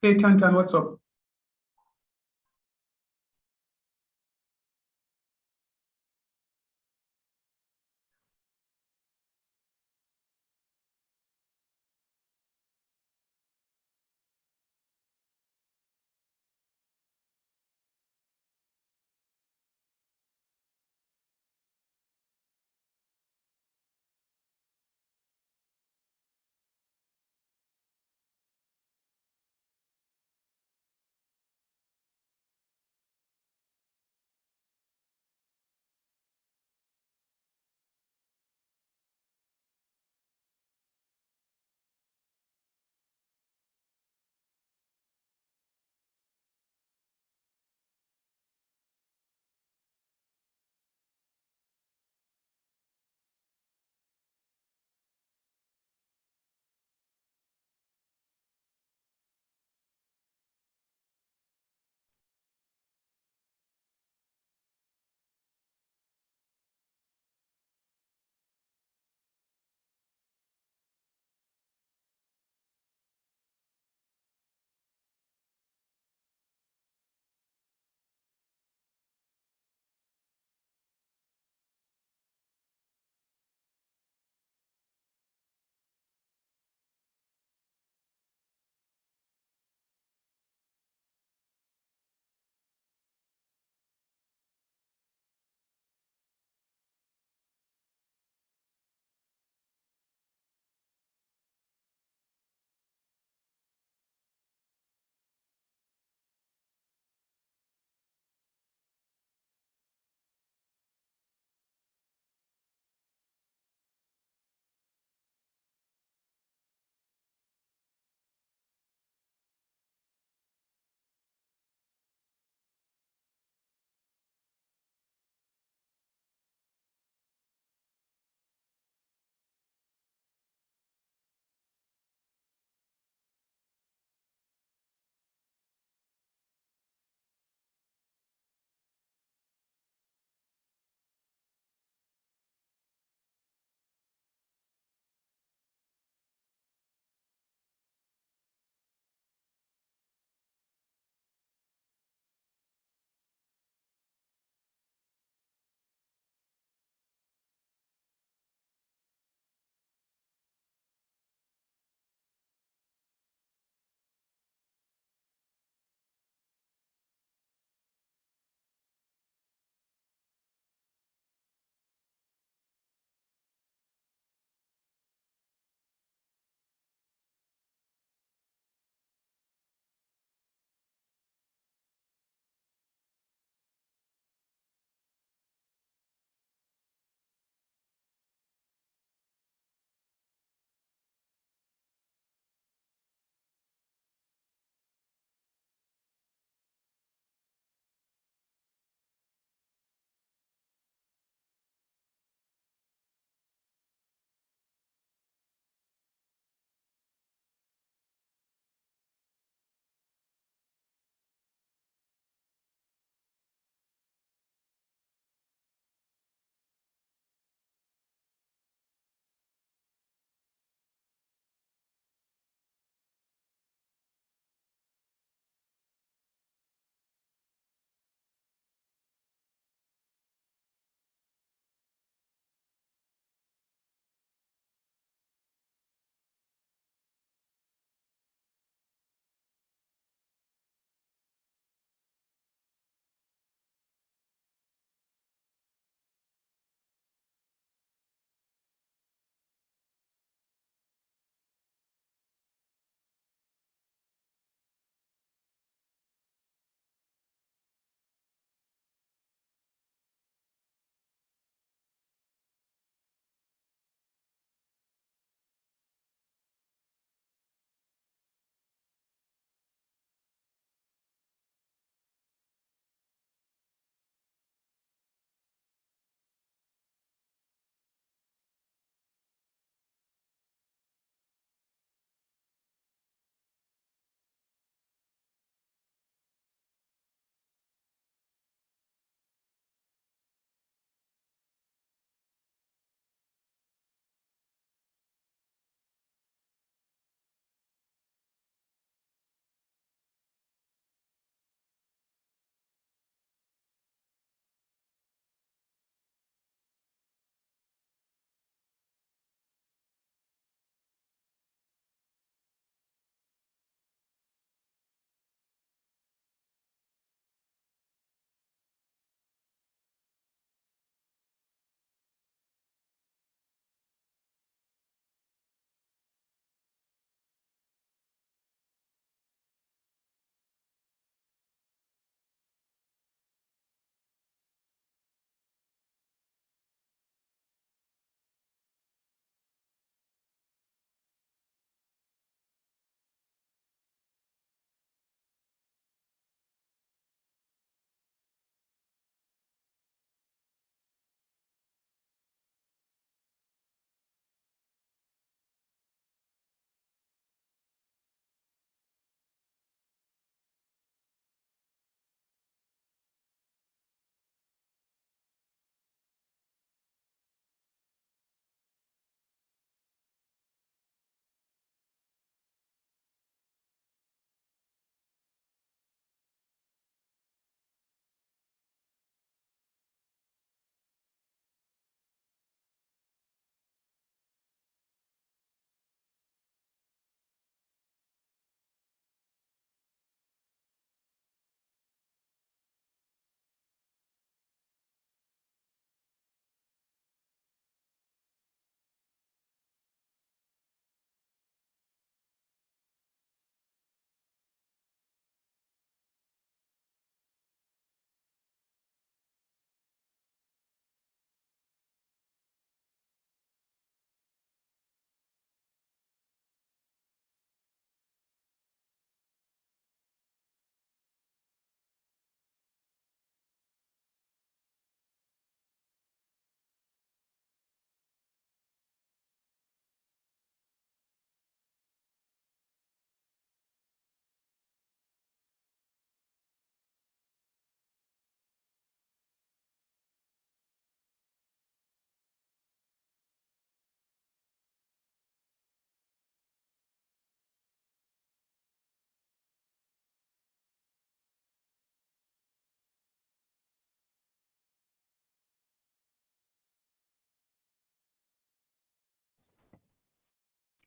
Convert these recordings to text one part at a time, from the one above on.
Hey, Tantan, what's up?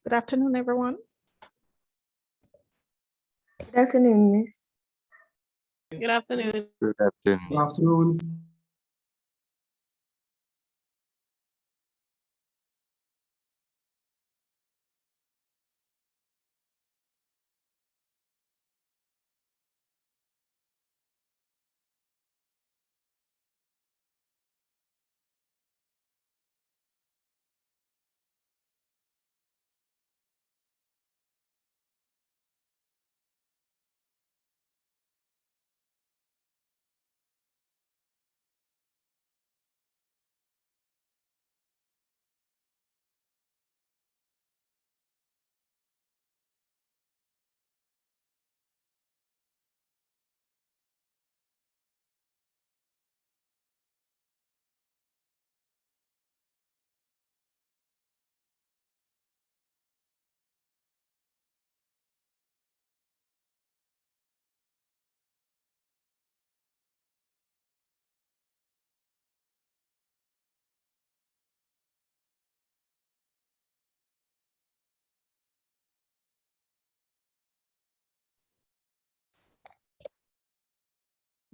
Good afternoon, everyone. Good afternoon, Miss. Good afternoon. Good afternoon. Good afternoon.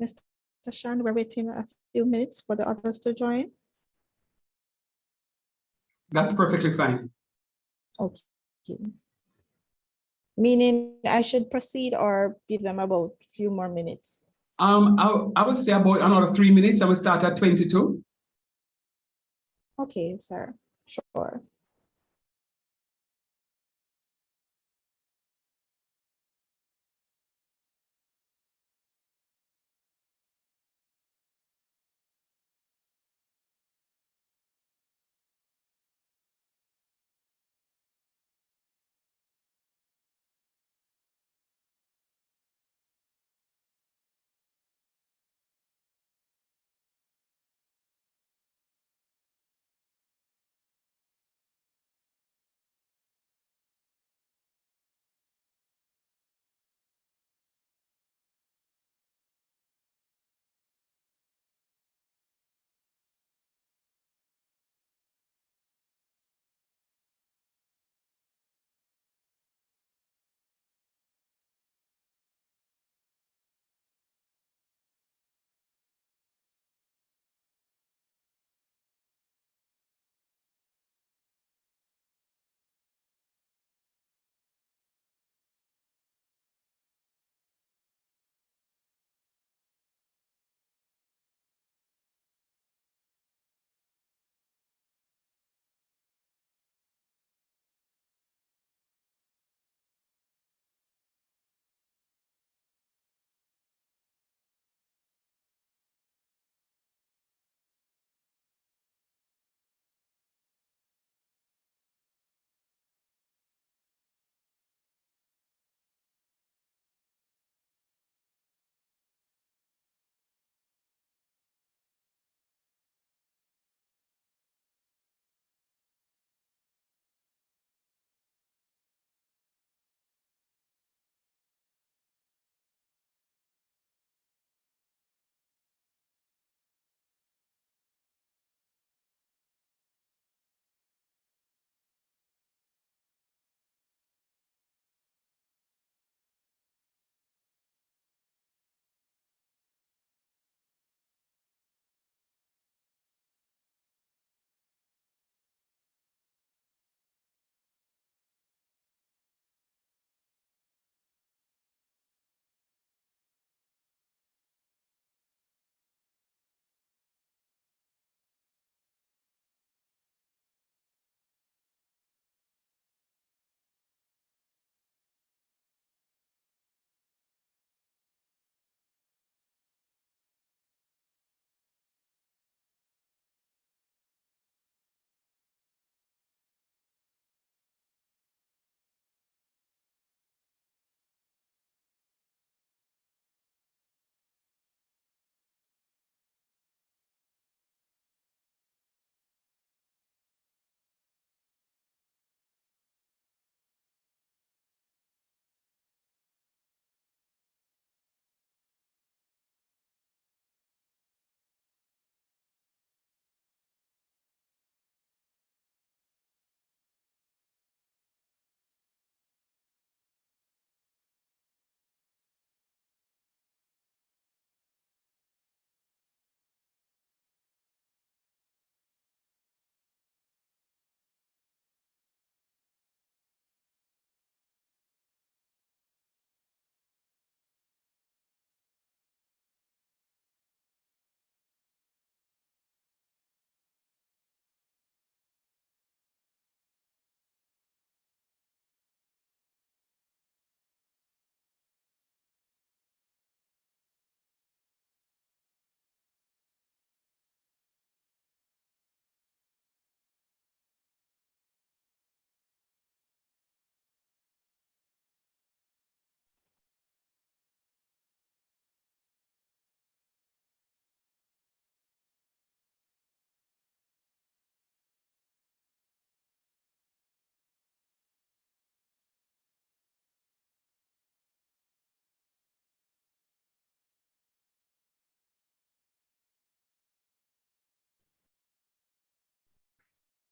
Mr. Shan, we're waiting a few minutes for the others to join. That's perfectly fine. Okay. Meaning I should proceed or give them about a few more minutes? I would say about another 3 minutes. I will start at 22. Okay, sir. Sure.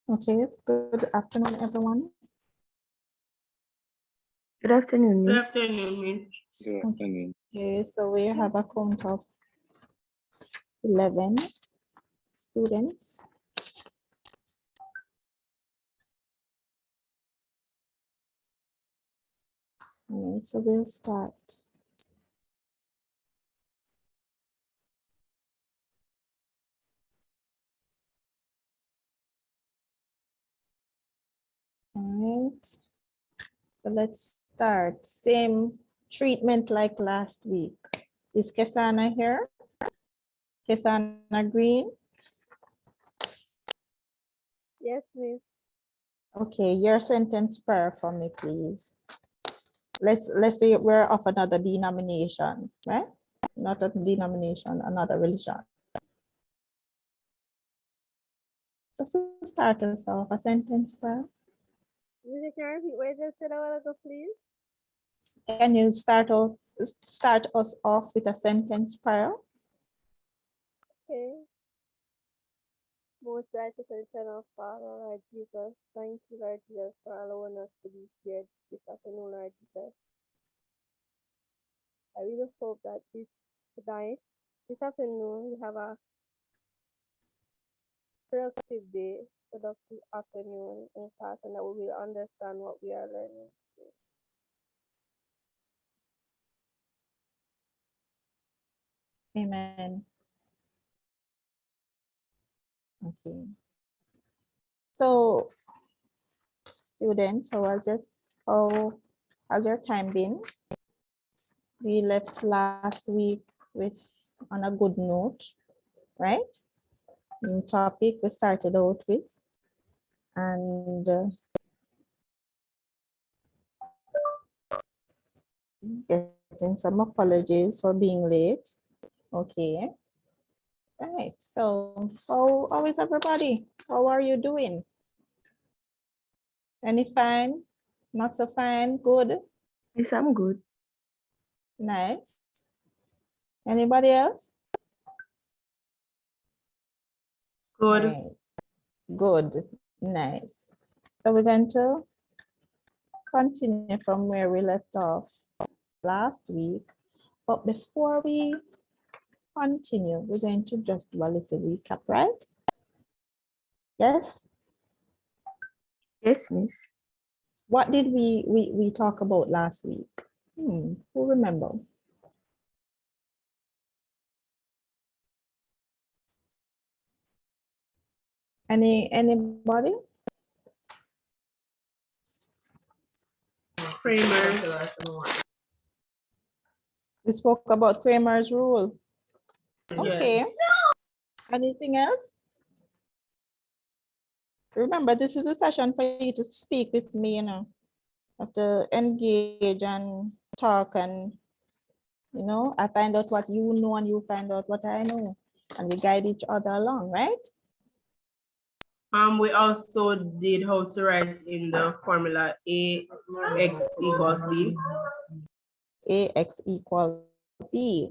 Okay, it's good afternoon, everyone. Good afternoon, Good Miss. afternoon, Miss. Good afternoon. Okay, so we have a count of 11 students. All right, so we'll start. All right, so let's start. Same treatment like last week. Is Kesana here? Kesana Green? Yes, Miss. Okay, your sentence prayer for me, please. Let's be aware of another denomination, right? Not a denomination, another religion. Just to start us off, a sentence prayer. Can you repeat what you just said a while ago, please? Can you start us off with a sentence prayer? Okay. Most righteous and eternal Father, Lord Jesus, thank you, Lord Jesus, for allowing us to be here this afternoon, Lord Jesus. I really hope that this afternoon, we have a productive day, productive afternoon in class, and that we will understand what we are learning. Amen. Okay. So, students, how has your time been? We left last week on a good note, right? New topic we started out with, and getting some apologies for being late. Okay. Right. So how is everybody? How are you doing? Any fine? Not so fine? Good? Miss, I'm good. Nice. Anybody else? Good. Right. Good. Nice. So we're going to continue from where we left off last week. But before we continue, we're going to just do a little recap, right? Yes. Yes, Miss. What did we talk about last week? Who remember? Anybody? Kramer. We spoke about Kramer's rule. Yes. Okay. Anything else? Remember, this is a session for you to speak with me, have to engage and talk, and I find out what you know and you find out what I know, and we guide each other along, right? We also did how to write in the formula AX equals B. AX equal B.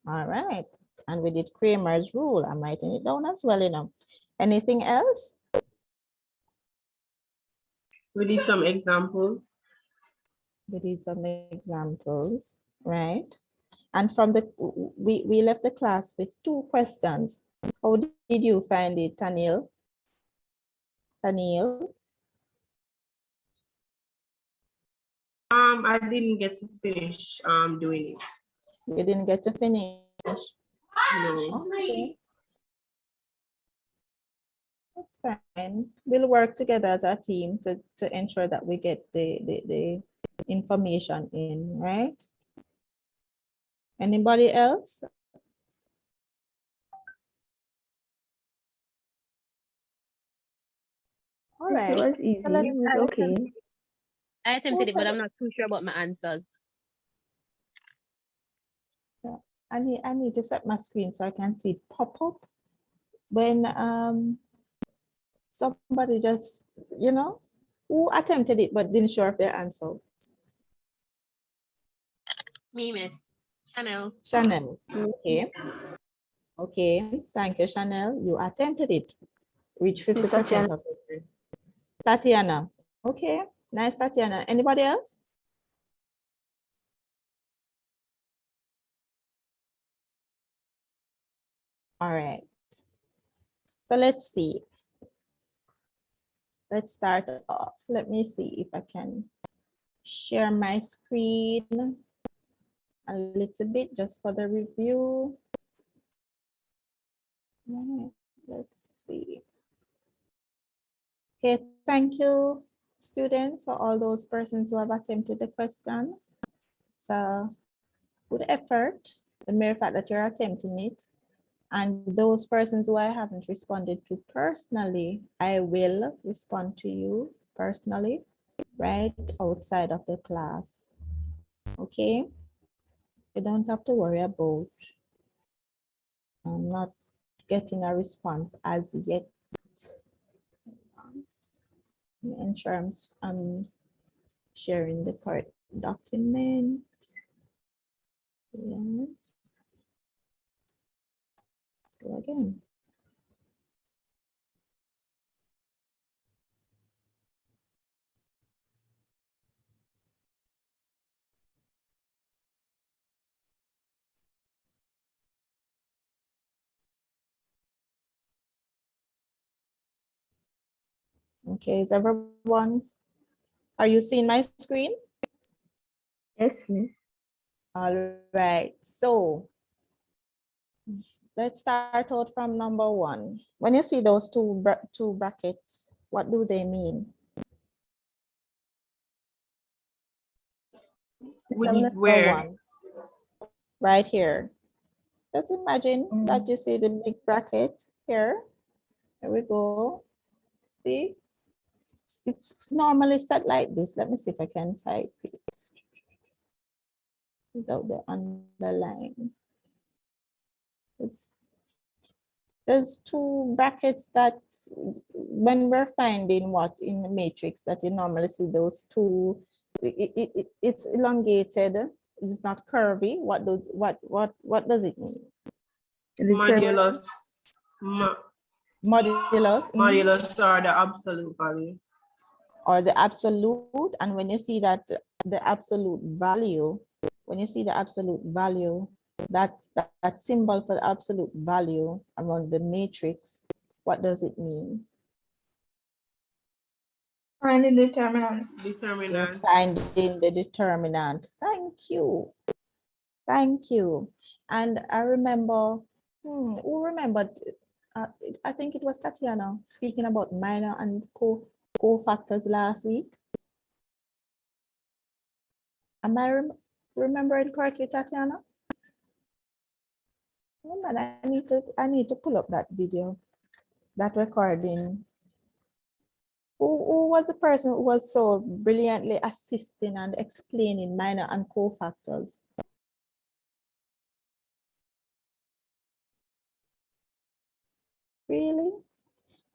All right. And we did Kramer's rule. I'm writing it down as well, Anything else? We did some examples. We did some examples, right? And from we left the class with 2 questions. How did you find it, Tanil? Tanil? I didn't get to finish doing it. You didn't get to finish. No. Okay. That's fine. We'll work together as a team to ensure that we get the information in, right? Anybody else? All Miss, right. it was easy. So let's- It was okay. I attempted it, but said I'm not too sure about my answers. I need to set my screen so I can see it pop up when somebody just, who attempted it but didn't show up their answer. Me, Miss Chanel. Chanel. Okay. Okay. Thank you, Chanel. You attempted it. reach Miss 50% Tatiana. of the grade. Tatiana. Okay, nice, Tatiana. Anybody else? All right. So let's see. Let's start off. Let me see if I can share my screen a little bit just for the review. All right, let's see. Okay, thank you, students, for all those persons who have attempted the question. So, good effort, the mere fact that you're attempting it. And those persons who I haven't responded to personally, I will respond to you personally, right outside of the class. Okay? You don't have to worry about not getting a response as yet. Ensure I'm sharing the correct document. Yes. Go again. Okay, is everyone, are you seeing my screen? Yes, Miss. All right, so let's start out from number one. When you see those two brackets, what do they mean? Number Where? one, right here. Just imagine that you see the big bracket here. Here we go. See? It's normally set like this. Let me see if I can type it without the underline. There's two brackets that when we're finding what in the matrix that you normally see those two, it's elongated, it's not curvy. What does it mean? Modulus. Modulus. Modulus or the absolute value. Or the absolute, and when you see that the absolute value, when you see the absolute value, that symbol for the absolute value around the matrix, what does it mean? Find the determinant. You're Determinant. finding the determinant. Thank you. Thank you. And I remember, who remembered, I think it was Tatiana speaking about minor and cofactors last week. Am I remembering correctly, Tatiana? Oh man, I need to pull up that video, that recording. Who was the person who was so brilliantly assisting and explaining minor and cofactors? Really?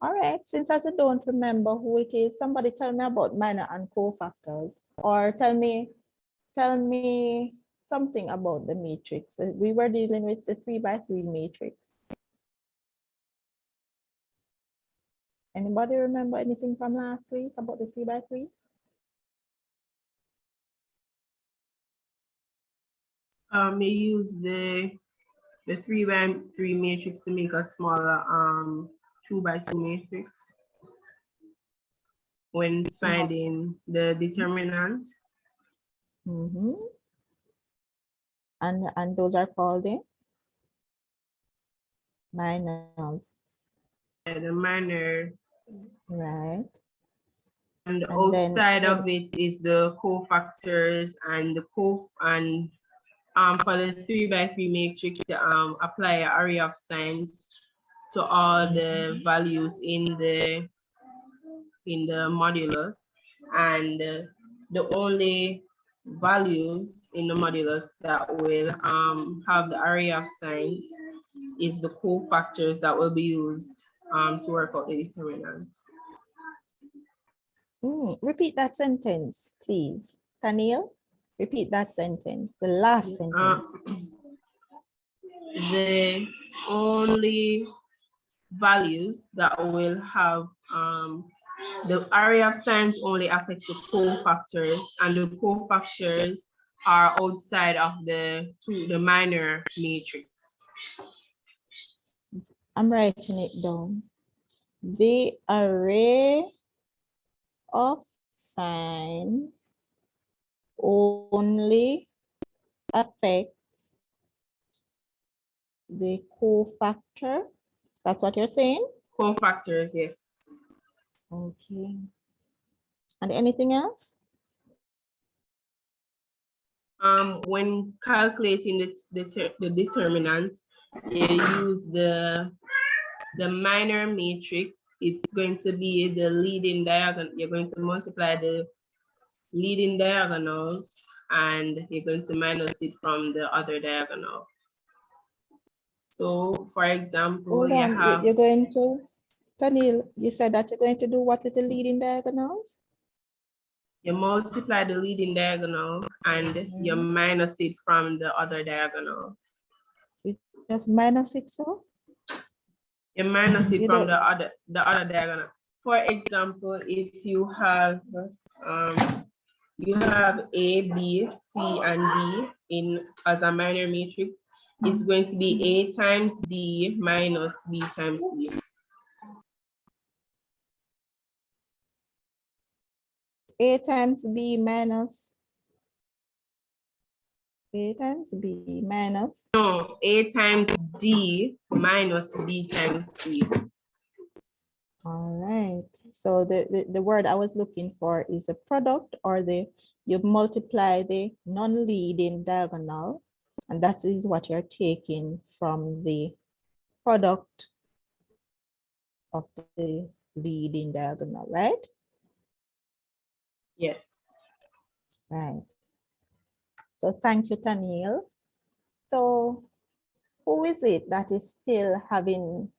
All right, since I don't remember who it is, somebody tell me about minor and cofactors, or tell me something about the matrix. We were dealing with the 3x3 matrix. Anybody remember anything from last week about the 3x3? We use the 3x3 matrix to make a smaller 2x2 matrix when finding the determinant. And those are called the minors. Yeah, the minor. Right. And outside of it is the cofactors and the for the 3x3 matrix to apply an array of signs to all the values in the modulus, and the only values in the modulus that will have the array of signs is the cofactors that will be used to work out the determinant. Repeat that sentence, please. Camille, repeat that sentence, the last sentence. The only values that will have the array of signs only affects the cofactors, and the cofactors are outside of the minor matrix. I'm writing it down. The array of signs only affects the cofactor. That's what you're saying? Cofactors, yes. Okay. And anything else? When calculating the determinant, you use the minor matrix. It's going to be the leading diagonal. You're going to multiply the leading diagonals, and you're going to minus it from the other diagonal. So, for example, Hold on. You're going to, Daniel, you said that you're going to do what with the leading diagonals? You multiply the leading diagonal and you minus it from the other diagonal. You just minus it, so? You minus it You from don't- the other diagonal. For example, if you have A, B, C, and D in as a minor matrix, it's going to be A times D minus B times C. A times B minus A times B minus. No, A times D minus B times C. All right. So the word I was looking for is a product, or you multiply the non-leading diagonal, and that is what you're taking from the product of the leading diagonal, right? Yes. Right. So thank you, Taniel. So who is it that is still having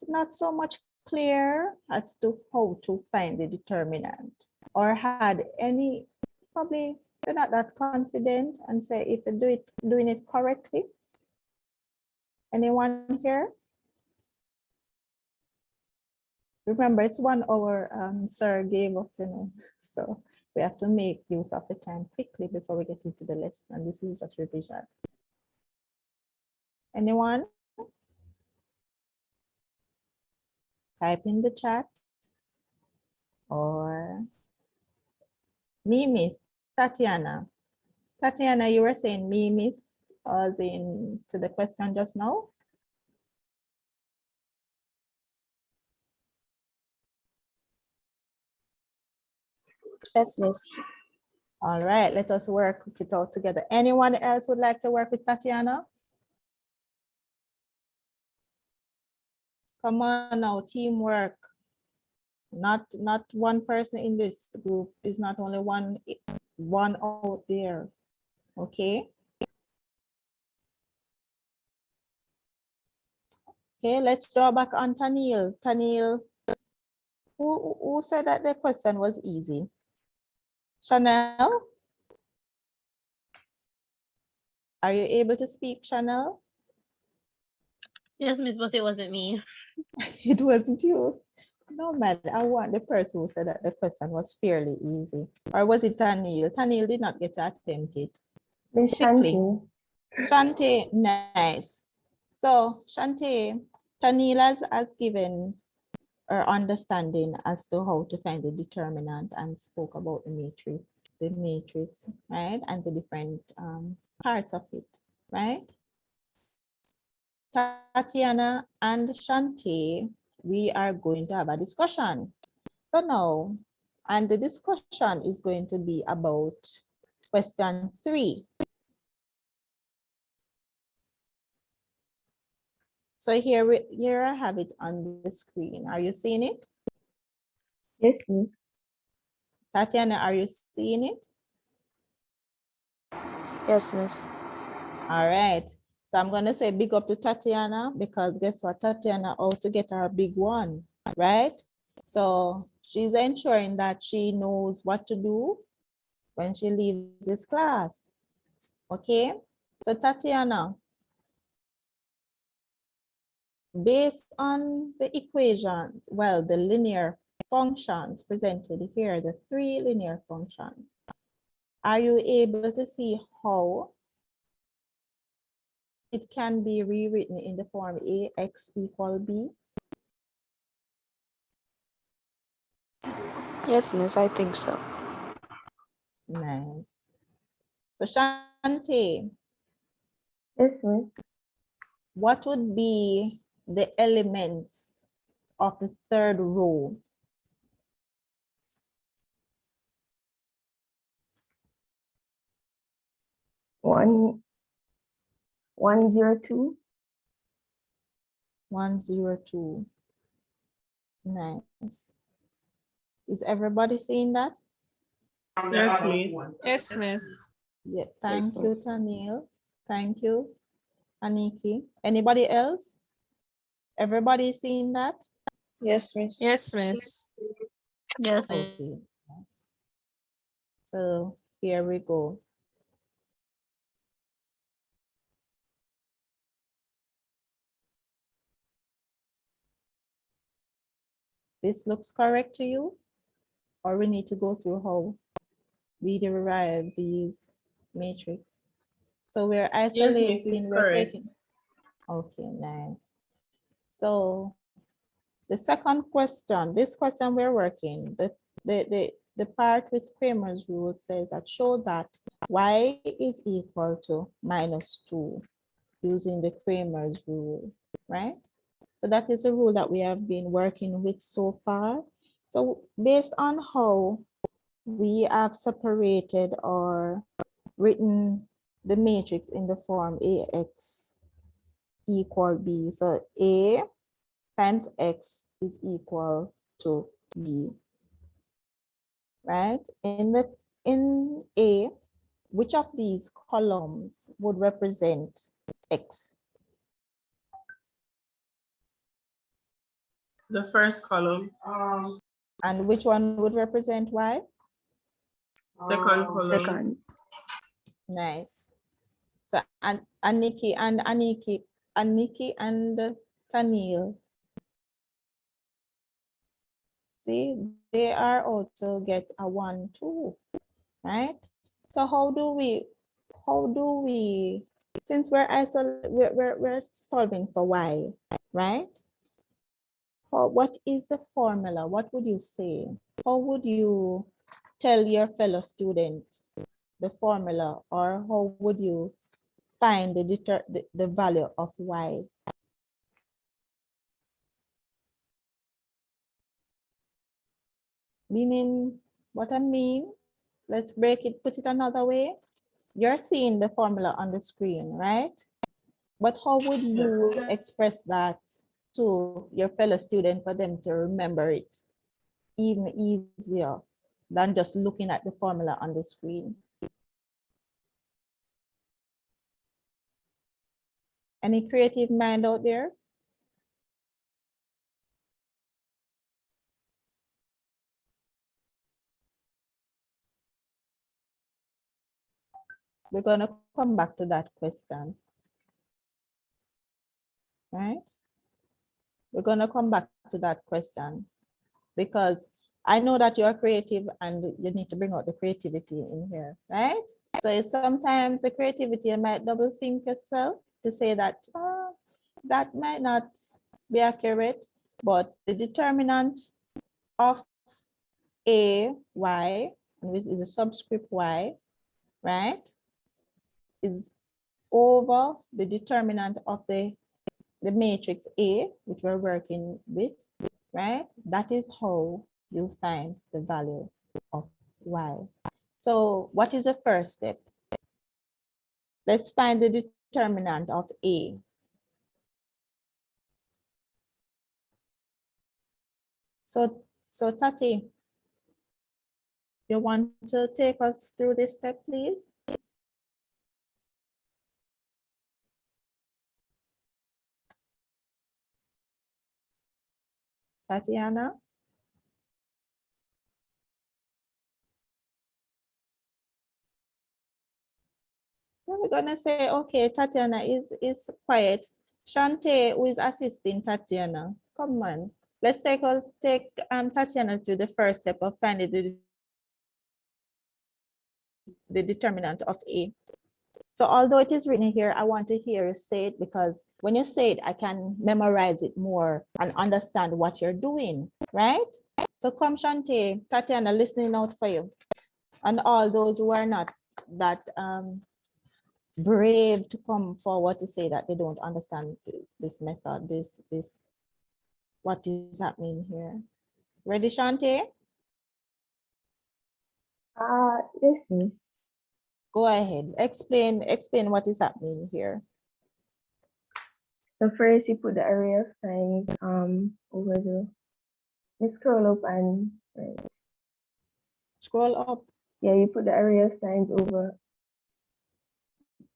not so much clear as to how to find the determinant, or had any, probably they're not that confident and say if they're doing it correctly? Anyone here? Remember, it's 1 hour, sir gave us, so we have to make use of the time quickly before we get into the lesson, and this is just revision. Anyone? Type in the chat, or Miss Tatiana. Tatiana, you were saying Miss as in to the question just now? Yes, miss. All right, let us work it out together. Anyone else would like to work with Tatiana? Come on now, teamwork. Not one person in this group, is not only one out there. Okay. Okay, let's draw back on Taniel. Taniel, who said that the question was easy? Chanel? Are you able to speak, Chanel? Yes, miss, but it wasn't me. It wasn't you. No, man, I want the person who said that the question was fairly easy. Or was it Taniel? Taniel did not get to attempt it. Miss Shanti. Shante, nice. So, Shante, Taniel has given her understanding as to how to find the determinant and spoke about the matrix, right? And the different parts of it, right? Tatiana and Shante, we are going to have a discussion. So now, and the discussion is going to be about question 3. So here I have it on the screen. Are you seeing it? Yes, miss. Tatiana, are you seeing it? Yes, miss. All right. So I'm going to say big up to Tatiana, because guess what? Tatiana out to get her big one, right? So she's ensuring that she knows what to do when she leaves this class. Okay. So Tatiana, based on the equations, well, the linear functions presented here, the three linear functions, are you able to see how it can be rewritten in the form ax equal b? Yes, miss, I think so. Nice. So Shante, Yes, miss. what would be the elements of the third row? One, 102. 102. Nice. Is everybody seeing that? Yes, miss. Yes, miss. Yeah, thank you, Tanil. Thank you, Aniki. Anybody else? Everybody seeing that? Yes, miss. Yes, miss. Yes, miss. Okay. Yes. So here we go. This looks correct to you? Or we need to go through how we derive these matrix? So we're Yes, miss, it's isolating, we're correct. taking. Okay, nice. So the second question, this question we're working, the part with Cramer's rule says that show that y is equal to -2 using the Cramer's rule, right? So that is a rule that we have been working with so far. So based on how we have separated or written the matrix in the form ax equal b. So a times x is equal to b, right? In A, which of these columns would represent x? The first column. And which one would represent y? Second column. Second. Nice. So Aniki and Tanil. See, they are also get a 1, 2, right? So how do we, since we're solving for y, right? What is the formula? What would you say? How would you tell your fellow student the formula, or how would you find the value of y? Meaning, what I mean, let's break it, put it another way. You're seeing the formula on the screen, right? But how would you express that to your fellow student for them to remember it even easier than just looking at the formula on the screen? Any creative mind out there? We're going to come back to that question, right? We're going to come back to that question because I know that you're creative and you need to bring out the creativity in here, right? So it's sometimes the creativity, you might double think yourself to say that that might not be accurate, but the determinant of a y, which is a subscript y, right, is over the determinant of the matrix A, which we're working with, right? That is how you find the value of y. So what is the first step? Let's find the determinant of A. So Tati, you want to take us through this step, please? Tatiana? We're gonna say, okay, Tatiana is quiet. Shante, who is assisting Tatiana, come on. Let's take Tatiana to the first step of finding the determinant of A. So although it is written here, I want to hear you say it, because when you say it, I can memorize it more and understand what you're doing, right? So come, Shante, Tatiana, listening out for you. And all those who are not that brave to come forward to say that they don't understand this method, what is happening here. Ready, Shante? Yes, Miss. Go ahead. Explain what is happening here. So first you put the array of signs over the, you scroll up and right. Scroll up. Yeah, you put the array of signs over.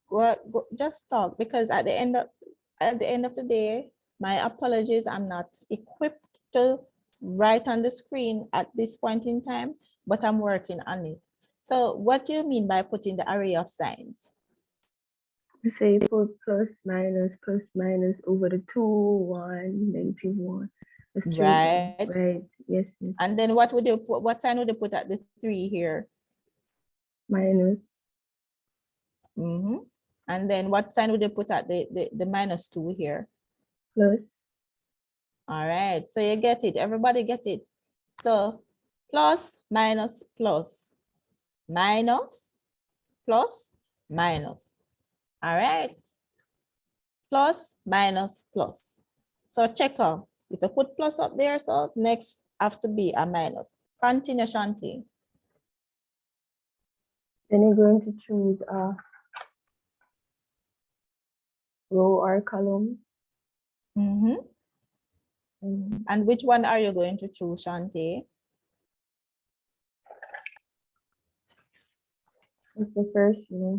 Go, just talk, because at the end of the day, my apologies, I'm not equipped to write on the screen at this point in time, but I'm working on it. So what do you mean by putting the array of signs? You say you put plus minus over the 2, 1, -1. The straight line, Right. right? Yes, Miss. And then what would you put? What sign would you put at the 3 here? Minus. And then what sign would you put at the -2 here? Plus. All right, so you get it. Everybody get it. So plus, minus, plus, minus, plus, minus. All right. Plus, minus, plus. So check out. If you put plus up there, so next have to be a minus. Continue, Shanti. Then you're going to choose a row or column. And which one are you going to choose, Shanti? It's the first row.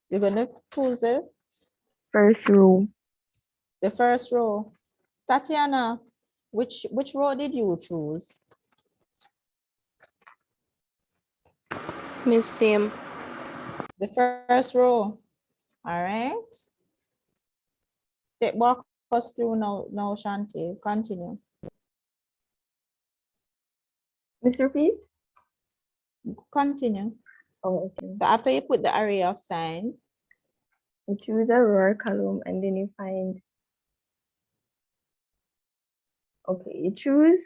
You're going to choose the First row. The first row. Tatiana, which row did you choose? Miss Same. The first row. All right. Walk us through now, Shanti. Continue. Miss, repeat. Continue. Oh, okay. So after you put the array of signs, You choose a row or column and then you find, okay, you choose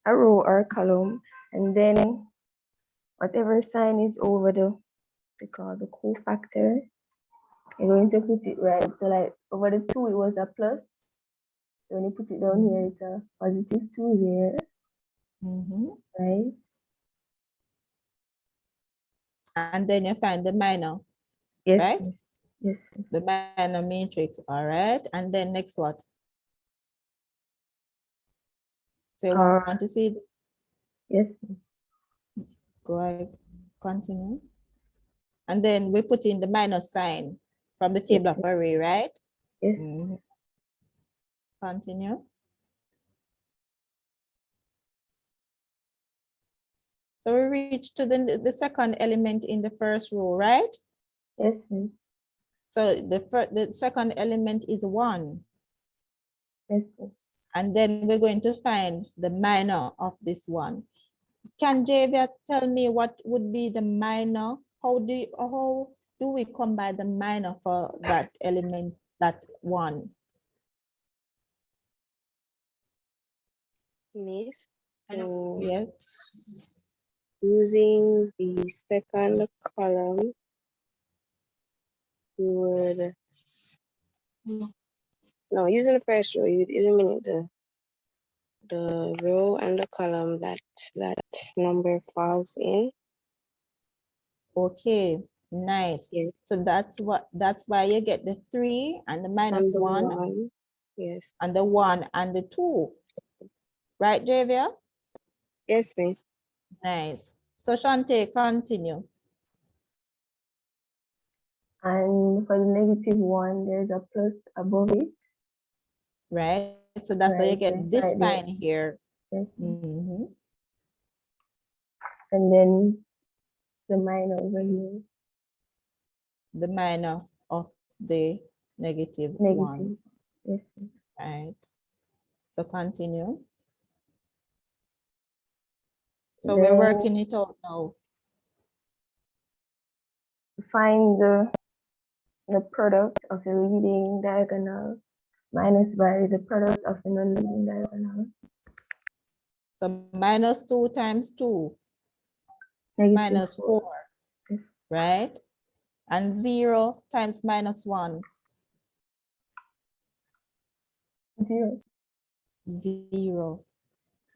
a row or column and then whatever sign is over the, we call the cofactor, you're going to put it right. So like over the 2, it was a plus. So when you put it down here, it's a positive 2 there, right? and then you find the minor. Yes, right? Miss. Yes. The minor matrix. All right. And then next what? So you want to see? Yes, Miss. Go ahead. Continue. And then we put in the minus sign from the table of array, right? Yes. Continue. So we reach to the second element in the first row, right? Yes, Miss. So the second element is 1. Yes, Miss. And then we're going to find the minor of this 1. Can Javia tell me what would be the minor? How do we come by the minor for that element, that 1? Miss. Yes. Using the second column, you would, no, using the first row, you'd eliminate the row and the column that number falls in. Okay, nice. Yes. So that's why you get the 3 and the minus And the 1. 1. Yes. And the 1 and the 2. Right, Javia? Yes, Miss. Nice. So Shante, continue. And for the -1, there's a plus above it. Right. So that's why you get this sign here. Yes. And then the minor over here. The minor of the negative negative. 1. Yes, miss. Right. So continue. So we're Then working it out now. find the product of the leading diagonal minus by the product of the non-leading diagonal. So minus 2 times 2, Negative minus 4. 4, Yes. right? And 0 times minus 1, 0. 0.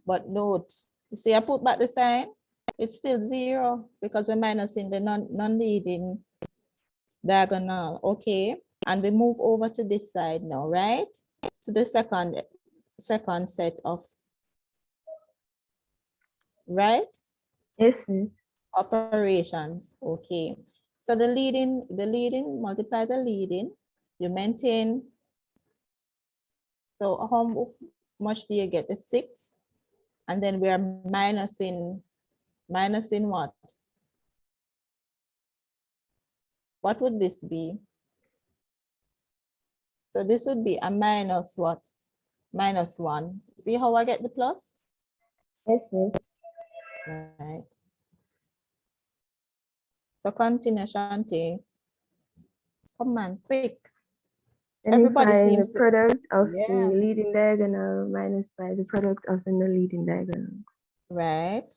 But note, you see I put back the sign, it's still 0 because we're minusing the non-leading diagonal, okay? And we move over to this side now, right? To the second set of, right? Yes, miss. Operations, okay. So the leading, multiply the leading, you maintain. So how much do you get? The 6, and then we are minusing what? What would this be? So this would be a minus what? Minus 1. See how I get the plus? Yes, miss. Right. So continue, Shanti. Come on, quick. Then Everybody we find seems the product of yeah. the leading diagonal minus by the product of the non-leading diagonal. Right.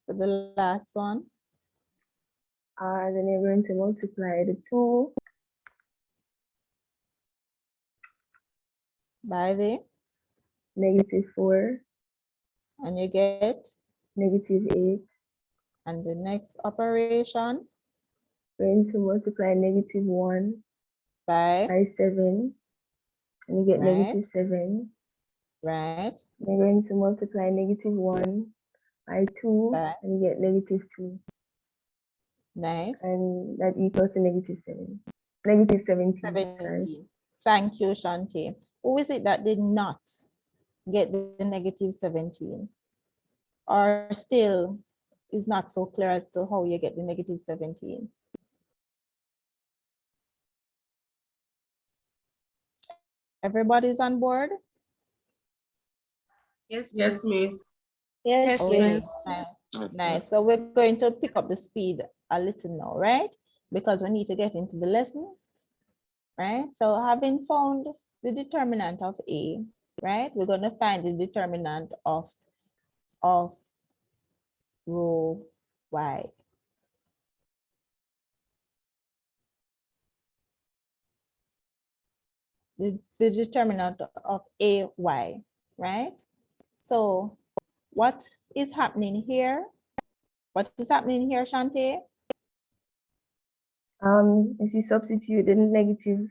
So the last one. Then you're going to multiply the 2 By the, negative 4, and you get, negative 8. and the next operation Going to multiply negative 1 by, by 7, and you get right, negative 7. right, You're going to multiply negative 1 by 2, by, and you get negative 2. nice, And that equals to negative 7. Negative 17. Sorry. 17. Thank you, Shanti. Who is it that did not get the negative 17? Or still is not so clear as to how you get the negative 17? Everybody's on board? Yes, miss. Yes, Okay, miss. nice. So we're going to pick up the speed a little now, right? Because we need to get into the lesson, right? So having found the determinant of A, right? We're going to find the determinant of row Y. The determinant of AY, right? So what is happening here? What is happening here, Shante? If you substitute the negative,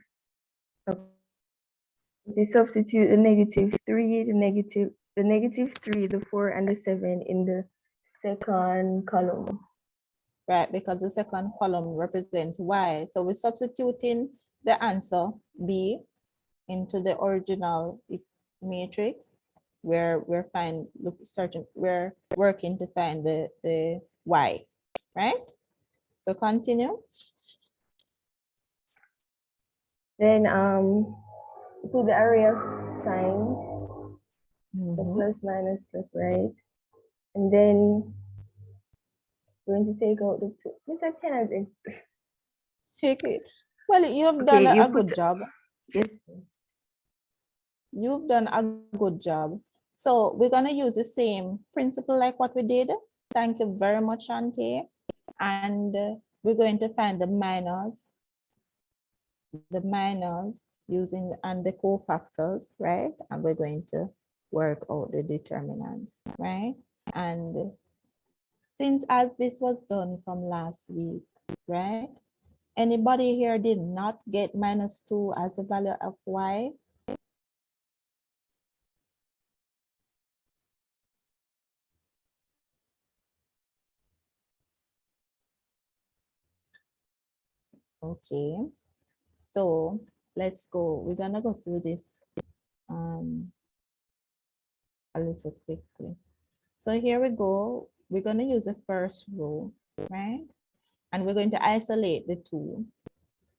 if you substitute the negative 3, the negative 3, the 4, and the 7 in the second column. Right, because the second column represents Y. So we're substituting the answer B into the original matrix where we're we're working to find the Y, right? So continue. Then put the array of signs, the plus, minus, plus, right? And then going to take out the 2. This I cannot explain. Okay. Well, you have done Okay, a good job. Yes. You've done a good job. So we're going to use the same principle like what we did. Thank you very much, Shante. And we're going to find the minors using and the cofactors, right? And we're going to work out the determinants, right? And since as this was done from last week, right? Anybody here did not get -2 as the value of Y? Okay, so let's go. We're gonna go through this a little quickly. So here we go. We're gonna use the first row, right? And we're going to isolate the 2.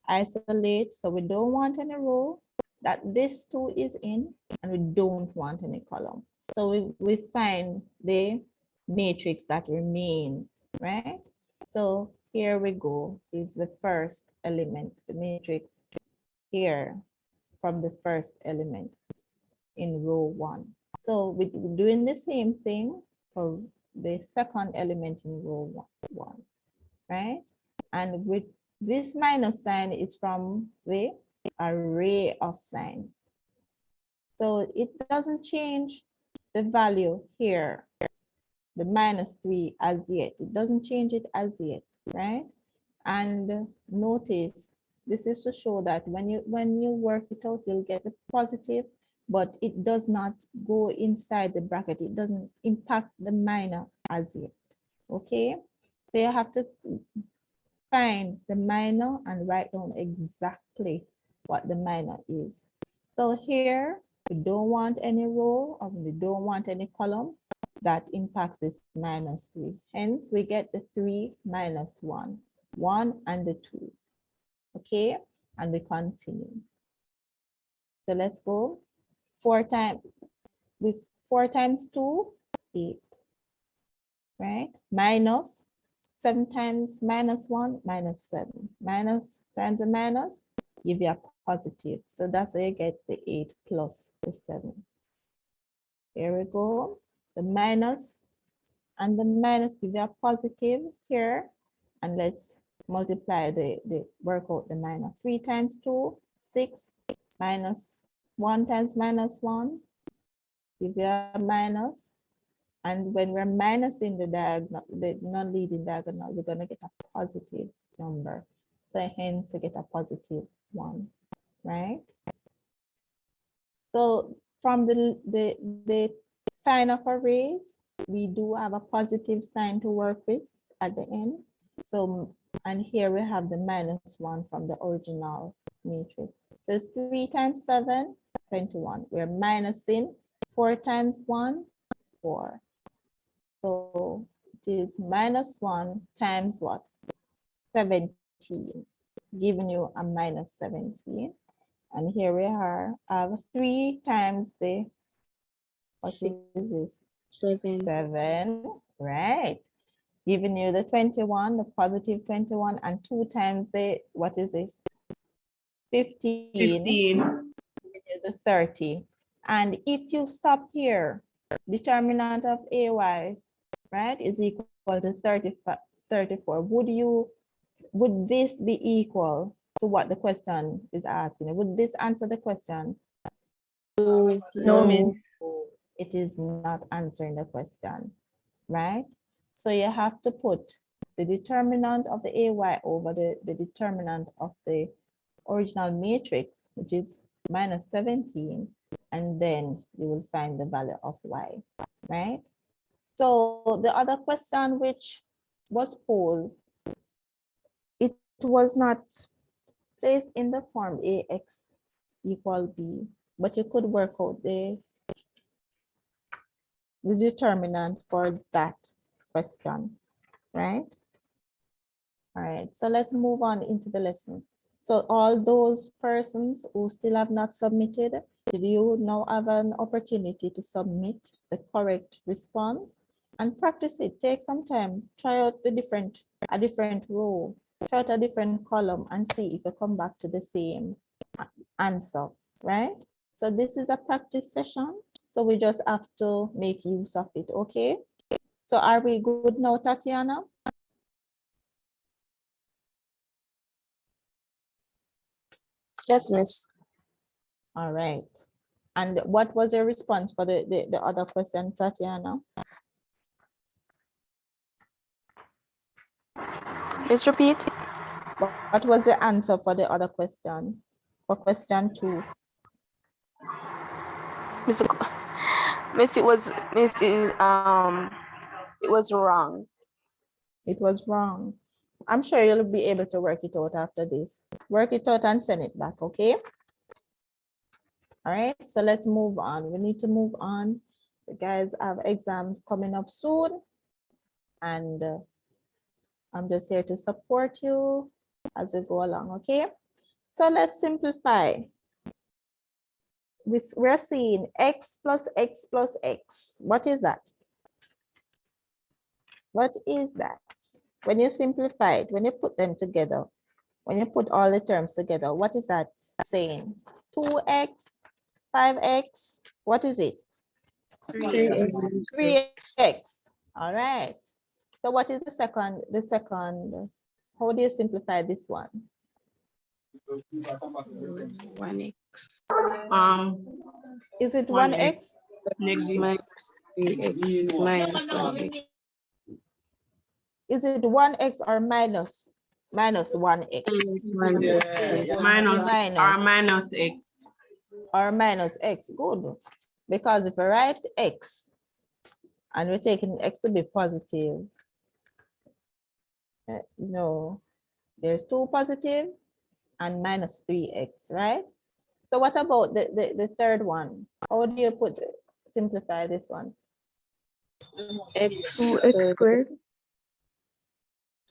isolate. So we don't want any row that this 2 is in, and we don't want any column. So we find the matrix that remains, right? So here we go. It's the first element, the matrix here from the first element in row 1. So we're doing the same thing for the second element in row 1, right? And with this minus sign, it's from the array of signs. So it doesn't change the value here, the -3 as yet. It doesn't change it as yet, right? And notice, this is to show that when you work it out, you'll get a positive, but it does not go inside the bracket. It doesn't impact the minor as yet, okay? So you have to find the minor and write down exactly what the minor is. So here, we don't want any row or we don't want any column that impacts this -3. Hence, we get the 3 minus 1, 1 and the 2. Okay, and we continue. So let's go. 4 times 2, 8, right? Minus 7 times -1, -7. Minus times a minus, give you a positive. So that's where you get the 8 plus the 7. Here we go. The minus and the minus give you a positive here. And let's multiply the work out the minor. 3 times 2, 6, minus 1 times -1, give you a minus. And when we're minusing the diagonal, the non-leading diagonal, we're going to get a positive number. So hence we get a positive 1, right? So from the sign of arrays, we do have a positive sign to work with at the end. So, and here we have the -1 from the original matrix. So it's 3 times 7, 21. We're minusing 4 times 1, 4. So it is -1 times what? 17, giving you a -17. And here we are, 3 times the, what is this? 7, right? Giving you the 21, the positive 21, and 2 times the, what is this? 15. 15. The 30. And if you stop here, determinant of AY, right, is equal to 34. Would this be equal to what the question is asking? Would this answer the question? No, miss. It is not answering the question, right? So you have to put the determinant of the AY over the determinant of the original matrix, which is -17, and then you will find the value of Y, right? So the other question which was posed, it was not placed in the form AX equal B, but you could work out the determinant for that question, right? All right, so let's move on into the lesson. So all those persons who still have not submitted, you now have an opportunity to submit the correct response and practice it. Take some time, try out a different row, try out a different column and see if you come back to the same answer, right? So this is a practice session. So we just have to make use of it, okay? So are we good now, Tatiana? Yes, miss. All right. And what was your response for the other question, Tatiana? Please repeat. What was the answer for the other question? For question 2? Miss, it was wrong. It was wrong. I'm sure you'll be able to work it out after this. Work it out and send it back, okay? All right, so let's move on. We need to move on. The guys have exams coming up soon, and I'm just here to support you as we go along, okay? So let's simplify. We're seeing x plus x plus x. What is that? What is that? When you simplify it, when you put them together, when you put all the terms together, what is that saying? 2x, 5x, what is it? 3x. 3x. All right. So what is the second, how do you simplify this one? 1x Is it 1x. 1x? Negative. minus 3x minus 1x. Is it 1x or minus 1x? Minus Minus. minus x. Or minus x, good. Because if I write x and we're taking x to be positive, no, there's 2 positive and minus 3x, right? So what about the third one? How do you simplify this one? X 2x squared.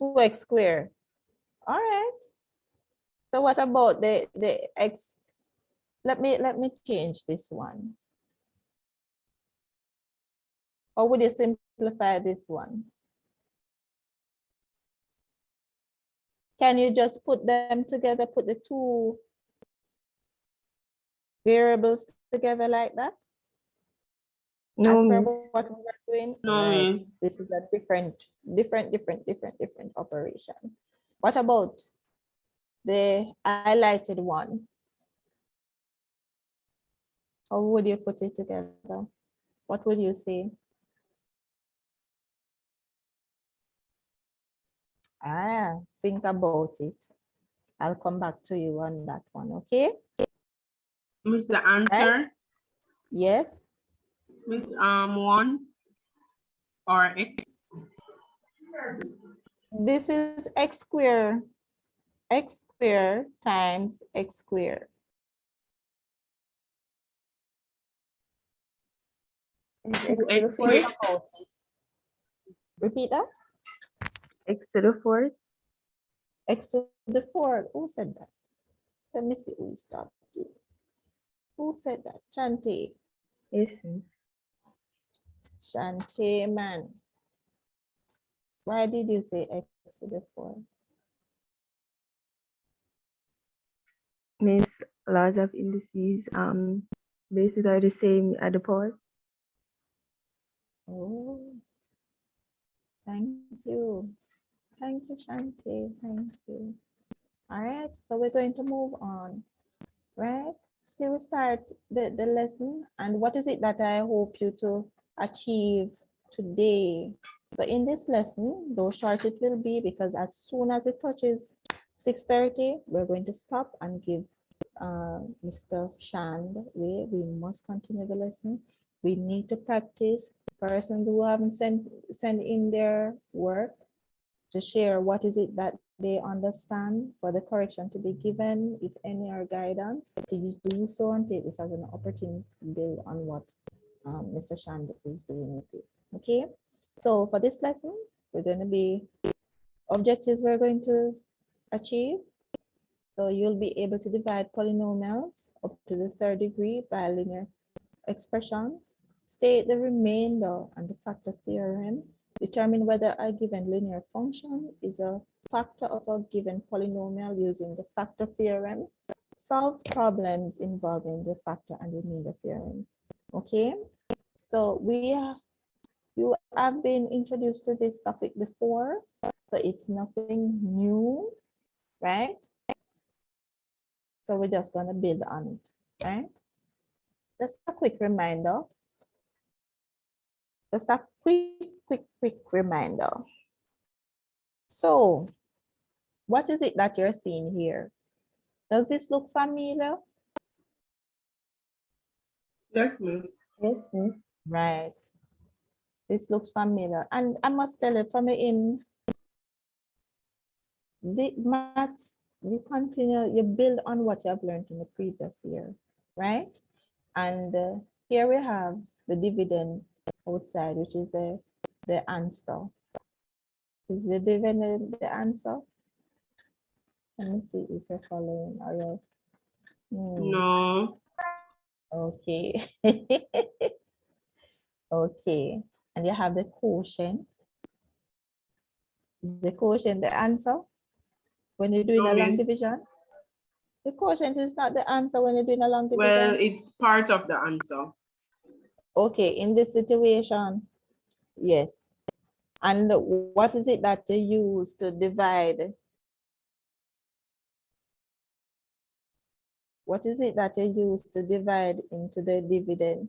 2x squared. All right. So what about the x? Let me change this one. How would you simplify this one? Can you just put them together, put the two variables together like that? No, As per miss. what we were doing? No, Right. miss. This is a different operation. What about the highlighted one? How would you put it together? What would you say? Think about it. I'll come back to you on that one, okay? Miss the answer. Yes. Miss 1 or x. This is x squared times x squared. Is x to the 2x fourth? squared. Repeat that. X to the fourth. X to the fourth. Who said that? Let me see who stopped you. Who said that? Chante. Yes, miss. Chante, man. Why did you say x to the fourth? Miss, laws of indices, bases are the same at the pause. Oh, thank you. Thank you, Chante. Thank you. All right, so we're going to move on, right? So we start the lesson, and what is it that I hope you to achieve today? So in this lesson, though short it will be, because as soon as it touches 6:30, we're going to stop and give Mr. Shand way. We must continue the lesson. We need to practice. Persons who haven't sent in their work to share what is it that they understand for the correction to be given, if any are guidance, please do so and take this as an opportunity to build on what Mr. Shand is doing with you. Okay, so for this lesson, we're going to be objectives we're going to achieve. So you'll be able to divide polynomials up to the third degree by linear expressions, state the remainder and the factor theorem, determine whether a given linear function is a factor of a given polynomial using the factor theorem, solve problems involving the factor and remainder theorems. Okay, so you have been introduced to this topic before, so it's nothing new, right? So we're just going to build on it, right? Just a quick reminder. Just a quick reminder. So what is it that you're seeing here? Does this look familiar? Yes, miss. Yes, miss. Right. This looks familiar. And I must tell you, from in the maths, you continue, you build on what you have learned in the previous year, right? And here we have the dividend outside, which is the answer. Is the dividend the answer? Let me see if you're following. All right. No. Okay. Okay. And you have the quotient. Is the quotient the answer when you're doing No, a long miss. division? The quotient is not the answer when you're doing a long division. Well, it's part of the answer. Okay, in this situation, yes. And what is it that you use to divide? What is it that you use to divide into the dividend?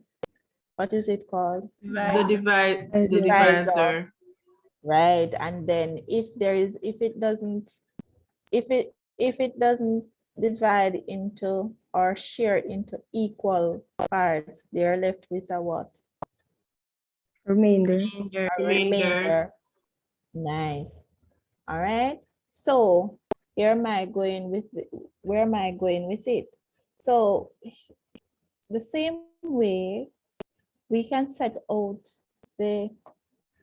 What is it called? The Divisor. divisor. Right. And then if it doesn't divide into or share into equal parts, they're left with a what? Remainder. Remainder. Nice. All right. So where am I going with it? So the same way we can set out the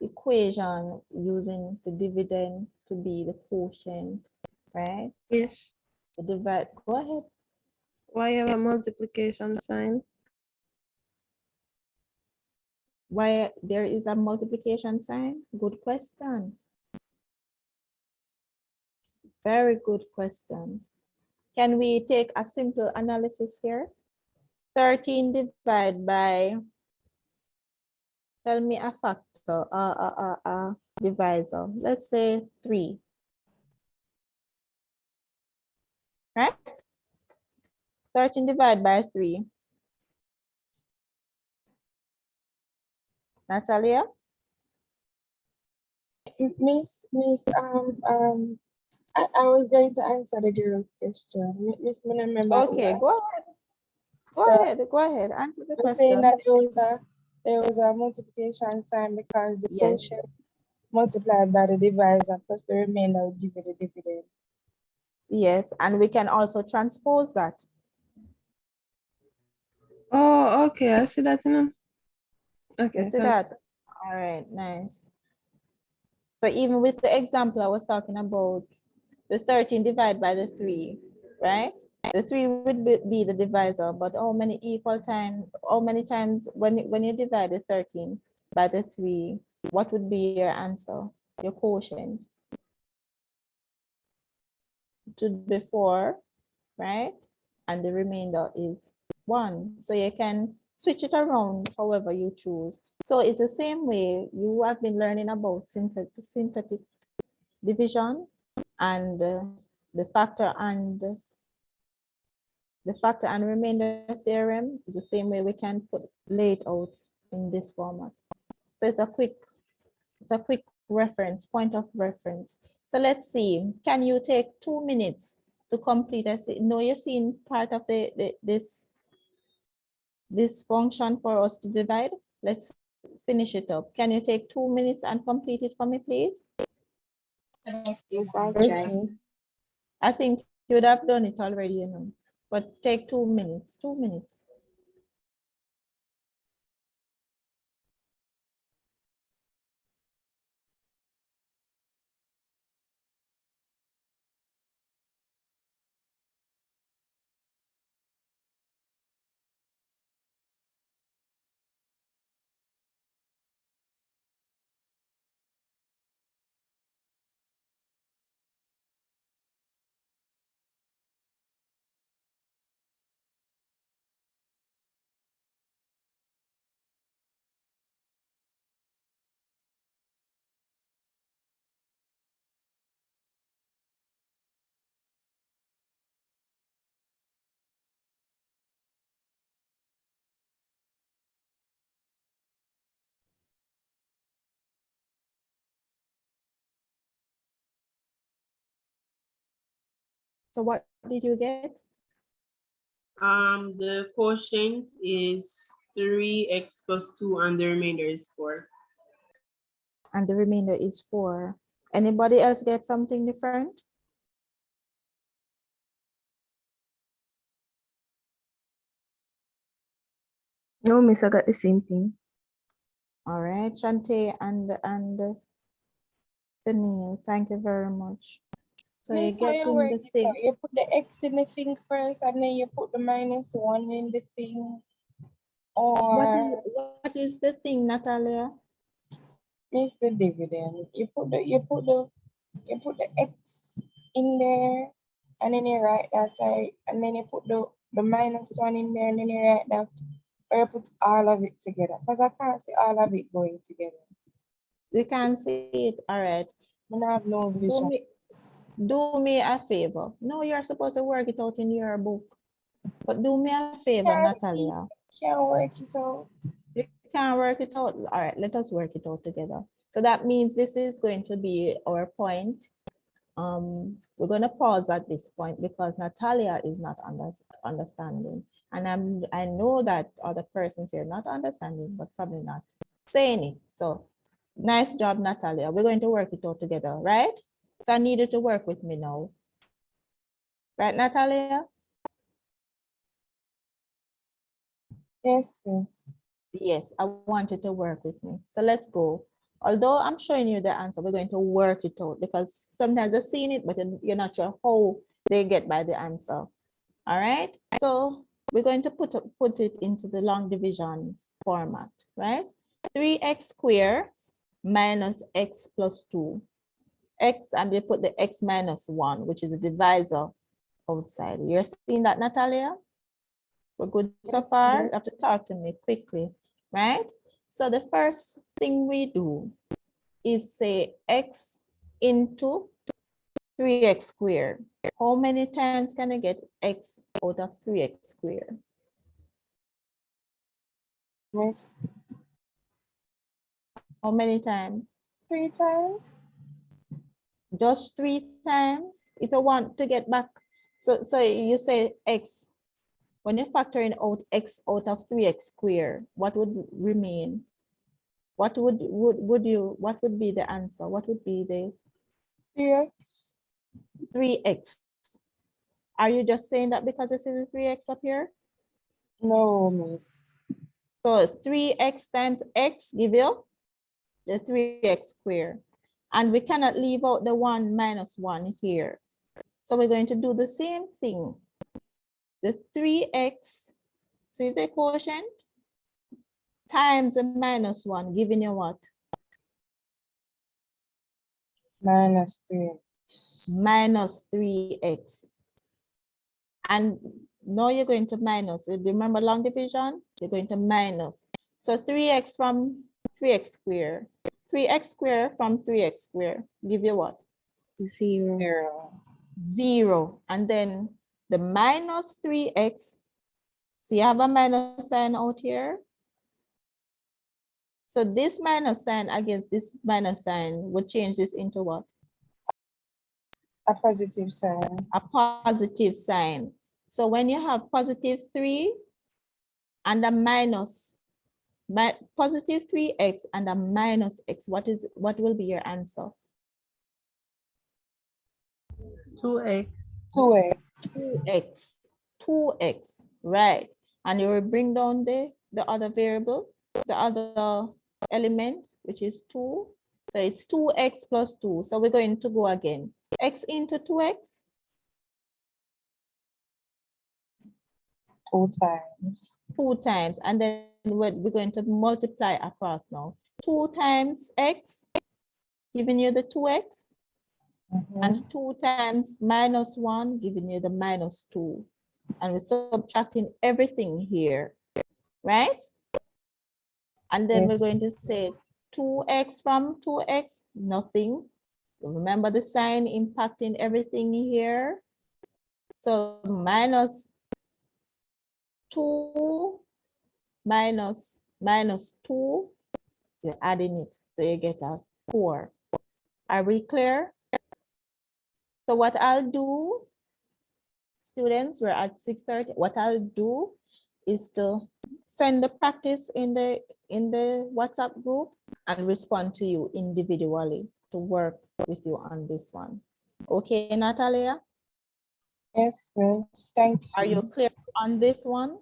equation using the dividend to be the quotient, right? Yes. To divide, go ahead. Why have a multiplication sign? Why there is a multiplication sign? Good question. Very good question. Can we take a simple analysis here? 13 divided by, tell me a factor, divisor. Let's say 3. Right? 13 divided by 3. Natalia? I was going to answer the girl's question. Miss, me not remember. Okay, go ahead. Go So, ahead. Answer the I'm saying question. that there was a multiplication sign because the Yes. quotient multiplied by the divisor plus the remainder would give you the dividend. Yes, and we can also transpose that. Oh, okay. I see that now. Okay. You see that? All right, nice. So even with the example I was talking about, the 13 divided by the 3, right? The 3 would be the divisor, but how many times when you divide the 13 by the 3, what would be your answer, your quotient? It would be 4, right? And the remainder is 1. So you can switch it around however you choose. So it's the same way you have been learning about synthetic division and the factor and remainder theorem. The same way we can lay it out in this format. So it's a quick reference, point of reference. So let's see, can you take 2 minutes to complete? I know you're seeing part of this function for us to divide. Let's finish it up. Can you take 2 minutes and complete it for me, please? Yes, I'll Yes, try. miss. I think you would have done it already, you know, but take 2 minutes, 2 minutes. So what did you get? The quotient is 3x plus 2 and the remainder is 4. And the remainder is 4. Anybody else get something different? No, miss, I got the same thing. All right, Shante and Daniel, thank you very much. So you're Miss, how you getting work the it thing. out? You put the X in the thing first and then you put the -1 in the thing. Or What is the thing, Natalia? miss the dividend. You put the X in there and then you write that side and then you put the -1 in there and then you write that, or you put all of it together. Because I can't see all of it going together. You can see it. All right. I don't have no vision. Do me a favor. No, you're supposed to work it out in your book. But do me a favor, Can't see, Natalia. can't work it out. You can work it out. All right, let us work it out together. So that means this is going to be our point. We're going to pause at this point because Natalia is not understanding. And I know that other persons here not understanding, but probably not saying it. So nice job, Natalia. We're going to work it out together, right? So I need you to work with me now. Right, Natalia? Yes, miss. Yes, I want you to work with me. So let's go. Although I'm showing you the answer, we're going to work it out because sometimes you're seeing it, but you're not sure how they get by the answer. All right. So we're going to put it into the long division format, right? 3x squared minus x plus 2. X, and they put the x minus 1, which is a divisor outside. You're seeing that, Natalia? We're good so Yes, far? ma'am. You have to talk to me quickly, right? So the first thing we do is say x into 3x squared. How many times can I get x out of 3x squared? Miss, How many times? 3 times? Just 3 times? If I want to get back, so you say x, when you're factoring out x out of 3x squared, what would remain? What would be the answer? What would be the 3x? 3x? Are you just saying that because I see the 3x up here? No, miss. So 3x times x give you the 3x squared. And we cannot leave out the 1 minus 1 here. So we're going to do the same thing. The 3x, see the quotient? Times the minus 1, giving you what? -3. Minus 3x. And now you're going to minus. Remember long division? You're going to minus. So 3x from 3x squared. 3x squared from 3x squared. Give you what? 0. 0. 0. And then the minus 3x. So you have a minus sign out here. So this minus sign against this minus sign would change this into what? A positive sign. A positive sign. So when you have positive 3 and a minus, positive 3x and a minus x, what will be your answer? 2x. 2x. 2x. 2x, right? And you will bring down the other variable, the other element, which is 2. So it's 2x plus 2. So we're going to go again. X into 2x. 2 times. 2 times. And then we're going to multiply across now. 2 times x, giving you the 2x. And 2 times minus 1, giving you the minus 2. And we're subtracting everything here, right? And then we're Yes. going to say 2x from 2x, nothing. Remember the sign impacting everything here. So minus 2 minus 2, you're adding it, so you get a 4. Are we clear? So what I'll do, students, we're at 6:30. What I'll do is to send the practice in the WhatsApp group and respond to you individually to work with you on this one. Okay, Natalia? Yes, miss. Thank you. Are you clear on this one?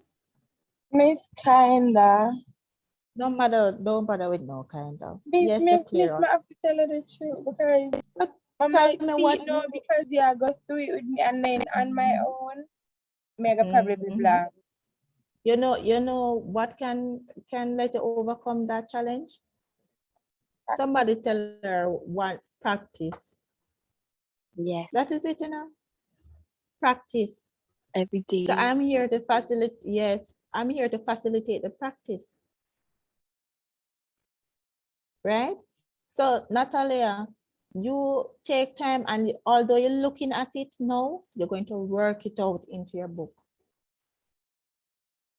Miss, kinda. No matter, don't bother with no kind of. Miss, Yes, miss, you're miss, clear. I have to tell her the truth because So I tell might me see what it now because yeah, I go through it with me and then on my own, mega probably be Mhm. blank. You know what can let you overcome that challenge? Somebody tell her what practice. Yes, That is it, you know. Practice. every day. So I'm here to facilitate. Yes, I'm here to facilitate the practice. Right? So Natalia, you take time and although you're looking at it now, you're going to work it out into your book.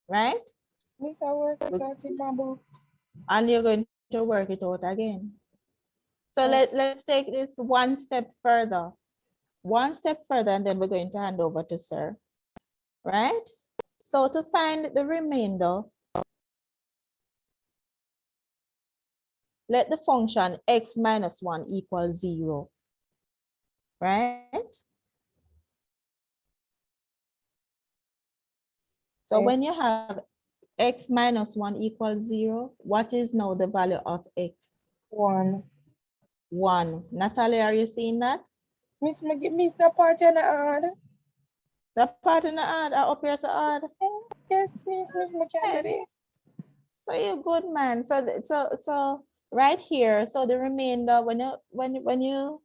Right? Miss, I work it out in my book. And you're going to work it out again. So let's take this one step further. One step further, and then we're going to hand over to Sir. Right? So to find the remainder, let the function x minus 1 equal 0. Right? So when you have x minus 1 equals 0, what is now the value of x? 1. 1. Natalie, are you seeing that? Miss, miss the part in the odd. The part in the odd, up here so odd. Yes, miss, I can't do it. So you're good, man. So right here, so the remainder, when you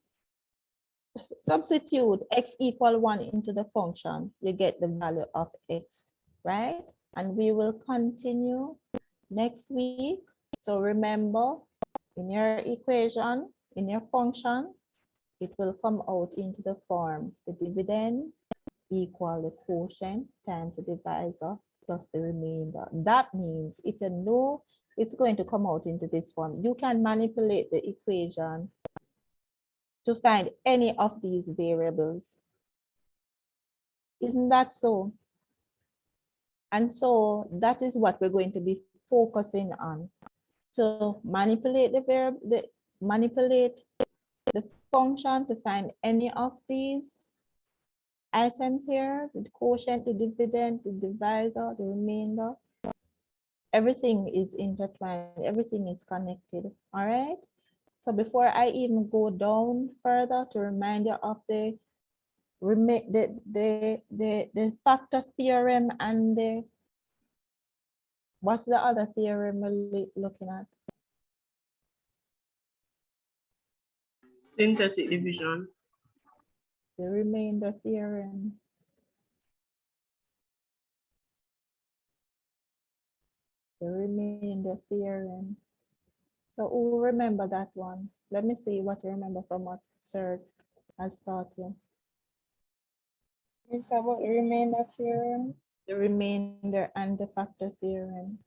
substitute x equal 1 into the function, you get the value of x, right? And we will continue next week. So remember, in your equation, in your function, it will come out into the form, the dividend equal the quotient times the divisor plus the remainder. That means if you know it's going to come out into this form, you can manipulate the equation to find any of these variables. Isn't that so? And so that is what we're going to be focusing on. To manipulate manipulate the function to find any of these items here, the quotient, the dividend, the divisor, the remainder. Everything is intertwined, everything is connected. All right. So before I even go down further to remind you of the factor theorem and the what's the other theorem we're looking at? Synthetic division. The remainder theorem. The remainder theorem. So who remember that one? Let me see what you remember from what Sir has taught you. Miss, about the remainder theorem. The remainder and the factor theorem.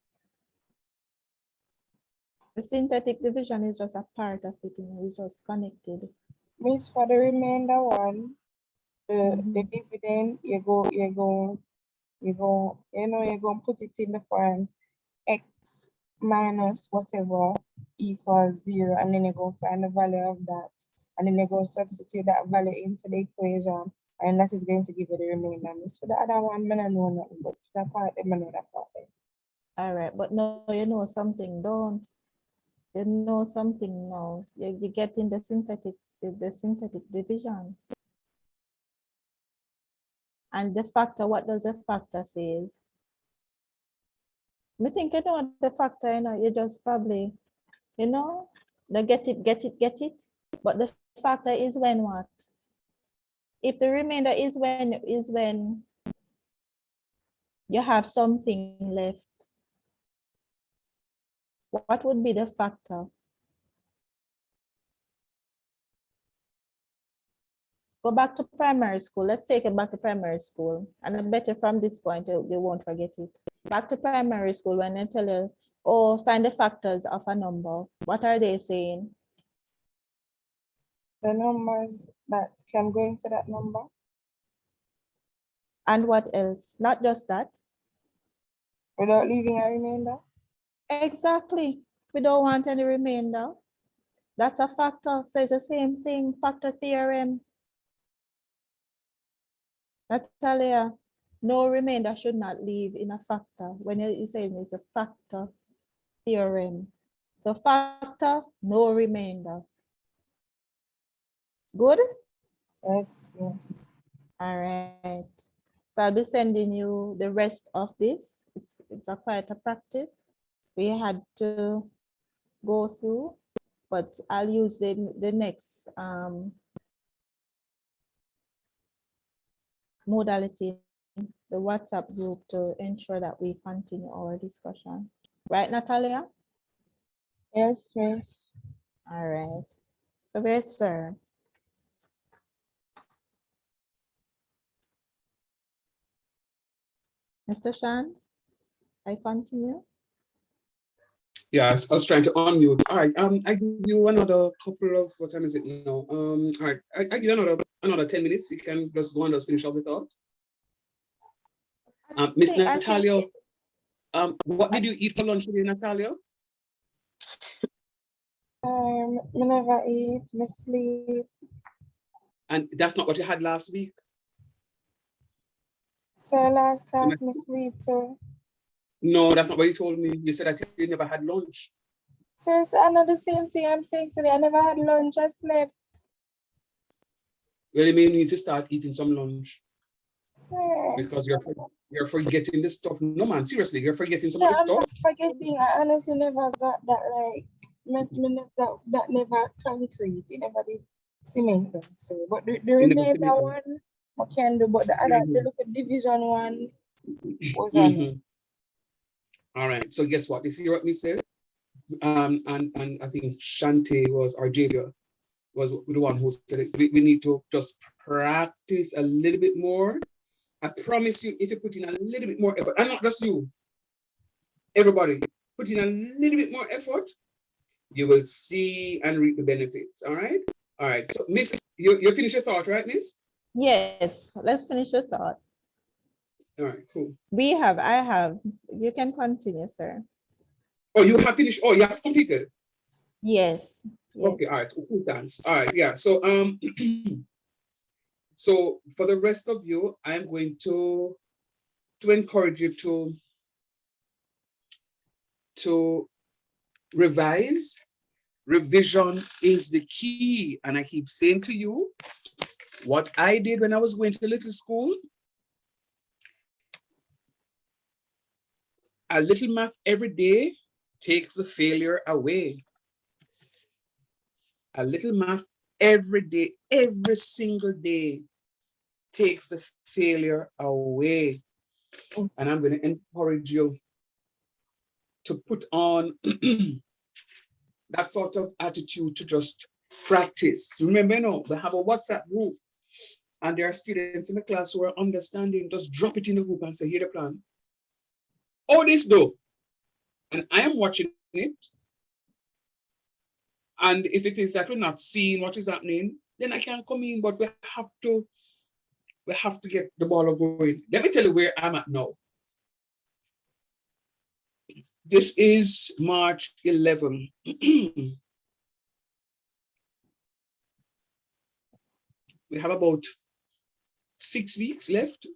The synthetic division is just a part of it, it's just connected. Miss, for the remainder one, the Mhm. dividend, you go, you know, you're going to put it in the form x minus whatever equals 0, and then you go find the value of that, and then you go substitute that value into the equation, and that is going to give you the remainder. Miss, for the other one, I don't know nothing, but for that part, I know that part. All right, but no, you know something, don't. You know something now. You get in the synthetic division. And the factor, what does the factor says? Me think you know the factor, you know, you just probably, you know, the get it. But the factor is when what? If the remainder is when you have something left, what would be the factor? Go back to primary school. Let's take it back to primary school. And I bet you from this point, you won't forget it. Back to primary school, when they tell you, oh, find the factors of a number, what are they saying? The numbers that can go into that number. And what else? Not just that. Without leaving a remainder. Exactly. We don't want any remainder. That's a factor. So it's the same thing, factor theorem. Natalia, no remainder should not leave in a factor. When you're saying it's a factor, theorem. The factor, no remainder. Good? Yes, yes. All right. So I'll be sending you the rest of this. It's quite a practice we had to go through, but I'll use the next modality, the WhatsApp group, to ensure that we continue our discussion. Right, Natalia? Yes, miss. All right. So where's sir? Mr. Shan, I continue. Yeah, I was trying to unmute. All right, I give you another couple of, what time is it now? All right, I give you another 10 minutes. You can just go and just finish up the thought. Miss Natalia, what did you eat for lunch today, Natalia? I never eat, me sleep. And that's not what you had last week? So last class, me sleep too. No, that's not what you told me. You said that you never had lunch. So it's another same thing I'm saying today. I never had lunch, I slept. Well, you may need to start eating some lunch. Sir. Because you're forgetting this stuff. No, man, seriously, you're forgetting some Yeah, of the I'm stuff. not forgetting. I honestly never got that, like, that never concrete. It never did cement. So, but the remainder one, I can do, but the other, the little division one was on it. All right, so guess what? You see what we said? And I think Shante was, or Javier was the one who said it. We need to just practice a little bit more. I promise you, if you put in a little bit more effort, and not just you, everybody, put in a little bit more effort, you will see and reap the benefits. All right. All right. So, Miss, you finish your thought, right, Miss? Yes, let's finish the thought. All right, cool. I have. You can continue, sir. Oh, you have finished. Oh, you have completed. Yes. Okay. All right. Cool. Thanks. All right. Yeah. So so for the rest of you, I'm going to encourage you to revise. Revision is the key, and I keep saying to you, what I did when I was going to little school, a little math every day takes the failure away. A little math every day, every single day takes the failure away. And I'm going to encourage you to put on that sort of attitude to just practice. Remember, you know, they have a WhatsApp group and there are students in the class who are understanding. Just drop it in the group and say, here the plan. All this though, and I am watching it. And if it is that we're not seeing what is happening, then I can't come in, but we have to get the ball going. Let me tell you where I'm at now. This is March 11. We have about 6 weeks left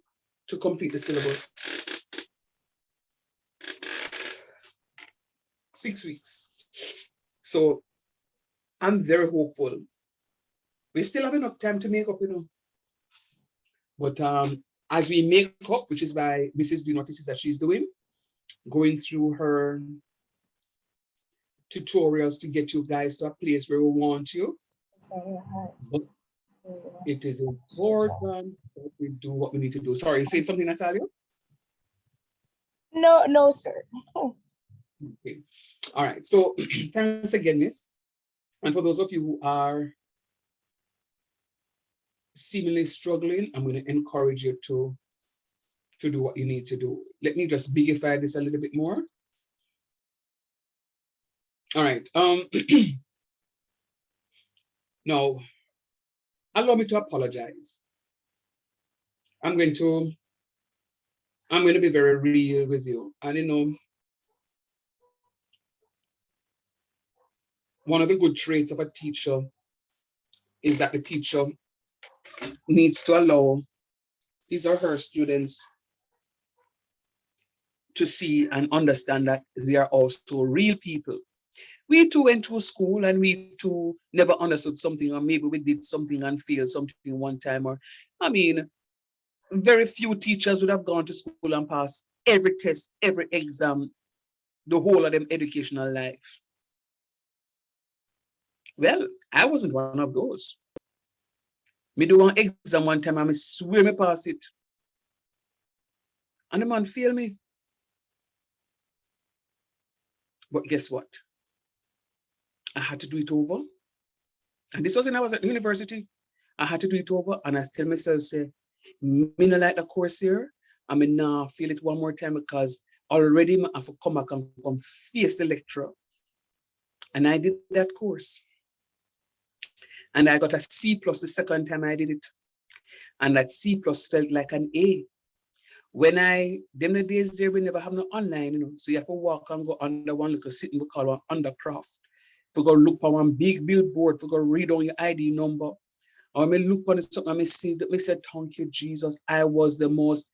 to complete the syllabus. 6 weeks. So I'm very hopeful. We still have enough time to make up, you know. But as we make up, which is by Mrs. Do not teaches that she's doing, going through her tutorials to get you guys to a place where we want you. But it is important that we do what we need to do. Sorry, you saying something, Natalia? No, sir. Okay. All right. So thanks again, Miss. And for those of you who are seemingly struggling, I'm going to encourage you to do what you need to do. Let me just bigify this a little bit more. All right. Now, allow me to apologize. I'm going to be very real with you. And you know, one of the good traits of a teacher is that the teacher needs to allow his or her students to see and understand that they are also real people. We too went to school and we too never understood something, or maybe we did something and failed something one time. Or, I mean, very few teachers would have gone to school and passed every test, every exam, the whole of them educational life. Well, I wasn't one of those. Me do one exam one time and I swear me pass it. And the man failed me. But guess what? I had to do it over. And this was when I was at the university. I had to do it over, and I tell myself, say, me not like the course here. I mean, now feel it one more time because already I have to come back and come face the lecturer. And I did that course. And I got a C plus the second time I did it. And that C plus felt like an A. When them the days there, we never have no online, you know. So you have to walk and go under one little sitting, we call one undercraft. We go look for one big billboard, we go read on your ID number. Or me look on something and me see that me said, thank you, Jesus. I was the most,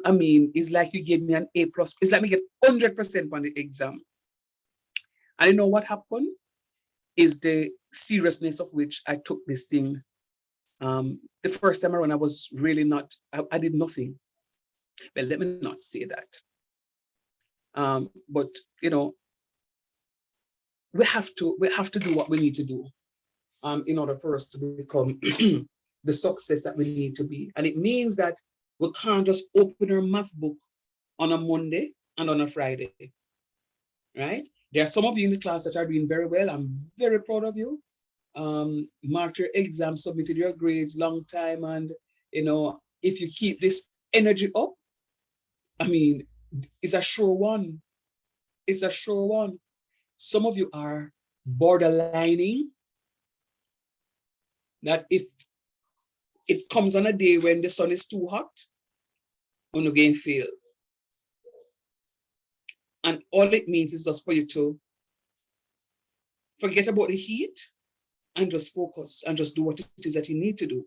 I mean, it's like you gave me an A plus. It's like me get 100% on the exam. And you know what happened? Is the seriousness of which I took this thing. The first time around, I was really not, I did nothing. Well, let me not say that. But you know, we have to do what we need to do in order for us to become the success that we need to be. And it means that we can't just open our math book on a Monday and on a Friday, right? There are some of you in the class that are doing very well. I'm very proud of you. Marked your exam, submitted your grades long time. And, you know, if you keep this energy up, I mean, it's a sure one. It's a sure one. Some of you are borderlining that if it comes on a day when the sun is too hot, you're going to fail. And all it means is just for you to forget about the heat and just focus and just do what it is that you need to do.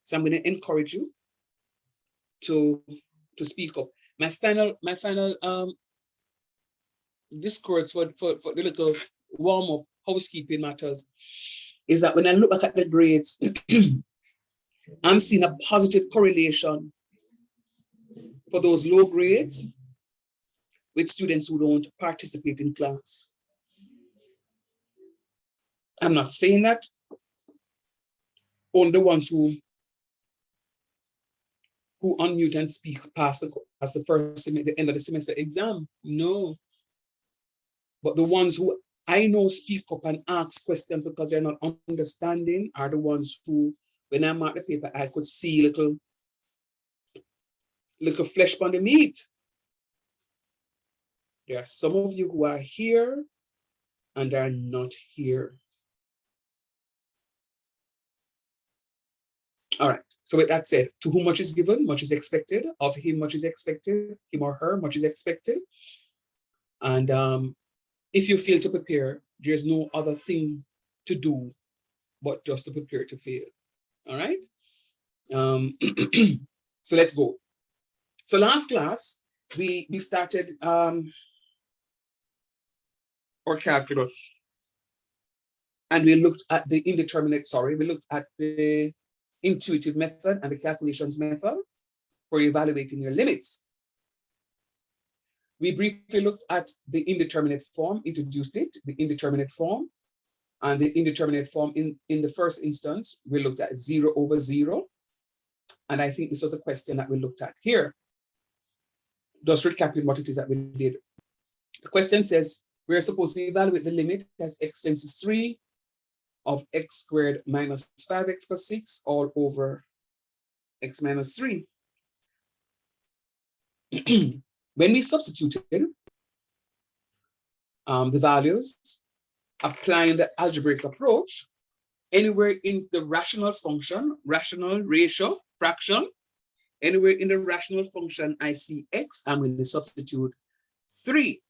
So I'm going to encourage you to speak up. My final discourse for the little warm-up housekeeping matters is that when I look back at the grades, I'm seeing a positive correlation for those low grades with students who don't participate in class. I'm not saying that on the ones who unmute and speak past the first the end of the semester exam. No. But the ones who I know speak up and ask questions because they're not understanding are the ones who, when I mark the paper, I could see little flesh on the meat. There are some of you who are here and are not here. All right. So with that said, to whom much is given, much is expected. Of him, much is expected. Him or her, much is expected. And if you fail to prepare, there's no other thing to do but just to prepare to fail. All right. So let's go. So last class, we started our calculus. And we looked at the we looked at the intuitive method and the calculations method for evaluating your limits. We briefly looked at the indeterminate form, introduced it, the indeterminate form. And the indeterminate form in the first instance, we looked at 0 over 0. And I think this was a question that we looked at here. Just recapping what it is that we did. The question says, we're supposed to evaluate the limit as x tends to 3 of x squared minus 5x plus 6 all over x minus 3. When we substituted the values, applying the algebraic approach, anywhere in the rational function, rational ratio, fraction, anywhere in the rational function I see x, I'm going to substitute 3.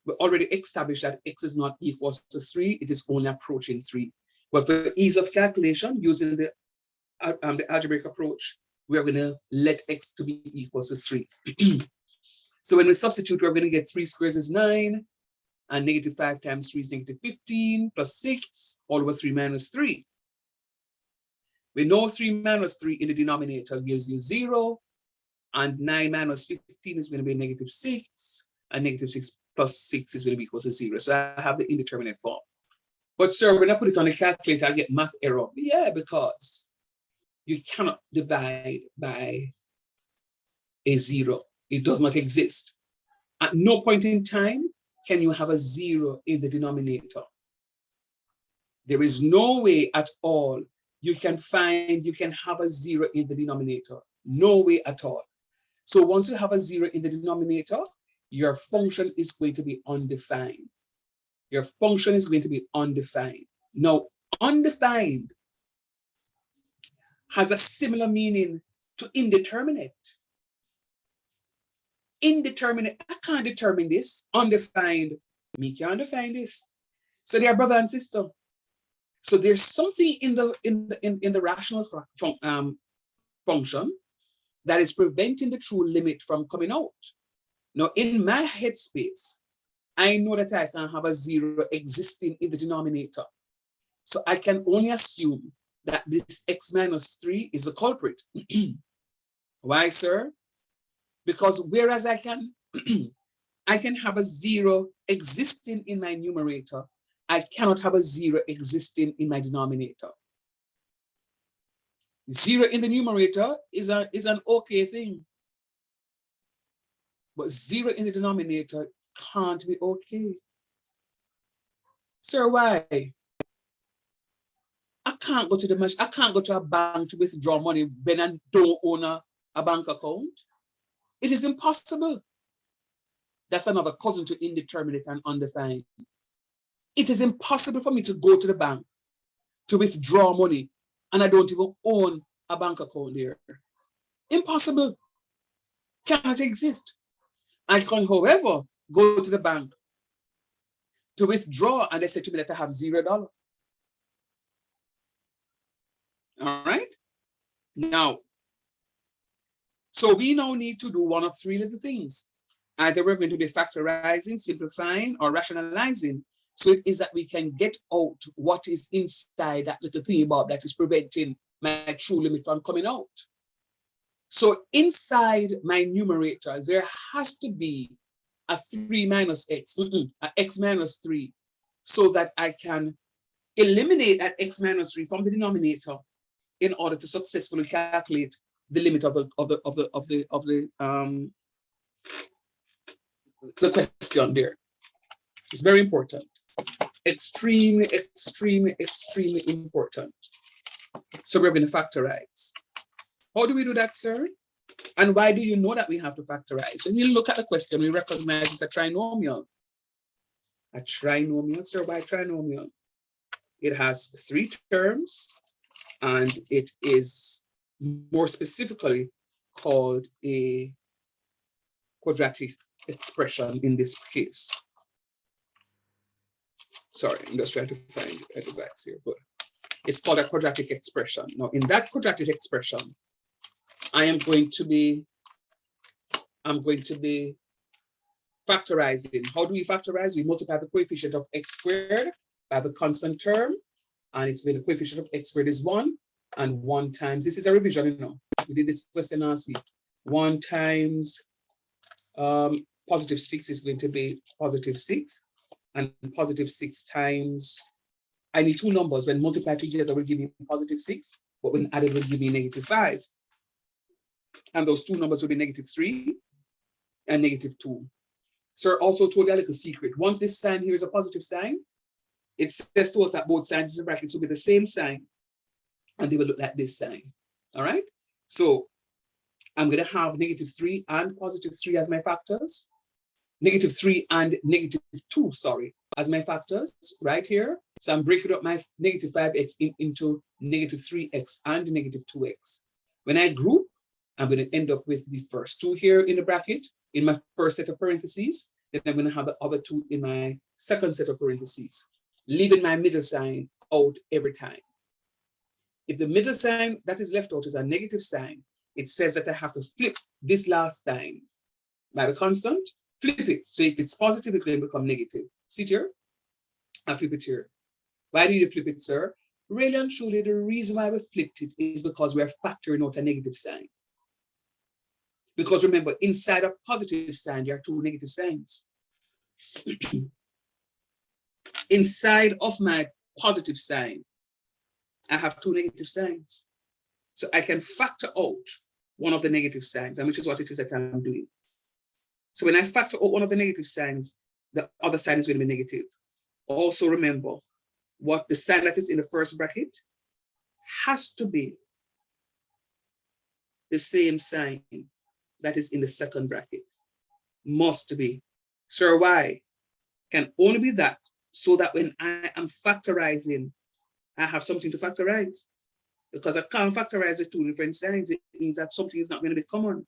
We already established that x is not equals to 3, it is only approaching 3. But for ease of calculation, using the algebraic approach, we're going to let x to be equals to 3. So when we substitute, we're going to get 3 squares is 9, and negative 5 times 3 is negative 15, plus 6, all over 3 minus 3. We know 3 minus 3 in the denominator gives you 0, and 9 minus 15 is going to be negative 6, and negative 6 plus 6 is going to be equal to 0. So I have the indeterminate form. But sir, when I put it on the calculator, I get math error. Yeah, because you cannot divide by a 0. It does not exist. At no point in time can you have a 0 in the denominator. There is no way at all you can have a 0 in the denominator. No way at all. So once you have a 0 in the denominator, your function is going to be undefined. Your function is going to be undefined. Now, undefined has a similar meaning to indeterminate. Indeterminate, I can't determine this. Undefined, me can't define this. So they are brother and sister. So there's something in the rational function that is preventing the true limit from coming out. Now, in my headspace, I know that I can have a 0 existing in the denominator. So I can only assume that this x minus 3 is a culprit. Why, sir? Because whereas I can I can have a 0 existing in my numerator, I cannot have a 0 existing in my denominator. 0 in the numerator is an okay thing. But 0 in the denominator can't be okay. Sir, why? I can't go to a bank to withdraw money when I don't own a bank account. It is impossible. That's another cousin to indeterminate and undefined. It is impossible for me to go to the bank to withdraw money and I don't even own a bank account there. Impossible. Cannot exist. I can, however, go to the bank to withdraw and they say to me that I have $0. All right? Now, so we now need to do one of 3 little things. Either we're going to be factorizing, simplifying, or rationalizing. So it is that we can get out what is inside that little thing about that is preventing my true limit from coming out. So inside my numerator, there has to be a 3 minus x, a x minus 3, so that I can eliminate that x minus 3 from the denominator in order to successfully calculate the limit of the question there. It's very important. Extremely, extremely, extremely important. So we're going to factorize. How do we do that, sir? And why do you know that we have to factorize? When you look at the question, we recognize it's a trinomial. A trinomial, sir, why trinomial? It has 3 terms, and it is more specifically called a quadratic expression in this case. Sorry, I'm just trying to find the backs here, but it's called a quadratic expression. Now, in that quadratic expression, I'm going to be factorizing. How do we factorize? We multiply the coefficient of x squared by the constant term, and it's when the coefficient of x squared is 1, and 1 times, this is a revision, you know, we did this question last week. 1 times positive 6 is going to be positive 6, and positive 6 times, I need 2 numbers. When multiplied together will give me positive 6, but when added will give me negative 5. And those 2 numbers will be negative 3 and negative 2. Sir also told you a little secret. Once this sign here is a positive sign, it says to us that both signs in the brackets will be the same sign, and they will look like this sign. All right? So I'm going to have negative 3 and positive 3 as my factors. Negative 3 and negative 2, sorry, as my factors right here. So I'm breaking up my negative 5x into negative 3x and negative 2x. When I group, I'm going to end up with the first 2 here in the bracket in my first set of parentheses. Then I'm going to have the other 2 in my second set of parentheses, leaving my middle sign out every time. If the middle sign that is left out is a negative sign, it says that I have to flip this last sign. By the constant, flip it. So if it's positive, it's going to become negative. See it here? I flip it here. Why do you flip it, sir? Really and truly, the reason why we flipped it is because we are factoring out a negative sign. Because remember, inside a positive sign, there are two negative signs. Inside of my positive sign, I have two negative signs. So I can factor out one of the negative signs, and which is what it is that I'm doing. So when I factor out one of the negative signs, the other sign is going to be negative. Also remember, what the sign that is in the first bracket has to be the same sign that is in the second bracket. Must be. Sir, why? Can only be that so that when I am factorizing, I have something to factorize. Because I can't factorize the two different signs, it means that something is not going to be common.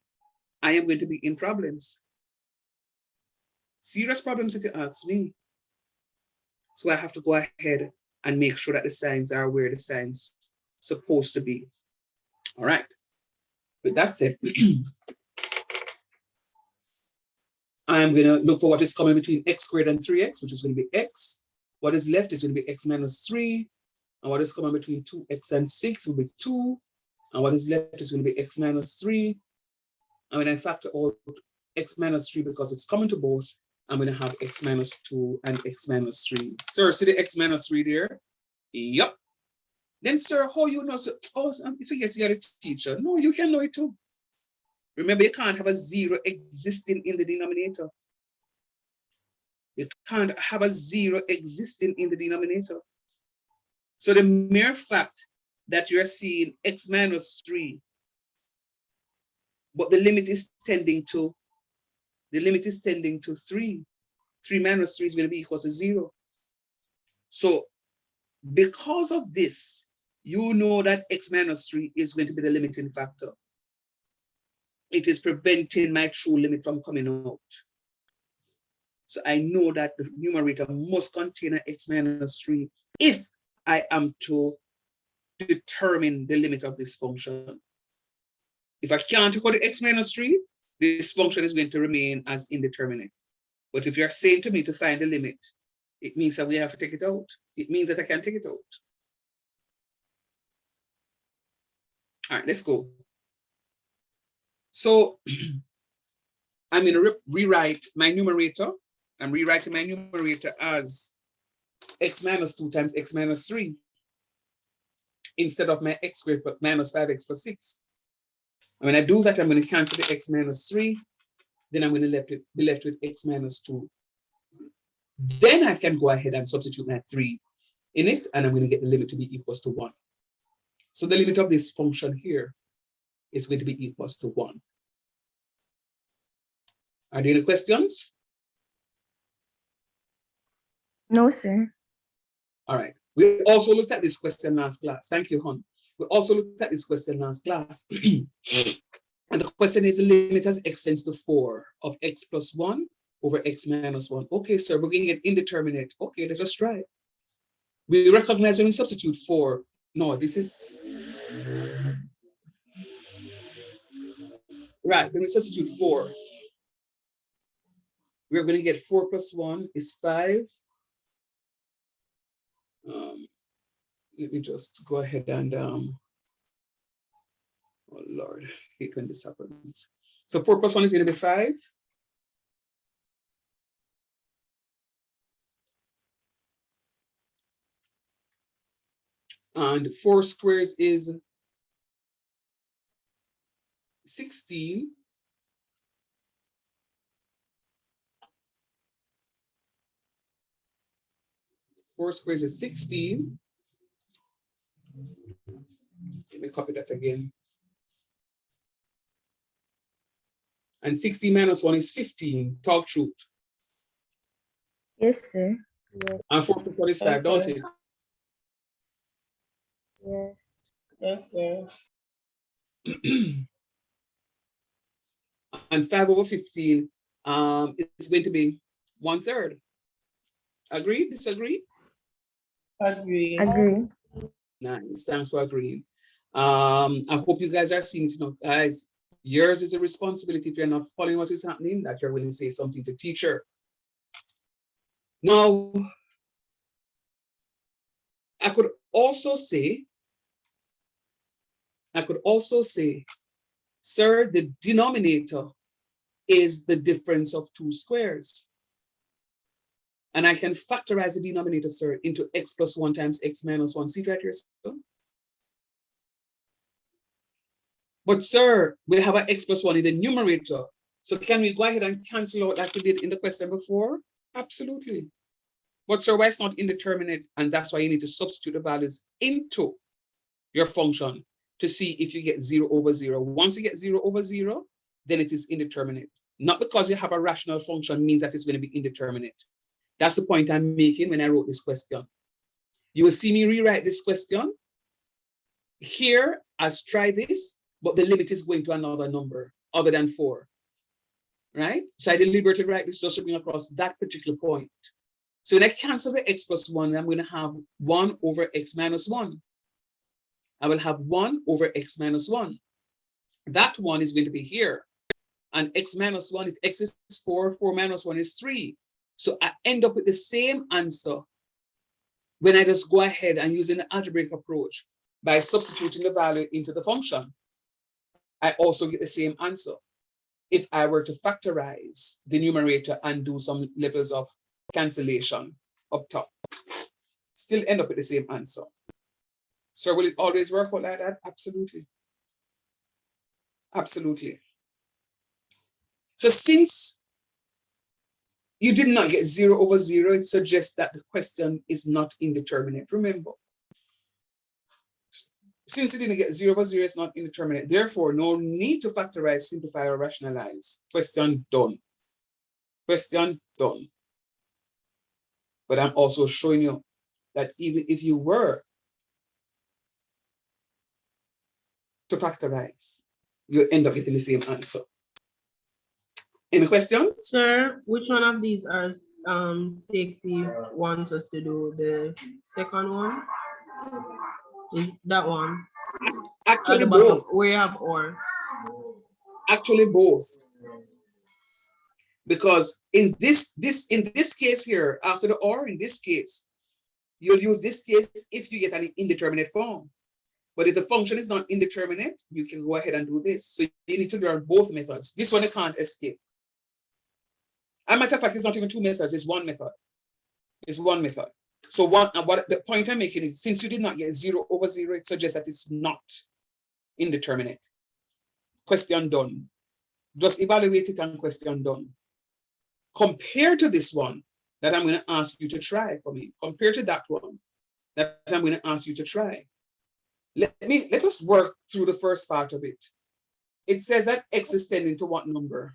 I am going to be in problems. Serious problems if you ask me. So I have to go ahead and make sure that the signs are where the signs supposed to be. All right. With that said, I'm going to look for what is coming between x squared and 3x, which is going to be x. What is left is going to be x minus 3. And what is coming between 2x and 6 will be 2. And what is left is going to be x minus 3. And when I factor out x minus 3 because it's common to both, I'm going to have x minus 2 and x minus 3. Sir, see the x minus 3 there? Yep. Then, sir, how you know? So, oh, if you guess you're a teacher, no, you can know it too. Remember, you can't have a 0 existing in the denominator. You can't have a 0 existing in the denominator. So the mere fact that you're seeing x minus 3, but the limit is tending to 3. 3 minus 3 is going to be equal to 0. So because of this, you know that x minus 3 is going to be the limiting factor. It is preventing my true limit from coming out. So I know that the numerator must contain an x minus 3 if I am to determine the limit of this function. If I can't take out the x minus 3, this function is going to remain as indeterminate. But if you're saying to me to find the limit, it means that we have to take it out. It means that I can take it out. All right, let's go. So I'm going to rewrite my numerator. I'm rewriting my numerator as x minus 2 times x minus 3 instead of my x squared minus 5x plus 6. And when I do that, I'm going to cancel the x minus 3. Then I'm going to be left with x minus 2. Then I can go ahead and substitute my 3 in it, and I'm going to get the limit to be equals to 1. So the limit of this function here is going to be equals to 1. Are there any questions? No, sir. All right. We also looked at this question last class. Thank you, hon. We also looked at this question last class. And the question is the limit as x tends to 4 of x plus 1 over x minus 1. Okay, sir, we're going to get indeterminate. Okay, let us try. We recognize when we substitute 4. No, this is right. When we substitute 4, we're going to get 4 plus 1 is 5. Let me just go ahead and oh Lord, I hate when this happens. So 4 plus 1 is going to be 5. And 4 squares is 16. Four squares is 16. Let me copy that again. And 16 minus 1 is 15. Talk truth. Yes, sir. Yes, And 4 plus 1 is 5, don't it? yes, yes, sir. And 5 over 15 is going to be 1/3. Agree? Disagree? Agree. Agree. Nice. Thanks for agreeing. I hope you guys are seeing it now, guys. Yours is a responsibility if you're not following what is happening, that you're willing to say something to teacher. Now, I could also say, sir, the denominator is the difference of two squares. And I can factorize the denominator, sir, into x plus 1 times x minus 1. See it right here, sir? But, sir, we have an x plus 1 in the numerator. So can we go ahead and cancel out like we did in the question before? Absolutely. But, sir, why it's not indeterminate? And that's why you need to substitute the values into your function to see if you get 0 over 0. Once you get 0 over 0, then it is indeterminate. Not because you have a rational function means that it's going to be indeterminate. That's the point I'm making when I wrote this question. You will see me rewrite this question here as try this, but the limit is going to another number other than 4. Right? So I deliberately write this just to bring across that particular point. So when I cancel the x plus 1, I'm going to have 1 over x minus 1. I will have 1 over x minus 1. That 1 is going to be here. And x minus 1, if x is 4, 4 minus 1 is 3. So I end up with the same answer when I just go ahead and using the algebraic approach by substituting the value into the function. I also get the same answer if I were to factorize the numerator and do some levels of cancellation up top. Still end up with the same answer. So will it always work out like that? Absolutely. Absolutely. So since you did not get 0 over 0, it suggests that the question is not indeterminate. Remember, since you didn't get 0 over 0, it's not indeterminate. Therefore, no need to factorize, simplify, or rationalize. Question done. Question done. But I'm also showing you that even if you were to factorize, you'll end up getting the same answer. Any questions? Sir, which one of these are 6 wants us to do? The second one? Is that one? Actually, at the bottom, both. where you have or? Actually, both. Because in this case here, after the or, in this case, you'll use this case if you get an indeterminate form. But if the function is not indeterminate, you can go ahead and do this. So you need to learn both methods. This one you can't escape. As a matter of fact, it's not even 2 methods, it's 1 method. It's 1 method. So what the point I'm making is, since you did not get 0 over 0, it suggests that it's not indeterminate. Question done. Just evaluate it and question done. Compared to this one that I'm going to ask you to try for me, compared to that one that I'm going to ask you to try. Let us work through the first part of it. It says that x is tending to what number?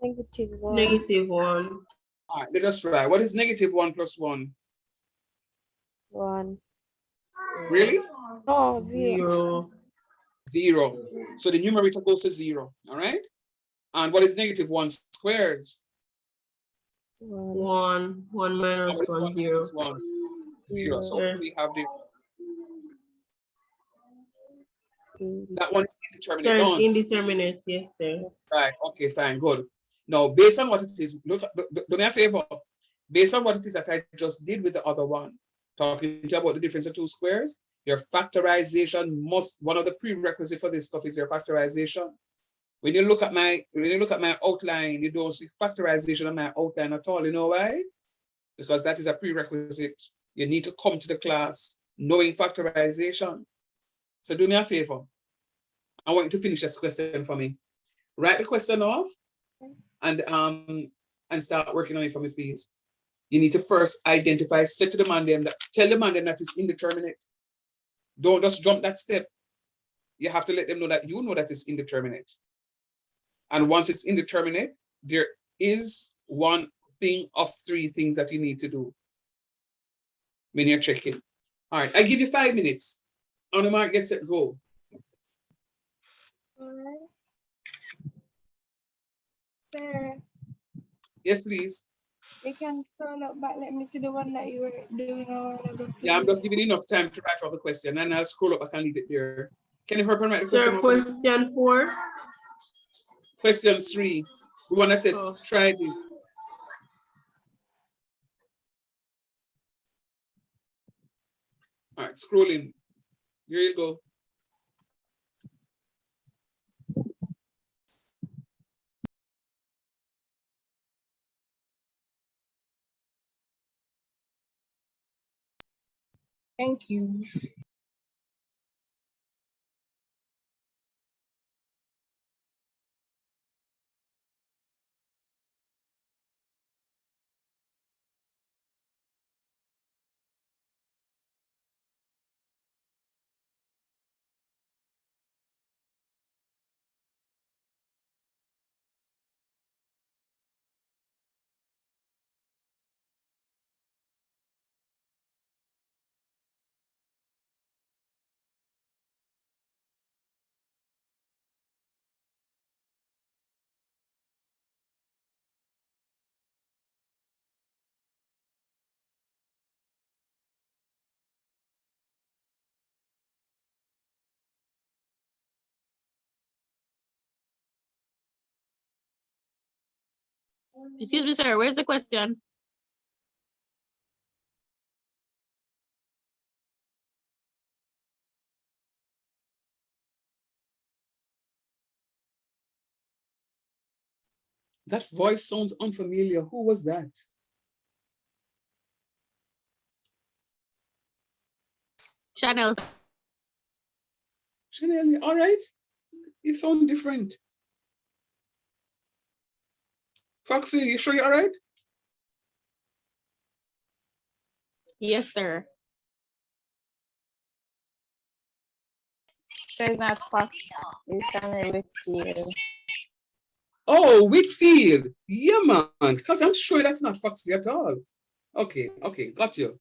-1. -1. All right, let us try. What is -1 plus 1? 1. Really? Oh, 0. 0. 0. So the numerator goes to 0. All right. And what is -1 squared? 1. 1 minus 1, 0. 0. So Sure. we have the that one is indeterminate. Sir, Don't. it's indeterminate, yes, sir. Right. Okay, fine, good. Now, based on what it is, look, do me a favor. Based on what it is that I just did with the other one, talking to you about the difference of 2 squares, your factorization one of the prerequisites for this stuff is your factorization. When you look at my outline, you don't see factorization on my outline at all. You know why? Because that is a prerequisite. You need to come to the class knowing factorization. So do me a favor. I want you to finish this question for me. Write the question off and start working on it for me, please. You need to first identify, say to the man them that, tell the man them that it's indeterminate. Don't just jump that step. You have to let them know that you know that it's indeterminate. And once it's indeterminate, there is one thing of 3 things that you need to do when you're checking. All right, I give you 5 minutes. On the mark, get set, go. Sir, Yes, please. You can scroll up back. Let me see the one that you were doing a while ago. Yeah, I'm just giving enough time to write out the question, and I'll scroll up. I can leave it there. Can you help me write the question? Sir, question 4. Question 3. The one that says, try this. All right, scrolling. Here you go. Thank you. Excuse me, sir. Where's the question? That voice sounds unfamiliar. Who was that? Channel. Chanel, all right. You sound different. Foxy, you sure you're all right? Yes, sir. So it's not Fox. It's Channel Whitfield. Oh, Whitfield. Yeah, man. Because I'm sure that's not Foxy at all. Okay, got you.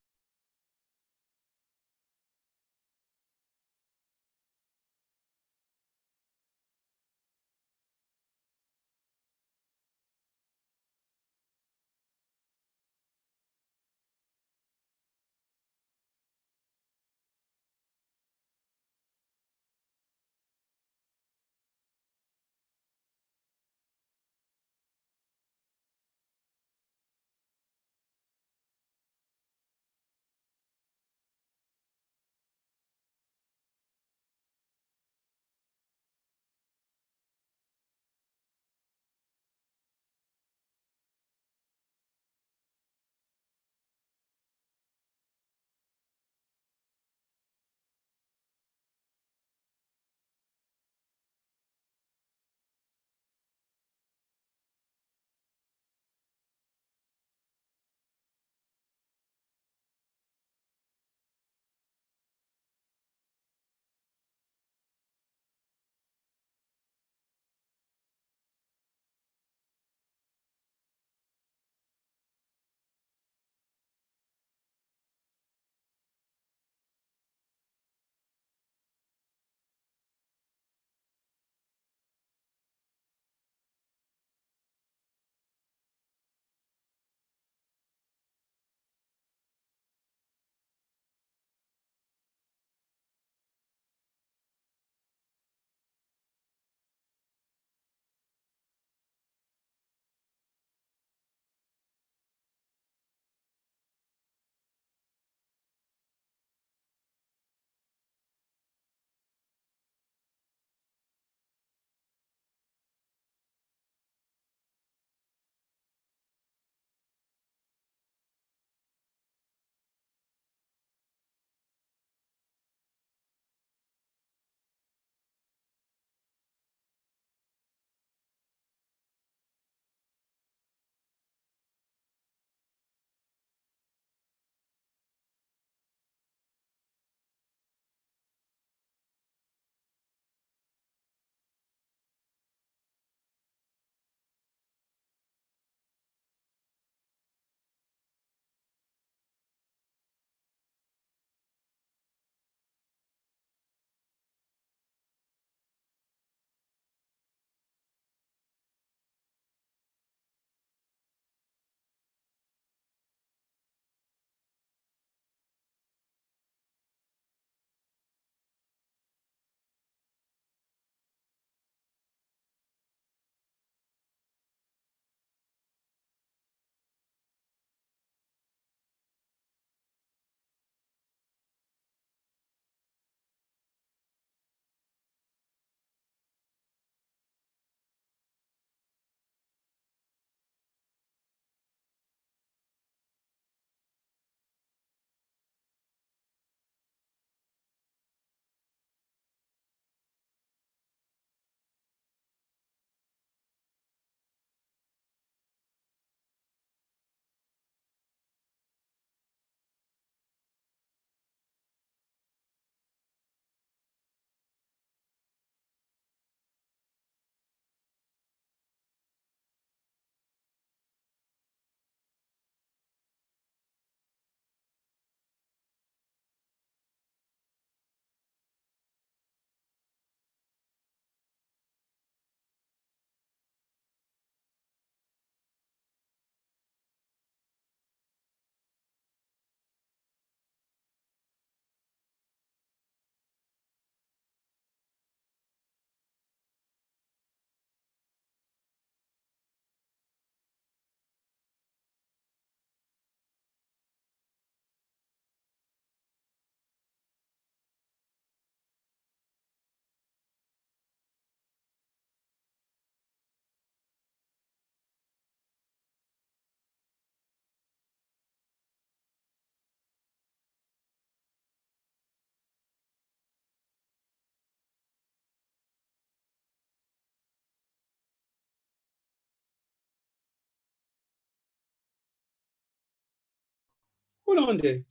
Hold on there.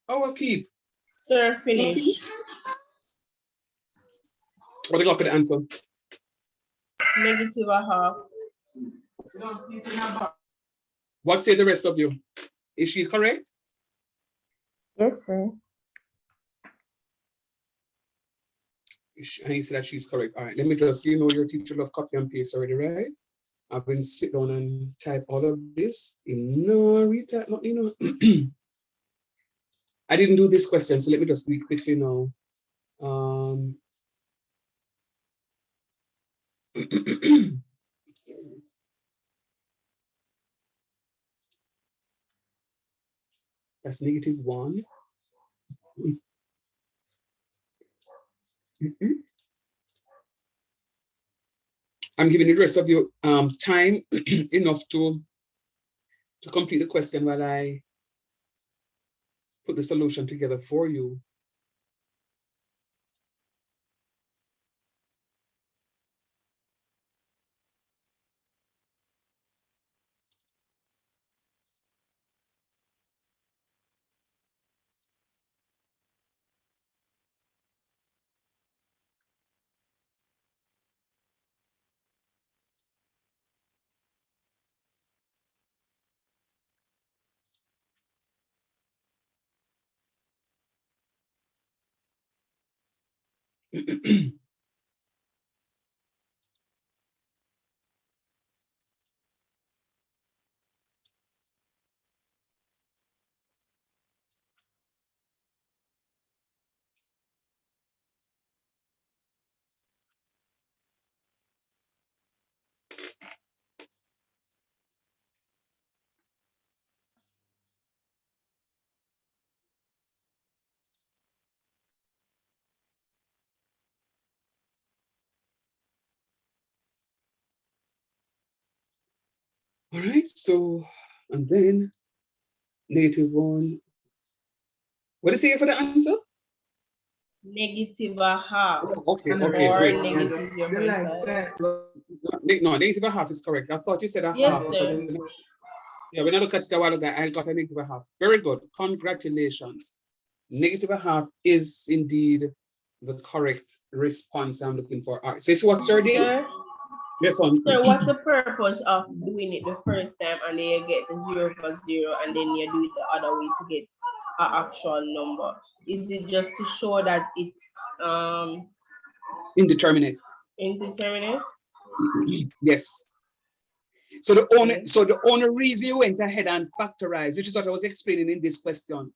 Our keep. Sir, finish. What do you got for the answer? Negative a half. What say the rest of you? Is she correct? Yes, sir. And he said that she's correct. All right, let me just, you know, your teacher love copy and paste already, right? I've been sit down and type all of this. No, retype, not, you know. I didn't do this question, so let me just do it quickly now. That's -1. I'm giving the rest of you time enough to complete the question while I put the solution together for you. All right, so, and then -1. What is it for the answer? Negative a half. Okay, And okay, more great. negative 0.5. No, -1/2 is correct. I thought you said a Yes, half. Because sir. yeah, when I look at it a while ago, I got a -1/2. Very good. Congratulations. -1/2 is indeed the correct response I'm looking for. All right, so it's what, sir? Sir, Yes, on. sir, what's the purpose of doing it the first time and then you get the 0 for 0 and then you do it the other way to get an actual number? Is it just to show that it's Indeterminate. indeterminate? Yes. So the only reason you went ahead and factorized, which is what I was explaining in this question,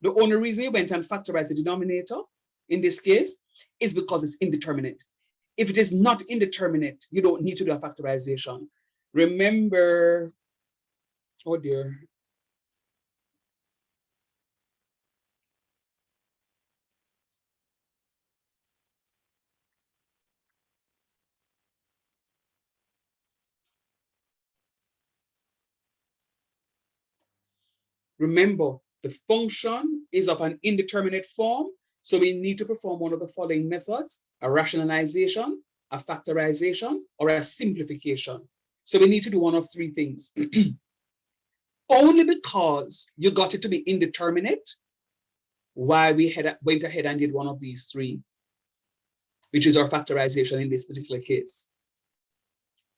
the only reason you went and factorized the denominator in this case is because it's indeterminate. If it is not indeterminate, you don't need to do a factorization. Remember, oh dear. Remember, the function is of an indeterminate form, so we need to perform one of the following methods: a rationalization, a factorization, or a simplification. So we need to do one of three things. Only because you got it to be indeterminate, why we went ahead and did one of these three, which is our factorization in this particular case.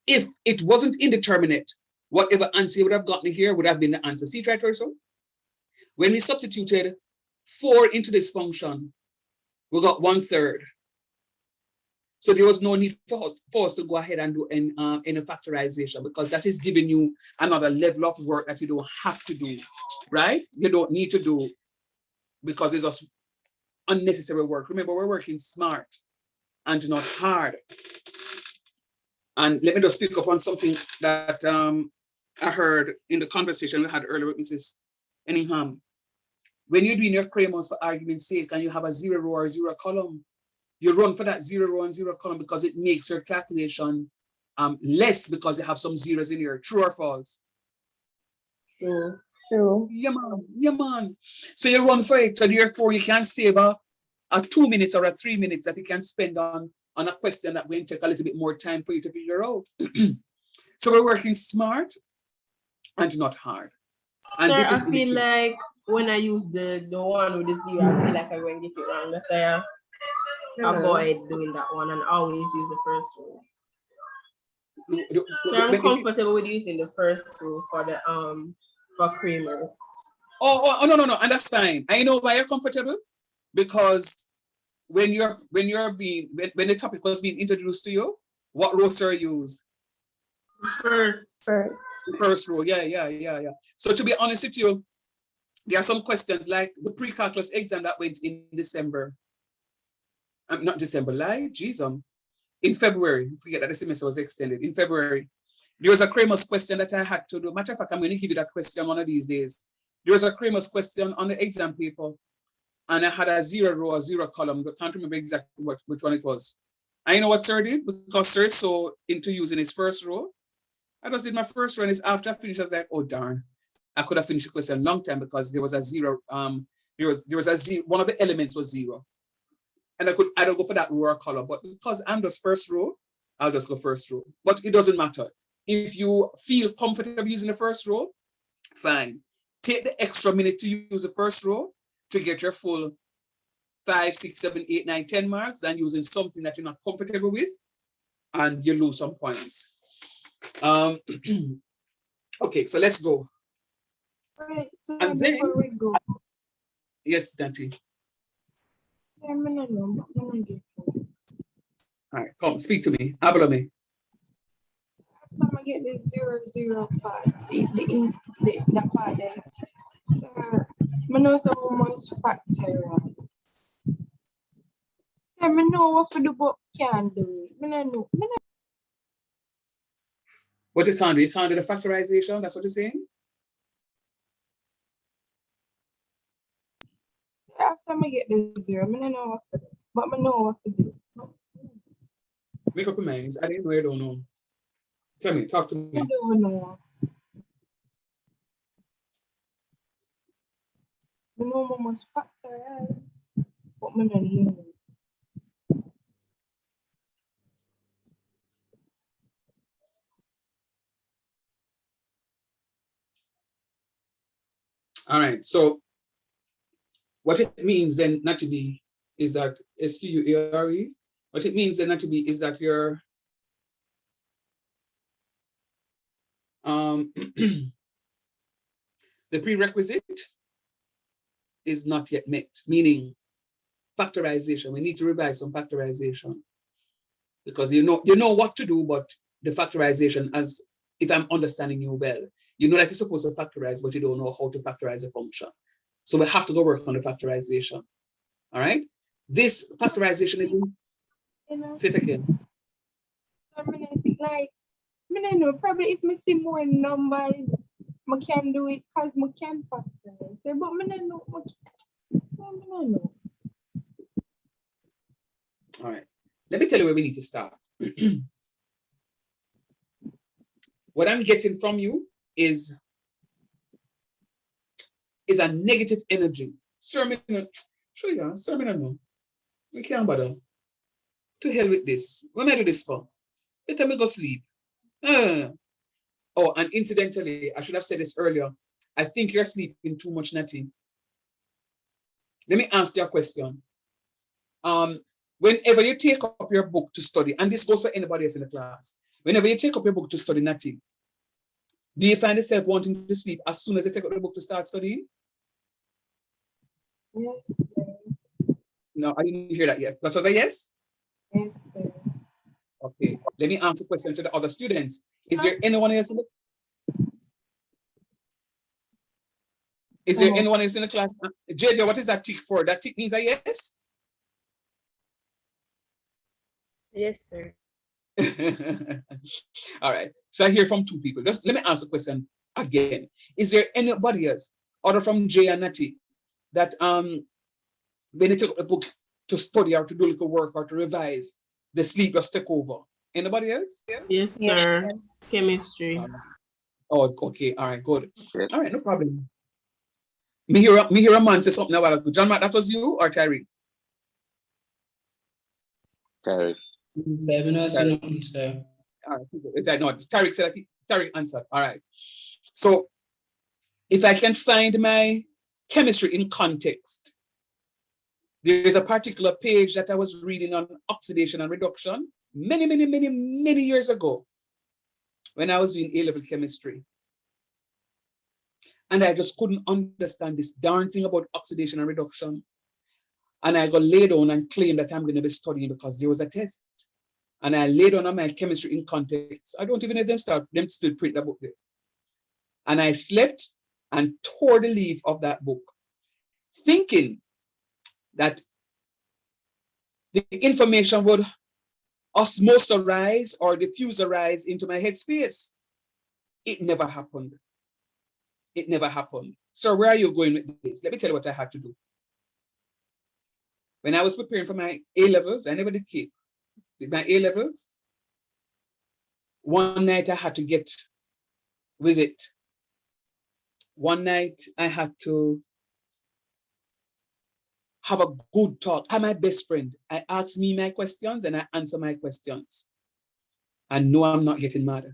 If it wasn't indeterminate, whatever answer you would have gotten here would have been the answer. See, right, also? When we substituted 4 into this function, we got 1/3. So there was no need for us to go ahead and do any factorization, because that is giving you another level of work that you don't have to do, right? You don't need to do, because it's just unnecessary work. Remember, we're working smart and not hard. And let me just pick up on something that I heard in the conversation we had earlier with Mrs. Enningham. When you're doing your Cramons for argument's sake and you have a 0 row or 0 column, you run for that 0 row and 0 column because it makes your calculation less, because you have some zeros in here. True or false? True. Yeah, man. Yeah, man. So you run for it. So therefore, you can save a 2 minutes or a 3 minutes that you can spend on a question that will take a little bit more time for you to figure out. So we're working smart and not hard. And Sir, this I is feel indicated. like when I use the one with the zero, I feel like I'm going to get it wrong. That's why I avoid doing that one and always use the first rule. So I'm comfortable with using the first rule for the for creamers. Oh, no, and that's fine. I know why you're comfortable, because when the topic was being introduced to you, what rule sir used? First. The first rule, yeah. So to be honest with you, there are some questions like the pre-calculus exam that went in December. Not December, like, geez, in February. Forget that the semester was extended. In February, there was a Kramer's question that I had to do. Matter of fact, I'm going to give you that question one of these days. There was a Kramer's question on the exam paper, and I had a 0 row, a 0 column. I can't remember exactly which one it was. I know what sir did, because sir is so into using his first row. I just did my first row, and it's after I finished, I was like, oh darn, I could have finished the question a long time, because there was a 0. There was a 0. One of the elements was 0, and I don't go for that row or column. But because I'm just first row, I'll just go first row. But it doesn't matter. If you feel comfortable using the first row, fine. Take the extra minute to use the first row to get your full 5, 6, 7, 8, 9, 10 marks than using something that you're not comfortable with, and you lose some points. Okay, so let's go. All right, so And before we go, yes, Dante. I'm gonna know. All right, come speak to me. Habla me. After I get the 0, 0 part, the part there. So, I know someone's factorial. I know what for the book can do. I know. What you can't do? You can't do the factorization. That's what you're saying. After I get the 0, I know what to do. But I know what to do. Make up your minds. I didn't know. You don't know. Tell me. Talk to me. I don't know. I know someone's factorial, but I don't know. All right. So what it means then not to be is that SQUARE. What it means then not to be is that you're the prerequisite is not yet met, meaning factorization. We need to revise some factorization, because you know what to do, but the factorization, as if I'm understanding you well, you know that you're supposed to factorize, but you don't know how to factorize a function. So we have to go work on the factorization. All right. This factorization is in, say it again. I mean, I think like, I don't know, probably if I see more numbers, I can do it because I can factorize. But I don't know. I don't know. All right. Let me tell you where we need to start. What I'm getting from you is a negative energy. Sir, no. We can't bother. To hell with this. When I do this for? Let me go sleep. Oh, and incidentally, I should have said this earlier. I think you're sleeping too much, Natty. Let me ask you a question. Whenever you take up your book to study, and this goes for anybody else in the class, whenever you take up your book to study, Natty, do you find yourself wanting to sleep as soon as you take up the book to start studying? Yes, sir. No, I didn't hear that yet. That was a yes? Yes, sir. Okay, let me ask a question to the other students. Is there anyone else in the anyone else in the class? JJ, what is that tick for? That tick means a yes? Yes, sir. All right. So I hear from two people. Just let me ask the question again. Is there anybody else other from Jay and Natty that when they take a book to study or to do a little work or to revise, the sleep just take over? Anybody else? Yes, sir. Chemistry. Oh, okay. All right, good. Yes. All right, no problem. Me hear a man say something about it. John Matt, that was you or Terry? Terry. All right, is that not? Tarek said that Tarek answered. All right. So if I can find my chemistry in context, there's a particular page that I was reading on oxidation and reduction many years ago when I was doing A-level chemistry. And I just couldn't understand this darn thing about oxidation and reduction. And I got laid on and claimed that I'm going to be studying because there was a test. And I laid on my chemistry in context. I don't even know if them still print the book there. And I slept and tore the leaf of that book, thinking that the information would osmoserize or diffuserize into my headspace. It never happened. It never happened. So where are you going with this? Let me tell you what I had to do. When I was preparing for my A-levels, I never did keep. With my A-levels, one night I had to get with it. One night I had to have a good talk. I'm my best friend. I ask me my questions and I answer my questions. And no, I'm not getting mad.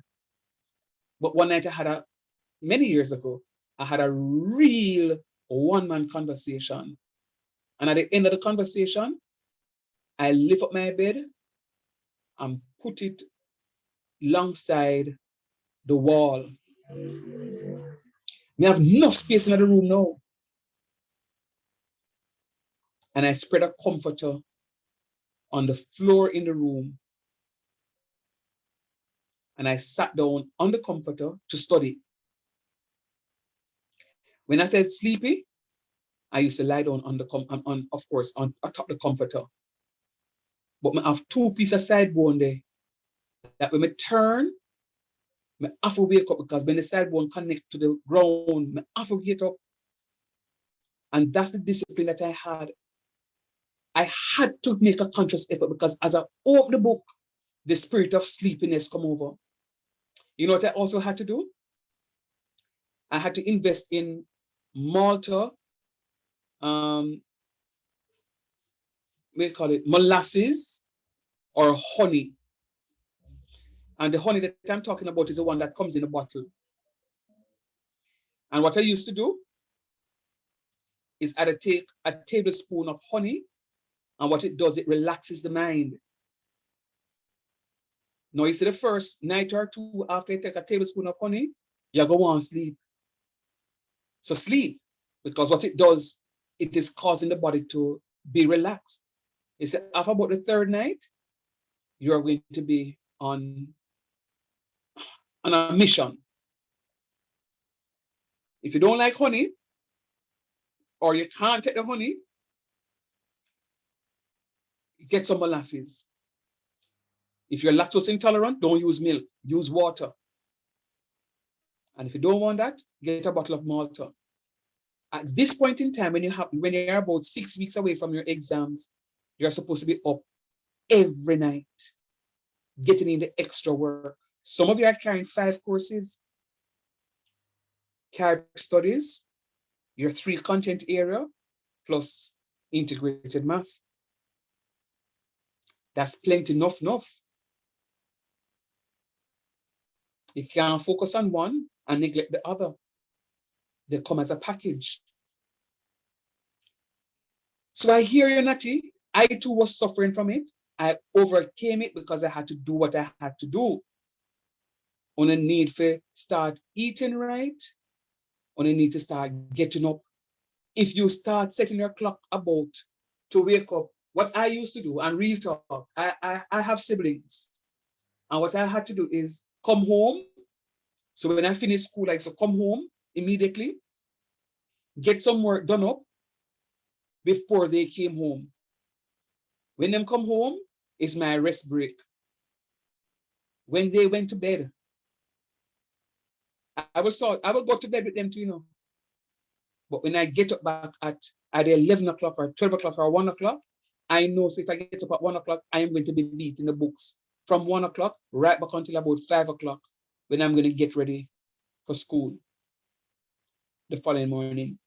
But one night many years ago, I had a real one-man conversation. And at the end of the conversation, I lift up my bed and put it alongside the wall. We have enough space in the room now. And I spread a comforter on the floor in the room. And I sat down on the comforter to study. When I felt sleepy, I used to lie down on atop the comforter. But I have two pieces of sidebone there that when I turn, I have to wake up because when the sidebone connect to the ground, I have to get up. And that's the discipline that I had. I had to make a conscious effort because as I opened the book, the spirit of sleepiness come over. You know what I also had to do? I had to invest in Malta, we call it molasses or honey. And the honey that I'm talking about is the one that comes in a bottle. And what I used to do is I'd take a tablespoon of honey, and what it does, it relaxes the mind. Now, you see the first night or two after you take a tablespoon of honey, you go on sleep. So sleep, because what it does, it is causing the body to be relaxed. You see, after about the third night, you are going to be on a mission. If you don't like honey, or you can't take the honey, get some molasses. If you're lactose intolerant, don't use milk, use water. And if you don't want that, get a bottle of Malta. At this point in time, when you're about 6 weeks away from your exams, you're supposed to be up every night, getting in the extra work. Some of you are carrying 5 courses, carry studies, your 3 content area, plus integrated math. That's plenty enough. You can't focus on one and neglect the other. They come as a package. So I hear you, Natty. I too was suffering from it. I overcame it because I had to do what I had to do. On a need for start eating right, on a need to start getting up. If you start setting your clock about to wake up, what I used to do, and real talk, I have siblings. And what I had to do is come home. So when I finish school, I come home immediately, get some work done up before they came home. When them come home, it's my rest break. When they went to bed, I will go to bed with them too, you know. But when I get up back at either 11 o'clock or 12 o'clock or 1 o'clock, I know so if I get up at 1 o'clock, I am going to be beating the books from 1 o'clock right back until about 5 o'clock when I'm going to get ready for school the following morning.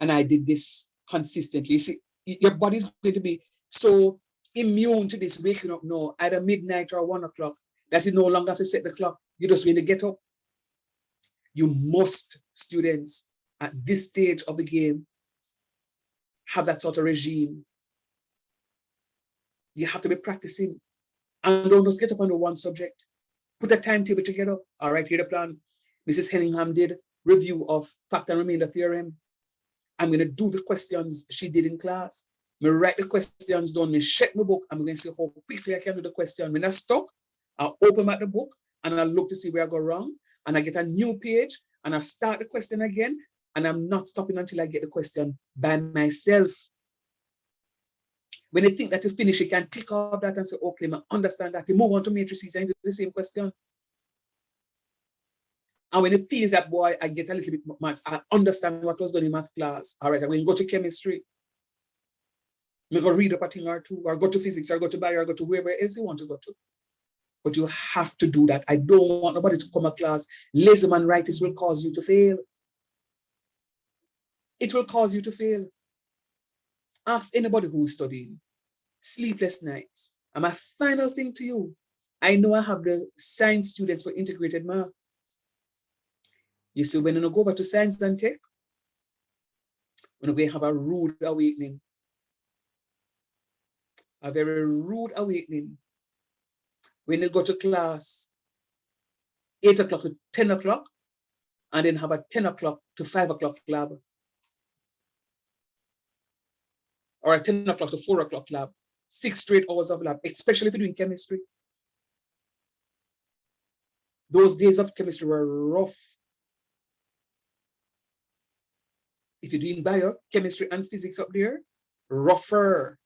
And I did this consistently. You see, your body's going to be so immune to this waking up now, either midnight or 1 o'clock, that you no longer have to set the clock. You're just going to get up. You must, students, at this stage of the game, have that sort of regime. You have to be practicing. And don't just get up on the one subject. Put a timetable together. All right, here the plan. Mrs. Henningham did review of factor and remainder theorem. I'm going to do the questions she did in class. Me write the questions down. Me check my book. I'm going to see how quickly I can do the question. When I'm stuck, I'll open up the book and I'll look to see where I go wrong. And I get a new page and I start the question again. And I'm not stopping until I get the question by myself. When you think that you finish, you can tick off that and say, okay, I understand that. You move on to matrices and do the same question. And when you feel that, boy, I get a little bit maths, I understand what was done in math class. All right, I'm going to go to chemistry. I'm going to read up a thing or two, or go to physics, or go to bio, or go to wherever else you want to go to. But you have to do that. I don't want nobody to come to class. Lazy man writers will cause you to fail. It will cause you to fail. Ask anybody who is studying. Sleepless nights. And my final thing to you, I know I have the science students for integrated math. You see, when you go back to science and tech, when we have a rude awakening, a very rude awakening. When you go to class, 8 o'clock to 10 o'clock, and then have a 10 o'clock to 5 o'clock lab, or a 10 o'clock to 4 o'clock lab, 6 straight hours of lab, especially if you're doing chemistry. Those days of chemistry were rough. If you're doing bio, chemistry, and physics up there, rougher.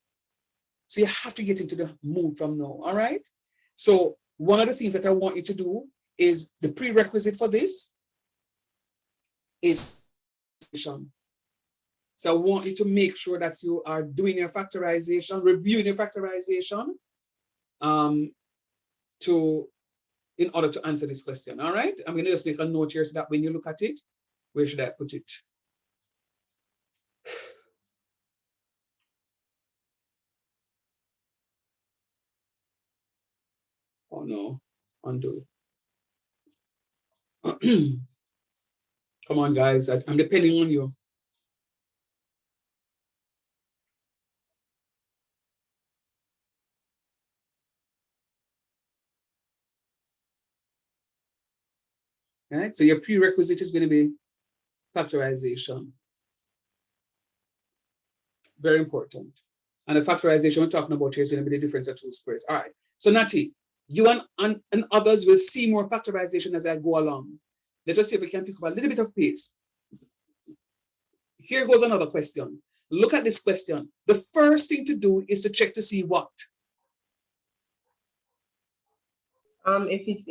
So you have to get into the mood from now, all right? So one of the things that I want you to do is the prerequisite for this is factorization. So I want you to make sure that you are doing your factorization, reviewing your factorization in order to answer this question, all right? I'm gonna just make a note here so that when you look at it, where should I put it? Oh no, undo. Come on, guys, I'm depending on you. All right, so your prerequisite is going to be factorization. Very important. And the factorization we're talking about here is going to be the difference of two squares. All right, so Nati, you and others will see more factorization as I go along. Let us see if we can pick up a little bit of pace. Here goes another question. Look at this question. The first thing to do is to check to see what? If it's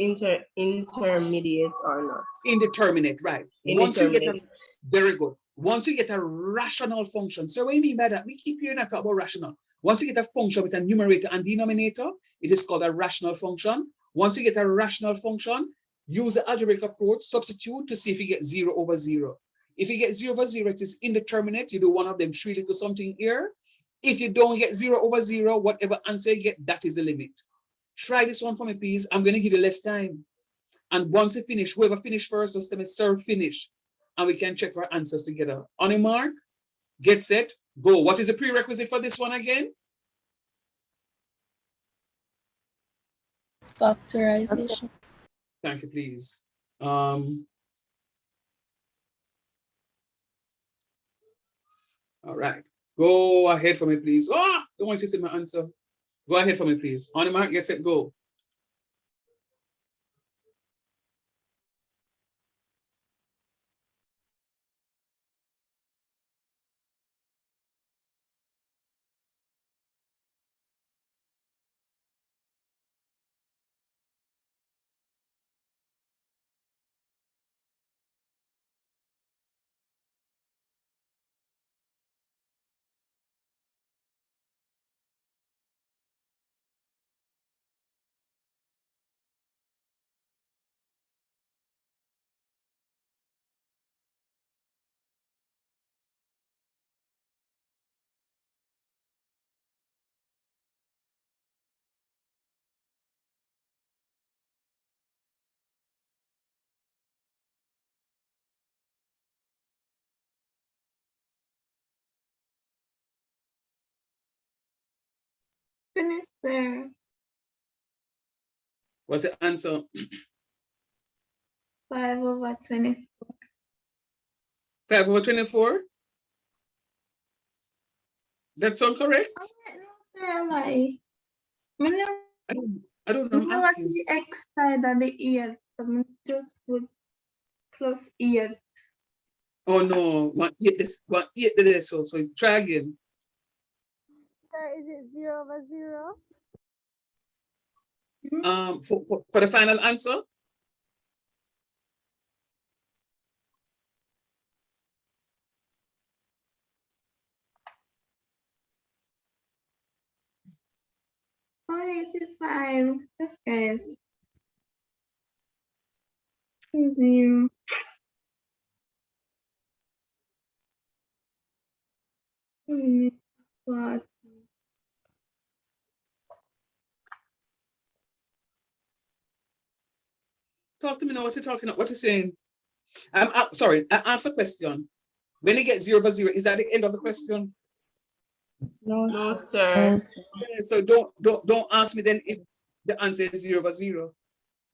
intermediate or not. Indeterminate, right. Indeterminate. Very good. Once you get a rational function, so what do you mean by that? We keep hearing that talk about rational. Once you get a function with a numerator and denominator, it is called a rational function. Once you get a rational function, use the algebraic approach, substitute to see if you get 0 over 0. If you get 0 over 0, it is indeterminate. You do one of them, treat it to something here. If you don't get 0 over 0, whatever answer you get, that is the limit. Try this one for me, please. I'm going to give you less time. And once you finish, whoever finished first, just tell me, sir, finish. And we can check our answers together. On your mark, get set, go. What is the prerequisite for this one again? Factorization. Thank you, please. All right. Go ahead for me, please. Oh, don't want you to see my answer. Go ahead for me, please. On your mark, get set, go. finished there. What's the answer? 5/24. 5/24? That sound correct? No, sir, why? Me never, I don't know, me I'm never asking. see X side of the ear. So me just put plus ear. Oh no, 1/8 there, so try again. Sir, is it 0/0? For the final answer? Oh, 85. Yes, guys. 0. What? Talk to me now, what you talking about? What you saying? I'm sorry, I asked a question. When you get 0/0, is that the end of the question? No, No, sir. sir. No, sir. Yeah, so don't ask me then if the answer is 0/0.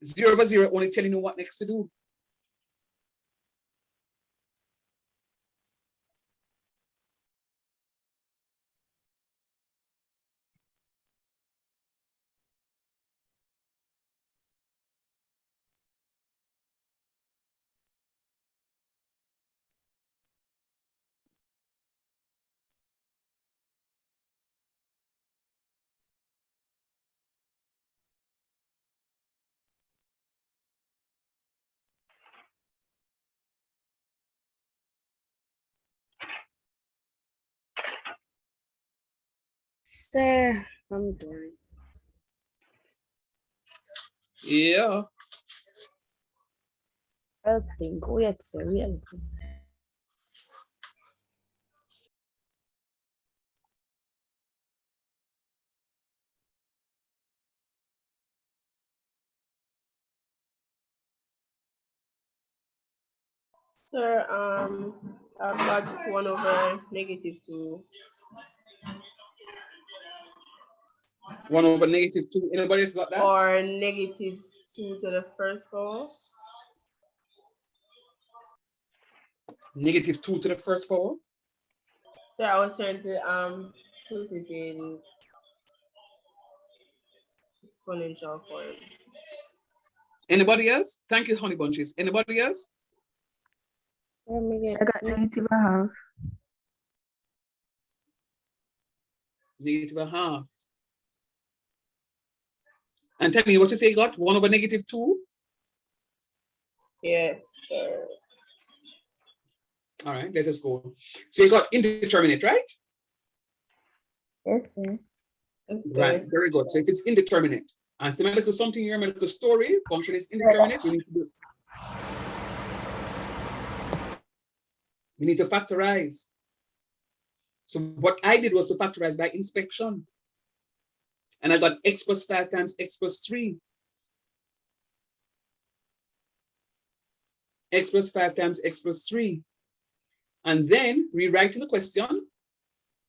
0/0 only telling you what next to do. Sir, I'm done. Yeah. I'll think. Wait, sir. Wait. Sir, I've got 1/-2. 1/-2. Anybody else got that? Or -2 to the first power. -2 to the first power. So I was trying to put it in exponential form. Anybody else? Thank you, honey bunches. Anybody else? Let me get I got -1/2. -1/2. And tell me what you say you got? 1/-2? Yeah, sure. All right, let us go. So you got indeterminate, right? Yes, sir. Right, very good. So it is indeterminate. And similar to something here, the story function is indeterminate. We need to factorize. So what I did was to factorize by inspection. And I got x plus 5 times x plus 3. X plus 5 times x plus 3. And then rewriting the question,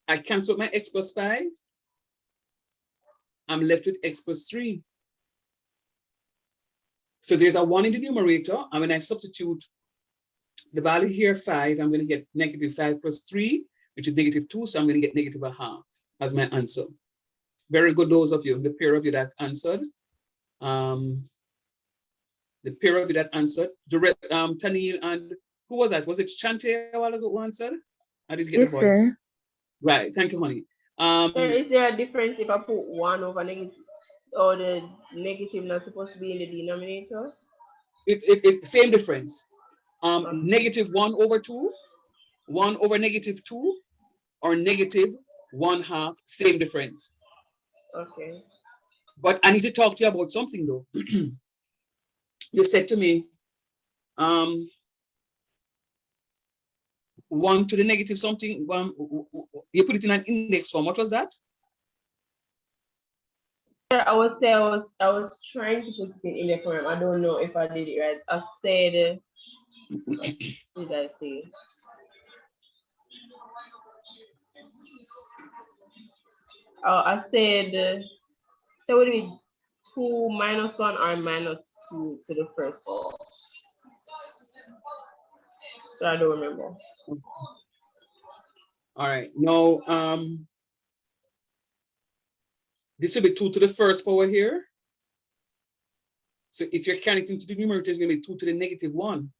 I cancel my x plus 5. I'm left with x plus 3. So there's a 1 in the numerator. And when I substitute the value here, 5, I'm going to get -5 plus 3, which is -2. So I'm going to get -1/2 as my answer. Very good, those of you, the pair of you that answered. The pair of you that answered. Tanil and who was that? Was it Chante a while ago who answered? I didn't get Yes, the voice. sir. Right, thank you, honey. So is there a difference if I put 1/negative, or the negative not supposed to be in the denominator? Same difference. Okay. -1/2, 1/-2, or -1/2, same difference. Okay. But I need to talk to you about something though. You said to me, 1 to the negative something, you put it in an index form. What was that? I was trying to put it in index form. I don't know if I did it right. I said, what did I say? I said, so would it be 2 minus 1 or minus 2 to the first power? So I don't remember. All right. Now, this will be 2 to the first power here. So if you're carrying it to the numerator, it's going to be 2 to the negative 1.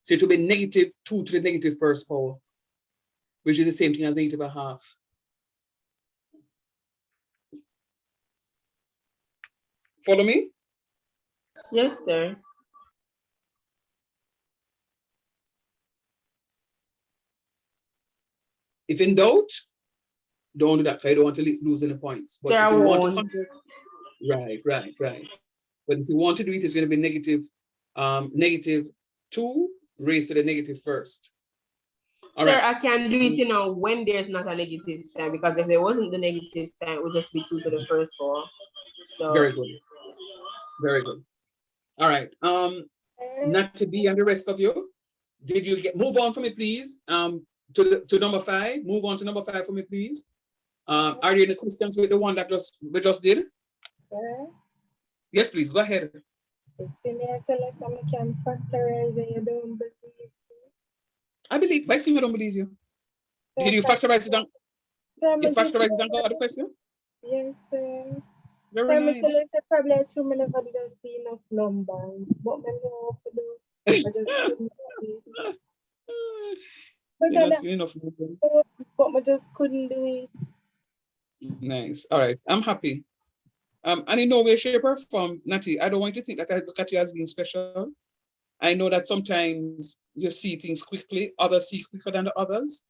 So it will be negative 2 to the negative first power, which is the same thing as negative a half. Follow me? Yes, sir. If in doubt, don't do that because I don't want to lose any points. But Sir, I if you want to won't. right. But if you want to do it, it's going to be negative 2 raised to the negative first. All Sir, right. I can do it, when there's not a negative sign, because if there wasn't the negative sign, it would just be 2 to the first power. So Very good. Very good. All right. Not to be on the rest of you. Did you move on for me, please? To number 5. Move on to number 5 for me, please. Are there any questions with the one that we just did? Sir, Yes, please. Go ahead. if you tell us how we can factorize and you don't believe I believe. I think I don't believe you. Did you factorize it down? You factorize it down? Got the question? Yes, sir. Very Tell me nice. probably 2 minutes I didn't see enough numbers. But I know how to do. I just couldn't do it. You're not seeing enough movement. But I just couldn't do it. Nice. All right. I'm happy. And in no way, shape, or form, Natty, I don't want you to think that I look at you as being special. I know that sometimes you see things quickly, others see quicker than the others.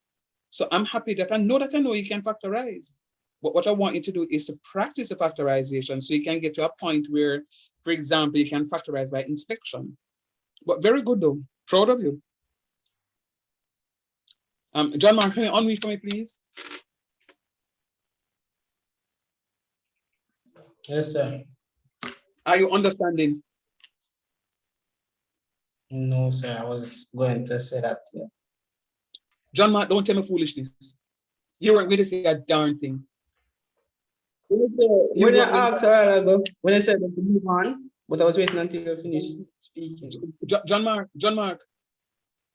So I'm happy that I know you can factorize. But what I want you to do is to practice the factorization so you can get to a point where, for example, you can factorize by inspection. But very good though. Proud of you. John Mark, can you unmute for me, please? Yes, sir. Are you understanding? No, sir. I was going to say that. Yeah. John Mark, don't tell me foolishness. You weren't going to say a darn thing. When you asked a while ago, when I said to move on, but I was waiting until you finished speaking. John Mark,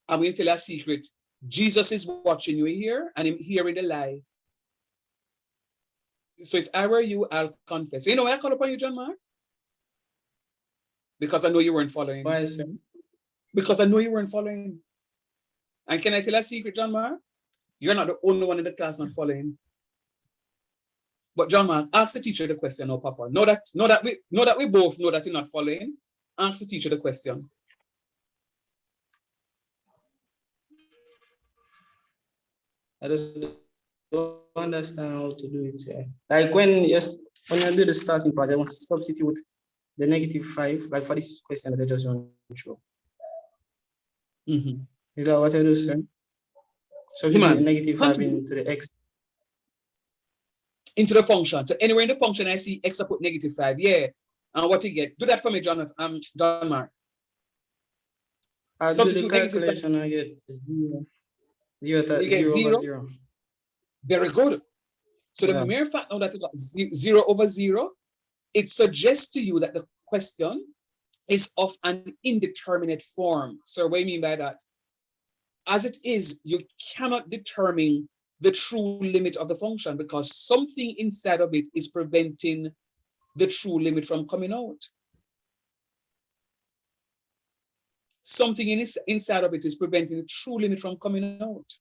I'm going to tell you a secret. Jesus is watching you here and I'm hearing the lie. So if I were you, I'll confess. You know why I call upon you, John Mark? Because I know you weren't following. Why, sir? Because I know you weren't following. And can I tell a secret, John Mark? You're not the only one in the class not following. But John Mark, ask the teacher the question, no, Papa. Know that we both know that you're not following. Ask the teacher the question. I just don't understand how to do it. Yeah. Like when you do the starting part, I want to substitute the -5, like for this question that I just run through. Mm-hmm. Is that what I do, sir? Substitute -5 into the x. Into the function. So anywhere in the function I see x, I put -5. Yeah. And what you get? Do that for me, John Mark. I do the calculation, I get 0. 0 over 0. Very good. So the mere fact now that you got 0 over 0, it suggests to you that the question is of an indeterminate form. So what do you mean by that? As it is, you cannot determine the true limit of the function because something inside of it is preventing the true limit from coming out. Something inside of it is preventing the true limit from coming out.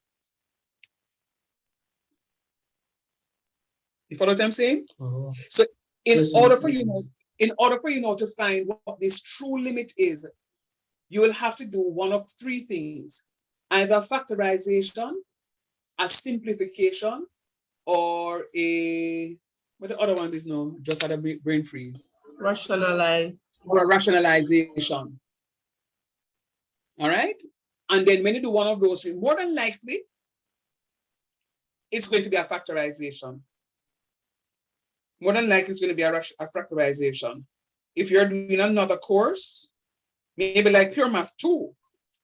You follow what I'm saying? Oh. So in order for you now to find what this true limit is, you will have to do one of 3 things. Either factorization, a simplification, or what the other one is now? Just had a brain freeze. Rationalize. Or a rationalization. All right? And then when you do one of those, more than likely, it's going to be a factorization. More than likely, it's going to be a factorization. If you're doing another course, maybe like Pure Math 2,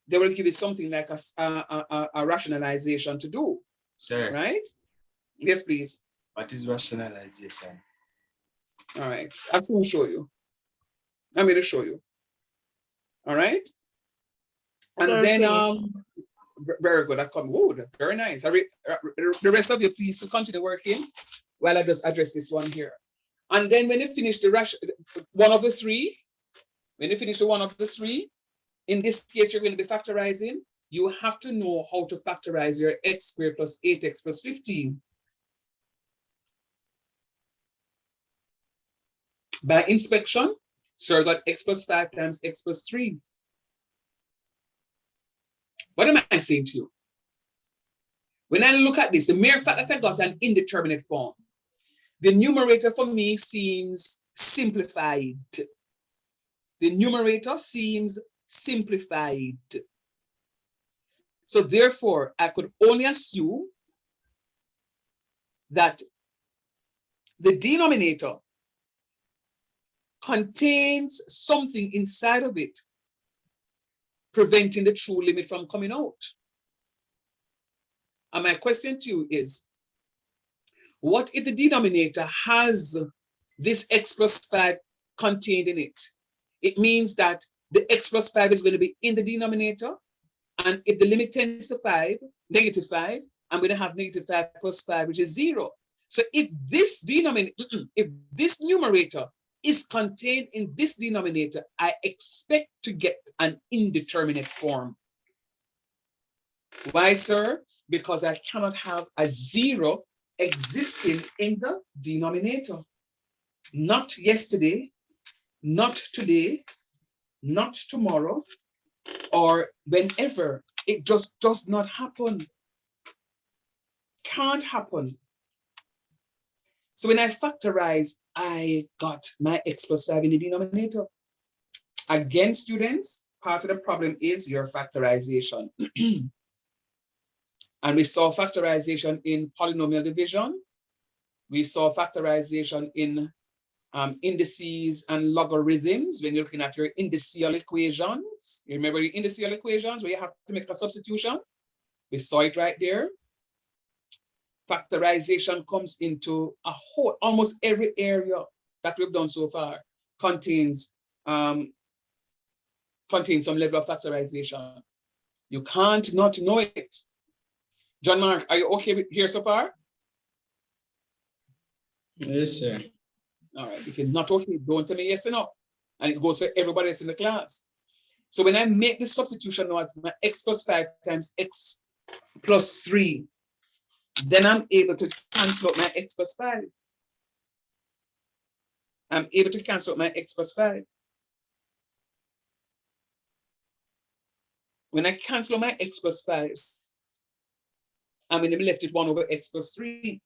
they will give you something like a rationalization to do. Sure. Right? Yes, please. What is rationalization? All right, I'm going to show you. I'm going to show you. All right. And then, very good. I come. Oh, very nice. The rest of you, please continue working while I just address this one here. And then when you finish the one of the three, when you finish the one of the three, in this case, you're going to be factorizing. You have to know how to factorize your x squared plus 8x plus 15. By inspection, so I got x plus 5 times x plus 3. What am I saying to you? When I look at this, the mere fact that I got an indeterminate form, the numerator for me seems simplified. The numerator seems simplified. So therefore, I could only assume that the denominator contains something inside of it, preventing the true limit from coming out. And my question to you is, what if the denominator has this x plus 5 contained in it? It means that the x plus 5 is going to be in the denominator. And if the limit tends to 5, negative 5, I'm going to have negative 5 plus 5, which is 0. So if this if this numerator is contained in this denominator, I expect to get an indeterminate form. Why, sir? Because I cannot have a 0 existing in the denominator. Not yesterday, not today, not tomorrow, or whenever. It just does not happen. Can't happen. So when I factorize, I got my x plus 5 in the denominator. Again, students, part of the problem is your factorization. And we saw factorization in polynomial division. We saw factorization in indices and logarithms when you're looking at your indicial equations. You remember your indicial equations where you have to make a substitution? We saw it right there. Factorization comes into a whole, almost every area that we've done so far contains some level of factorization. You can't not know it. John Mark, are you okay here so far? Yes, sir. All right, if you're not okay, don't tell me yes or no. And it goes for everybody else in the class. So when I make the substitution now, my x plus 5 times x plus 3, then I'm able to cancel out my x plus 5. I'm able to cancel out my x plus 5. When I cancel out my x plus 5, I'm going to be left with 1 over x plus 3.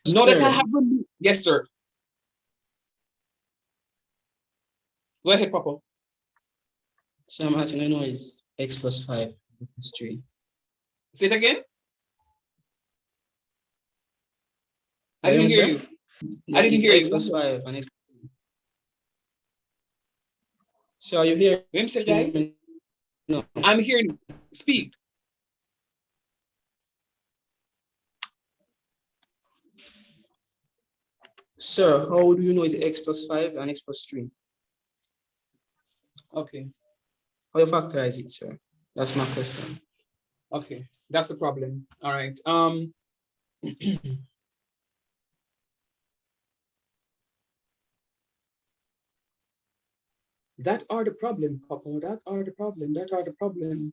Now that I have, yes, sir. Go ahead, Papa. So I'm asking, I know is x plus 5 plus 3. Say it again. I didn't hear you. I didn't hear x you. Plus 5 and x. So are you here? No. I'm hearing you. Speak. Sir, how do you know it's x plus 5 and x plus 3? Okay. How you factorize it, sir? That's my question. Okay, that's the problem. All right. That are the problem, Papa. That are the problem. That are the problem.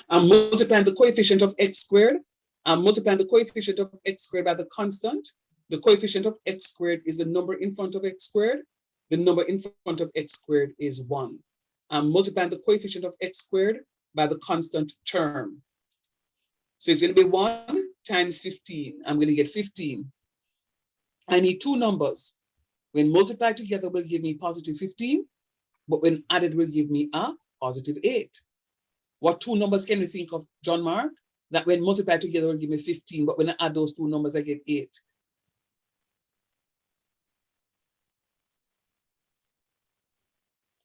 I'm multiplying the coefficient of x squared. I'm multiplying the coefficient of x squared by the constant. The coefficient of x squared is the number in front of x squared. The number in front of x squared is 1. I'm multiplying the coefficient of x squared by the constant term. So it's going to be 1 times 15. I'm going to get 15. I need two numbers. When multiplied together will give me positive 15, but when added will give me a positive 8. What two numbers can you think of, John Mark, that when multiplied together will give me 15, but when I add those two numbers, I get 8?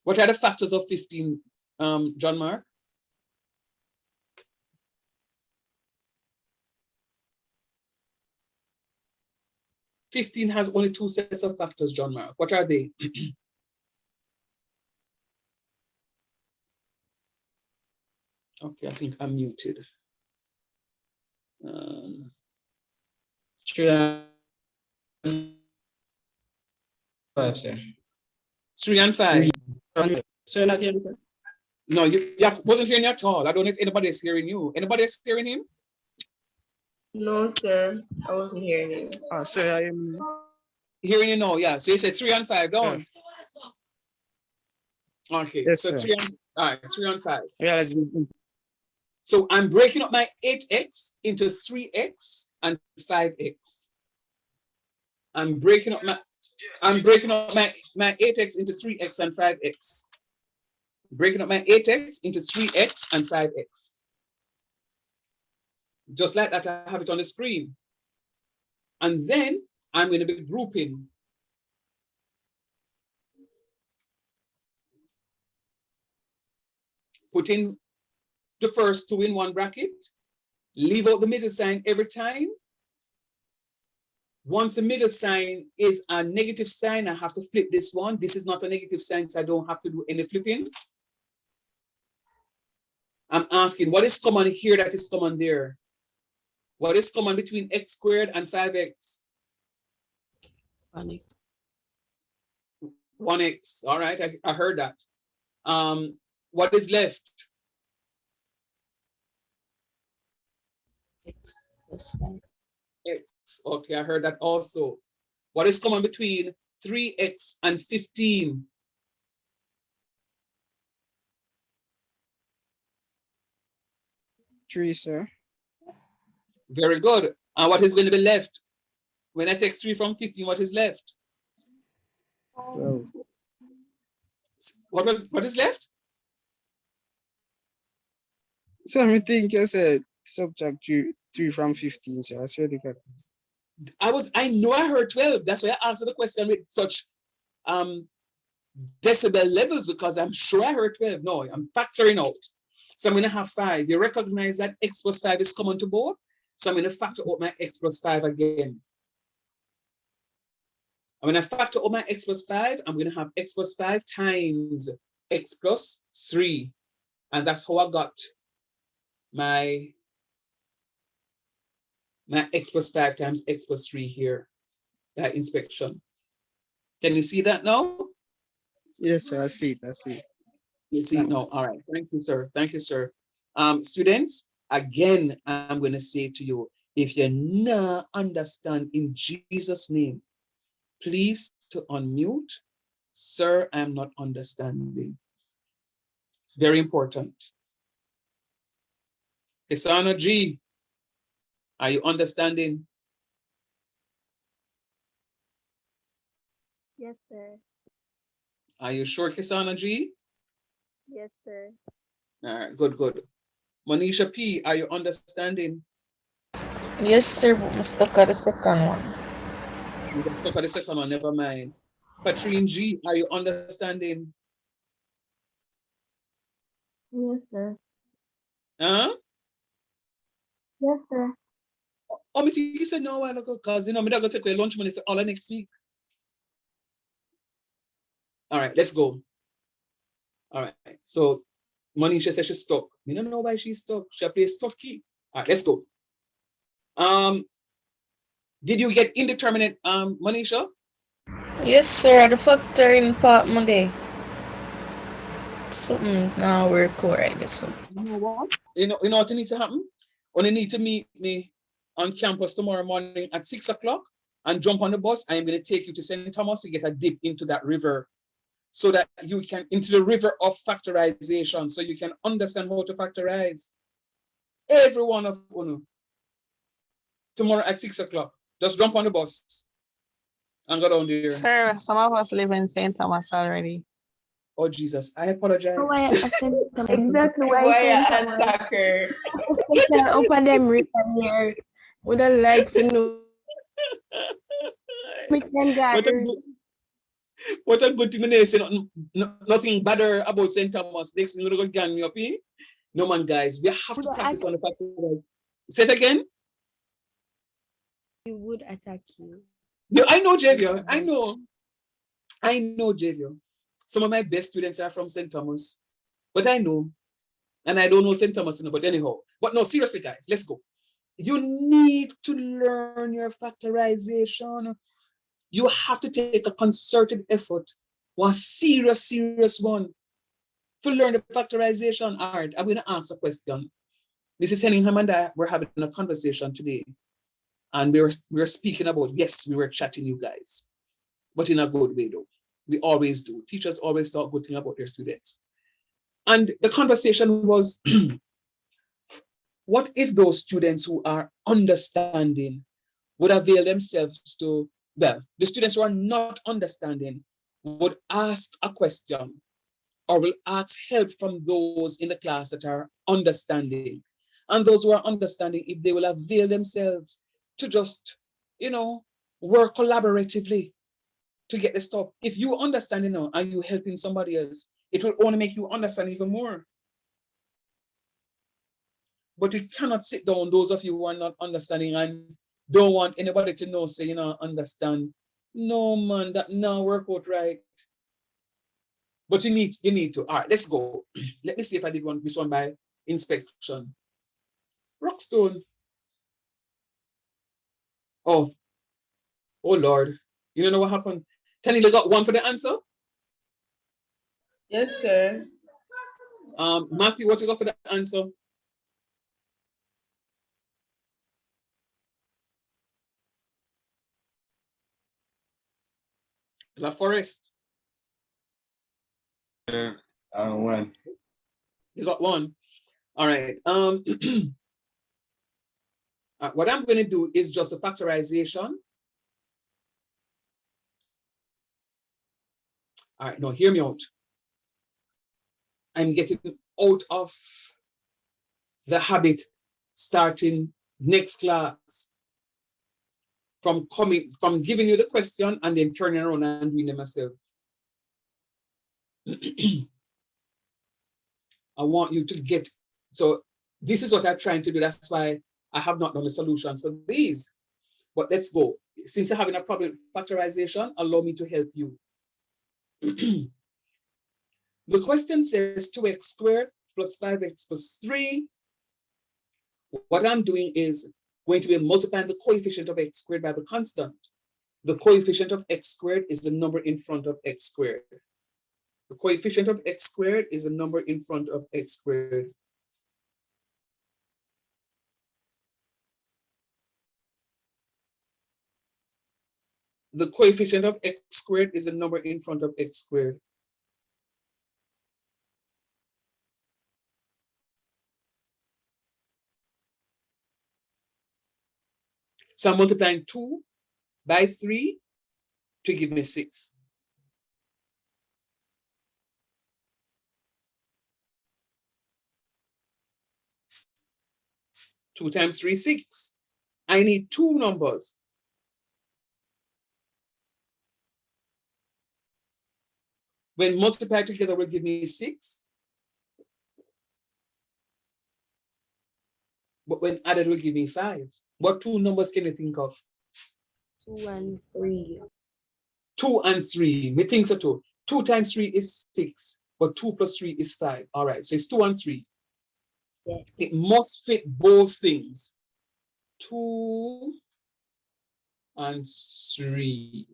What are the factors of 15, John Mark? Fifteen has only 2 sets of factors, John Mark. What are they? Okay, I think I'm muted. 3 and 5, sir. 3 and 5. So not hearing, sir? No, you wasn't hearing at all. I don't know if anybody is hearing you. Anybody is hearing him? No, sir. I wasn't hearing you. Sir, I am. Hearing you now, yeah. So you said 3 and 5, don't? Okay, Yes, so sir. 3 and, all right, 3 and 5. Yeah, So I'm breaking up my 8x into 3x and 5x. I'm breaking up my 8x into 3x and 5x. Breaking up my 8x into 3x and 5x. Just like that, I have it on the screen. And then I'm going to be grouping. Putting the first 2 in one bracket. Leave out the middle sign every time. Once the middle sign is a negative sign, I have to flip this one. This is not a negative sign, so I don't have to do any flipping. I'm asking, what is common here that is common there? What is common between x squared and 5x? 1x. All right, I heard that. What is left? X. Okay, I heard that also. What is common between 3x and 15? 3, sir. Very good. And what is going to be left? When I take 3 from 15, what is left? 12. What is left? So I think you said subtract 3 from 15, sir. I swear to God. I know I heard 12. That's why I answered the question with such decibel levels, because I'm sure I heard 12. No, I'm factoring out. So I'm going to have 5. You recognize that x plus 5 is common to both. So I'm going to factor out my x plus 5 again. And when I factor out my x plus 5, I'm going to have x plus 5 times x plus 3. And that's how I got my x plus 5 times x plus 3 here, that inspection. Can you see that now? Yes, sir. I see it. I see it. You see it now. All right. Thank you, sir. Thank you, sir. Students, again, I'm going to say to you, if you not understand in Jesus' name, please to unmute. Sir, I'm not understanding. It's very important. Kisana G, are you understanding? Yes, sir. Are you sure, Kisana G? Yes, sir. All right, good, good. Monisha P, are you understanding? Yes, sir, but I'm stuck at the second one. You got stuck at the second one, never mind. Patrine G, are you understanding? Yes, sir. Huh? Yes, sir. Oh, me think you said no a while ago, because you know, I'm going to take away lunch money for all of next week. All right, let's go. All right, so Monisha says she's stuck. We don't know why she's stuck. She plays stuck key. All right, let's go. Did you get indeterminate, Monisha? Yes, sir, the factoring part Monday. Something now we're correct. So. You know what? You know what needs to happen? Only need to meet me on campus tomorrow morning at 6 o'clock and jump on the bus. I am going to take you to St. Thomas to get a dip into that river, so that you can, into the river of factorization, so you can understand how to factorize. Every one of you, tomorrow at 6 o'clock. Just jump on the bus and go down there. Sir, some of us live in St. Thomas already. Oh, Jesus, I apologize. Exactly why Why I you said attack her? special open them written here. Would I like to know? We can But gather. What a good thing. They say nothing better about St. Thomas. Next thing you're going to gang me up here. No, man, guys, we have to But practice on the fact that. Say it again. we would attack you. Yeah, I know, Javier. I know, Javier. Some of my best students are from St. Thomas, but I know, and I don't know St. Thomas, but anyhow. But no, seriously, guys, let's go. You need to learn your factorization. You have to take a concerted effort, one serious one, to learn the factorization. All right, I'm going to ask a question. Mrs. Henningham and I were having a conversation today, and we were speaking about, yes, we were chatting, you guys, but in a good way, though. We always do. Teachers always talk good thing about their students. And the conversation was, what if those students who are understanding would avail themselves to, well, the students who are not understanding would ask a question or will ask help from those in the class that are understanding. And those who are understanding, if they will avail themselves to just, work collaboratively to get the stuff. If you understand now and you helping somebody else, it will only make you understand even more. But you cannot sit down, those of you who are not understanding and don't want anybody to know, say, understand. No, man, that now work out right. But you need to. All right, let's go. Let me see if I did this one by inspection. Rockstone. Oh Lord. You don't know what happened? Tani, you got one for the answer? Yes, sir. Matthew, what you got for the answer? La Forest. One. You got one. All right. What I'm going to do is just a factorization. All right, now hear me out. I'm getting out of the habit starting next class from giving you the question and then turning around and doing them myself. I want you to get, so this is what I'm trying to do. That's why I have not done the solutions for these. But let's go. Since you're having a problem with factorization, allow me to help you. The question says 2x squared plus 5x plus 3. What I'm doing is going to be multiplying the coefficient of x squared by the constant. The coefficient of x squared is the number in front of x squared. The coefficient of x squared is a number in front of x squared. The coefficient of x squared is a number in front of x squared. So I'm multiplying 2 by 3 to give me 6. Two times 3, 6. I need two numbers. When multiplied together will give me 6. But when added will give me 5. What two numbers can you think of? 2 and 3. 2 and 3. Me think so too. 2 times 3 is 6, but 2 plus 3 is 5. All right, so it's 2 and 3. Yes. It must fit both things. 2 and 3.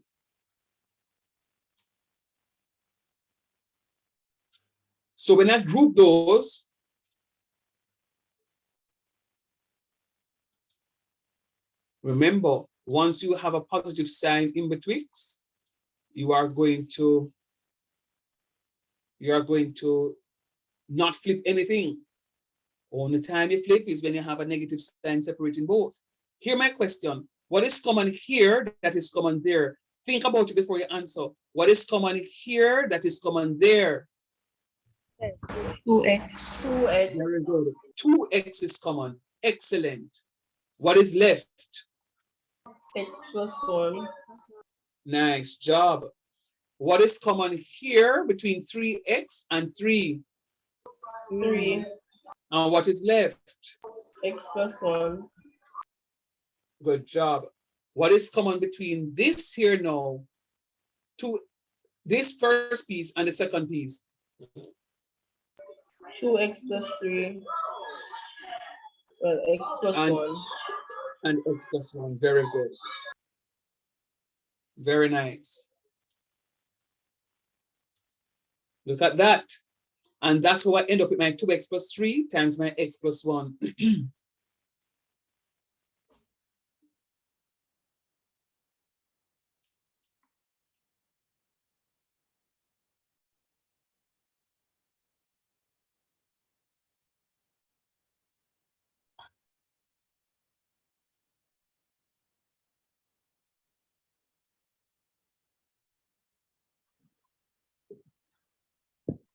So when I group those, remember, once you have a positive sign in betwixt, you are going to not flip anything. Only time you flip is when you have a negative sign separating both. Here my question. What is common here that is common there? Think about it before you answer. What is common here that is common there? 2x. 2x. Very good. 2x is common. Excellent. What is left? X plus 1. Nice job. what is common here between 3x and 3? 3. And what is left? X plus 1. Good job. What is common between this here now to this first piece and the second piece? 2x plus 3. Well, x plus 1. And x plus 1. Very good. Very nice. Look at that. And that's how I end up with my 2x plus 3 times my x plus 1.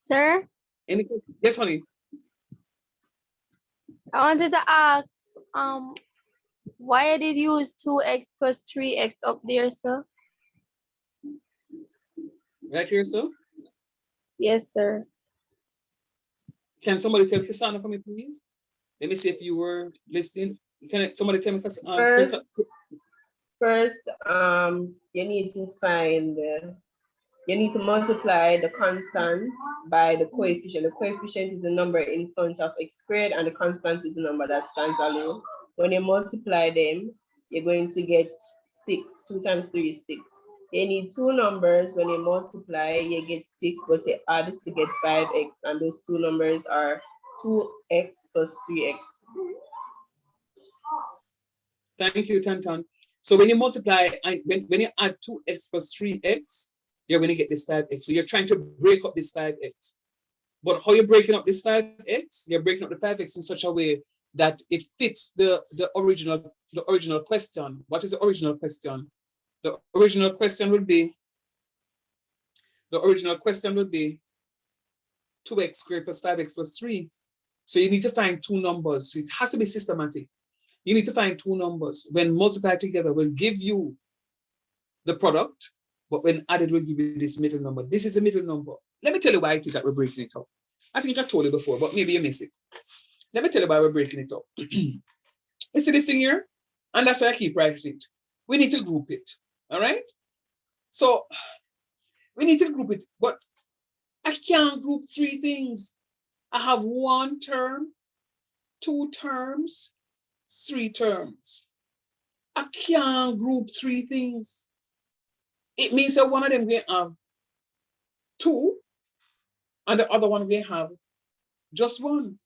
Sir, Any questions? Yes, honey. I wanted to ask, why I did use 2x plus 3x up there, sir? Right here, so. Yes, sir. Can somebody tell Cassandra for me, please? Let me see if you were listening. Can somebody tell me? First, you need to find, you need to multiply the constant by the coefficient. The coefficient is the number in front of x squared, and the constant is the number that stands alone. When you multiply them, you're going to get 6. 2 times 3 is 6. You need two numbers. When you multiply, you get 6, but you add to get 5x, and those two numbers are 2x plus 3x. Thank you, Tantan. So when you multiply, when you add 2x plus 3x, you're going to get this 5x. So you're trying to break up this 5x. But how you're breaking up this 5x? You're breaking up the 5x in such a way that it fits the original question. What is the original question? The original question would be 2x squared plus 5x plus 3. So you need to find two numbers. So it has to be systematic. You need to find two numbers. When multiplied together will give you the product, but when added will give you this middle number. This is the middle number. Let me tell you why it is that we're breaking it up. I think I told you before, but maybe you miss it. Let me tell you why we're breaking it up. You see this thing here? And that's why I keep writing it. We need to group it. All right? So we need to group it, but I can't group three things. I have one term, two terms, three terms. I can't group three things. It means that one of them will have two, and the other one will have just one.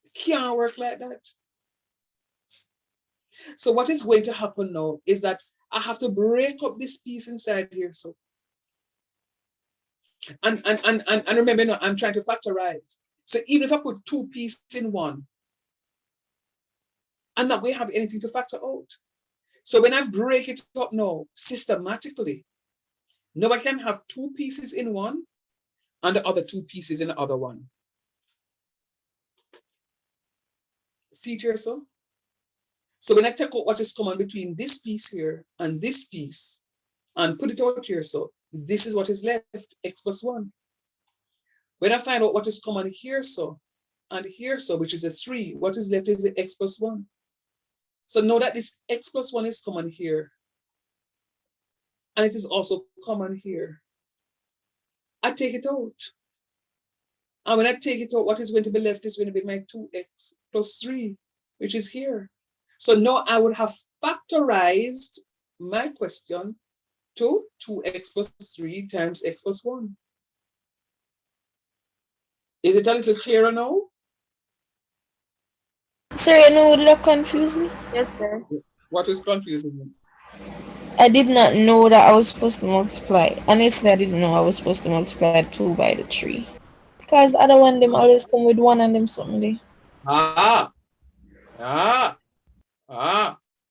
It can't work like that. So what is going to happen now is that I have to break up this piece inside here. So, and remember now, I'm trying to factorize. So even if I put two pieces in one, I'm not going to have anything to factor out. So when I break it up now, systematically, now I can have two pieces in one and the other two pieces in the other one. See it here, so? So when I take out what is common between this piece here and this piece and put it out here, so this is what is left, x plus 1. When I find out what is common here, so, and here, so, which is a 3, what is left is the x plus 1. So know that this x plus 1 is common here. And it is also common here. I take it out. And when I take it out, what is going to be left is going to be my 2x plus 3, which is here. So now I would have factorized my question to 2x plus 3 times x plus 1. Is it a little clearer now? Sir, you know what confused me? Yes, sir. What is confusing you? I did not know that I was supposed to multiply. Honestly, I didn't know I was supposed to multiply 2 by the 3. Because the other one, them always come with 1 and them something there.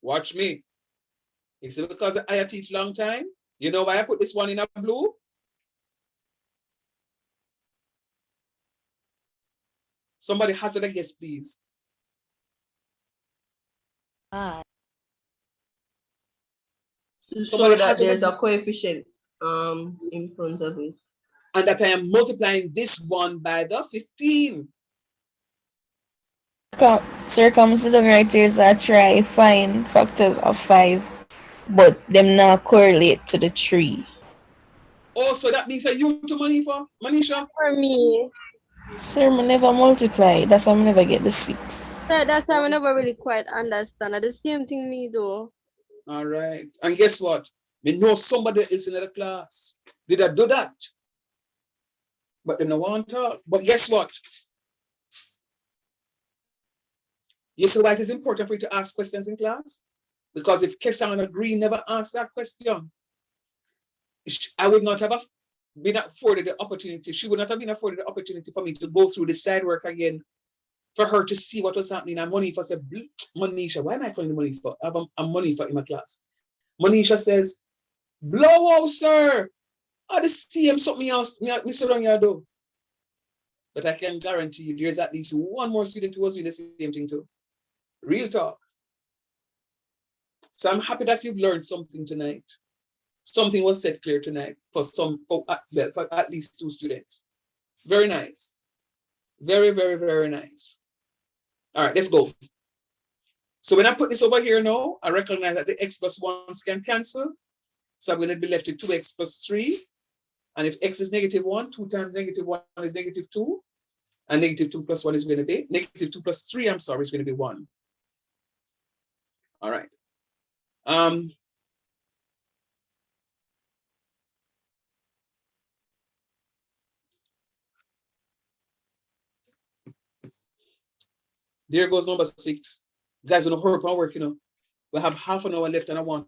Watch me. Is it because I teach long time? You know why I put this one in a blue? Somebody hazard a guess, please. To Somebody show that has there's a a coefficient in front of it. and that I am multiplying this one by the 15. Sir, comes to the right here, so I try find factors of 5, but them not correlate to the 3. Oh, so that means that you to Manisha? For me. Sir, I never multiply. That's why I never get the 6. So that's why I never really quite understand. The same thing me do. All right. And guess what? We know somebody else in the class. Did I do that? But they don't want to talk. But guess what? You see why it is important for you to ask questions in class? Because if Kessan Green never asked that question, I would not have been afforded the opportunity. She would not have been afforded the opportunity for me to go through the side work again, for her to see what was happening. And Monifa said, Monisha, why am I calling Monifa? I have a Monifa in my class. Monisha says, blow out, sir. I just see him something else. Me sit on your door. But I can guarantee you there's at least one more student who was doing the same thing too. Real talk. So I'm happy that you've learned something tonight. Something was set clear tonight for at least 2 students. Very nice. Very, very, very nice. All right, let's go. So when I put this over here now, I recognize that the x plus 1s can cancel. So I'm going to be left with 2x plus 3. And if x is -1, 2 times -1 is -2. And -2 plus 1 is going to be, -2 plus 3, I'm sorry, is going to be 1. All right. There goes number 6. Guys, on the hurry up and work, we have half an hour left, and I want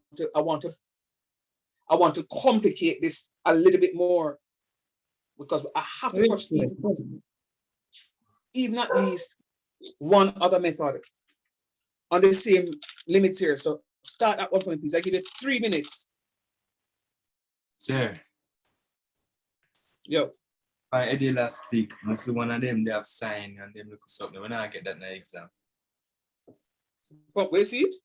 to complicate this a little bit more, because I have to touch even at least one other method on the same limits here. So start at one point, please. I give you 3 minutes. Sir, Yo. by elastic, I see one of them they have sign and them look something when I get that in the exam. Where see it?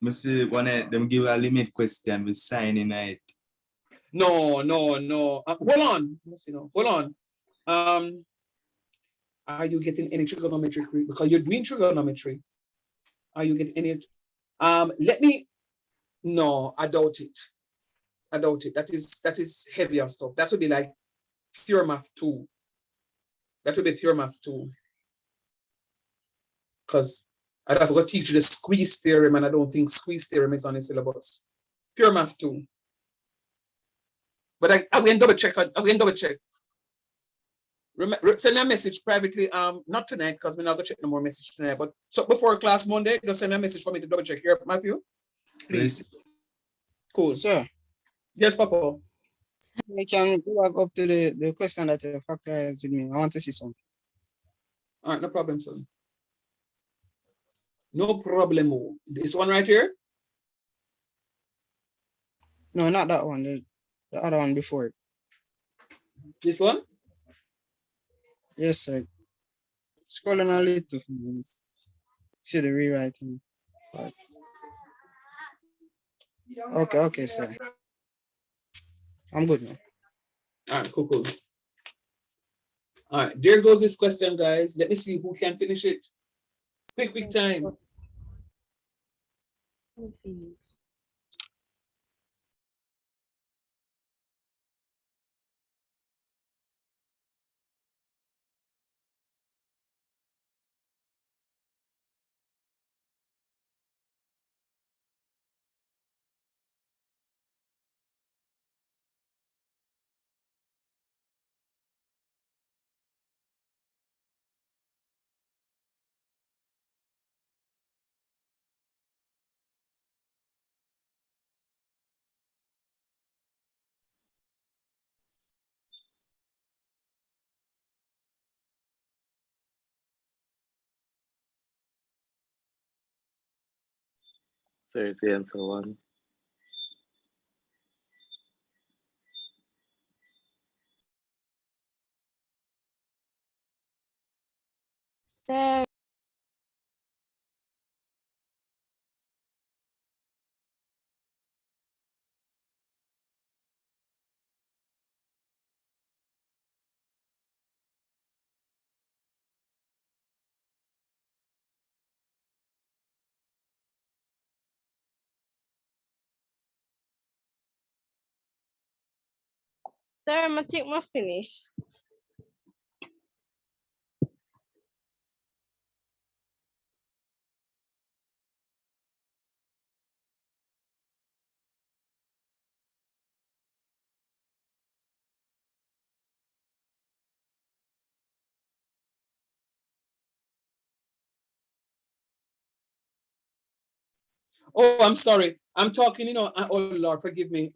I see one of them give a limit question with sign in it. No. Hold on. Hold on. Are you getting any trigonometry? Because you're doing trigonometry. Are you getting any? No, I doubt it. That is heavier stuff. That would be like pure math 2. That would be pure math 2. Because I'd have to go teach you the squeeze theorem, and I don't think squeeze theorem is on the syllabus. Pure math 2. But I will double check. Send me a message privately. Not tonight, because we're not gonna check no more message tonight. But so before class Monday, just send me a message for me to double check here, Matthew. Please. Cool. Sir. Yes, Papa. We can go back up to the question that the factorized with me. I want to see something. All right, no problem, son. No problemo. This one right here? No, not that one. The other one before it. This one? Yes, sir. Scrolling a little. See the rewriting. Right. Okay, sir. I'm good now. All right, cool. All right, there goes this question, guys. Let me see who can finish it. Quick time. So it's the answer 1. Sir. Sir, I think my finish. Oh, I'm sorry. I'm talking, oh Lord, forgive me.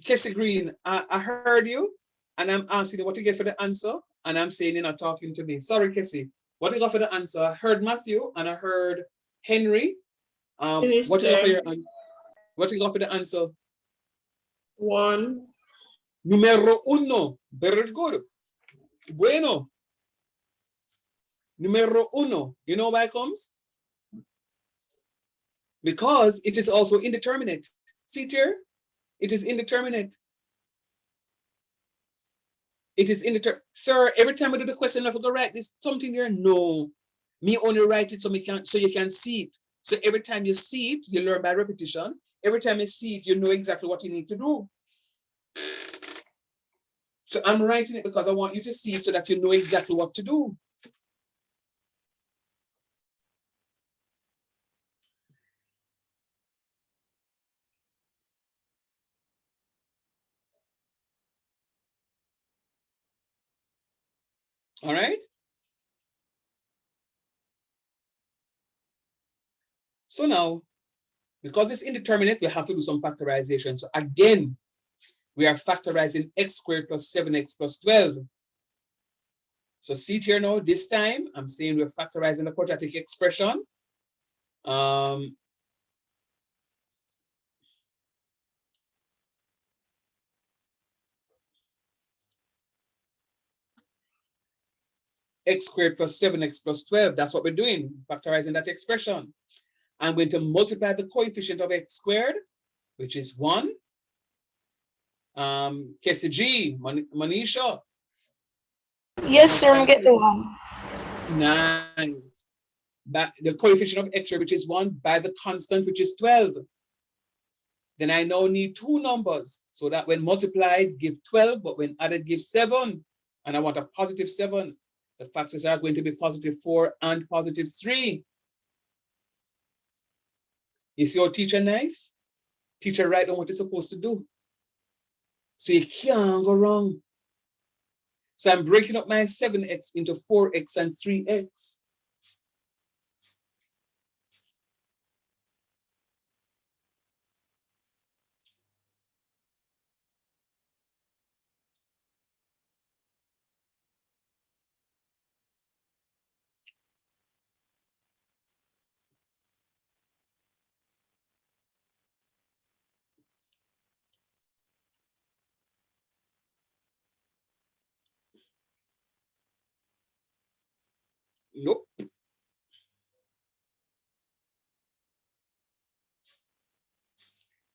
Casey Green, I heard you and I'm asking you what you get for the answer. And I'm saying you're not talking to me. Sorry, Casey. What you got for the answer? I heard Matthew and I heard Henry. Finish, What you got for sir. what you got for the answer? 1. Numero uno. Very good. Bueno. Numero uno. You know why it comes? Because it is also indeterminate. See here? It is indeterminate. It is indeterminate. Sir, every time I do the question, I forgot to write this something there. No. Me only write it so you can see it. So every time you see it, you learn by repetition. Every time you see it, you know exactly what you need to do. So I'm writing it because I want you to see it so that you know exactly what to do. All right? So now, because it's indeterminate, we have to do some factorization. So again, we are factorizing x squared plus 7x plus 12. So see it here now, this time, I'm saying we're factorizing the quadratic expression. X squared plus 7x plus 12, that's what we're doing, factorizing that expression. I'm going to multiply the coefficient of x squared, which is 1. KCG, Manisha. Yes, sir, I'm getting one. Nice. The coefficient of x squared, which is 1, by the constant, which is 12. Then I now need two numbers so that when multiplied, give 12, but when added, give 7. And I want a positive 7. The factors are going to be positive 4 and positive 3. You see how teacher nice? Teacher write down what you're supposed to do. So you can't go wrong. So I'm breaking up my 7x into 4x and 3x. Nope.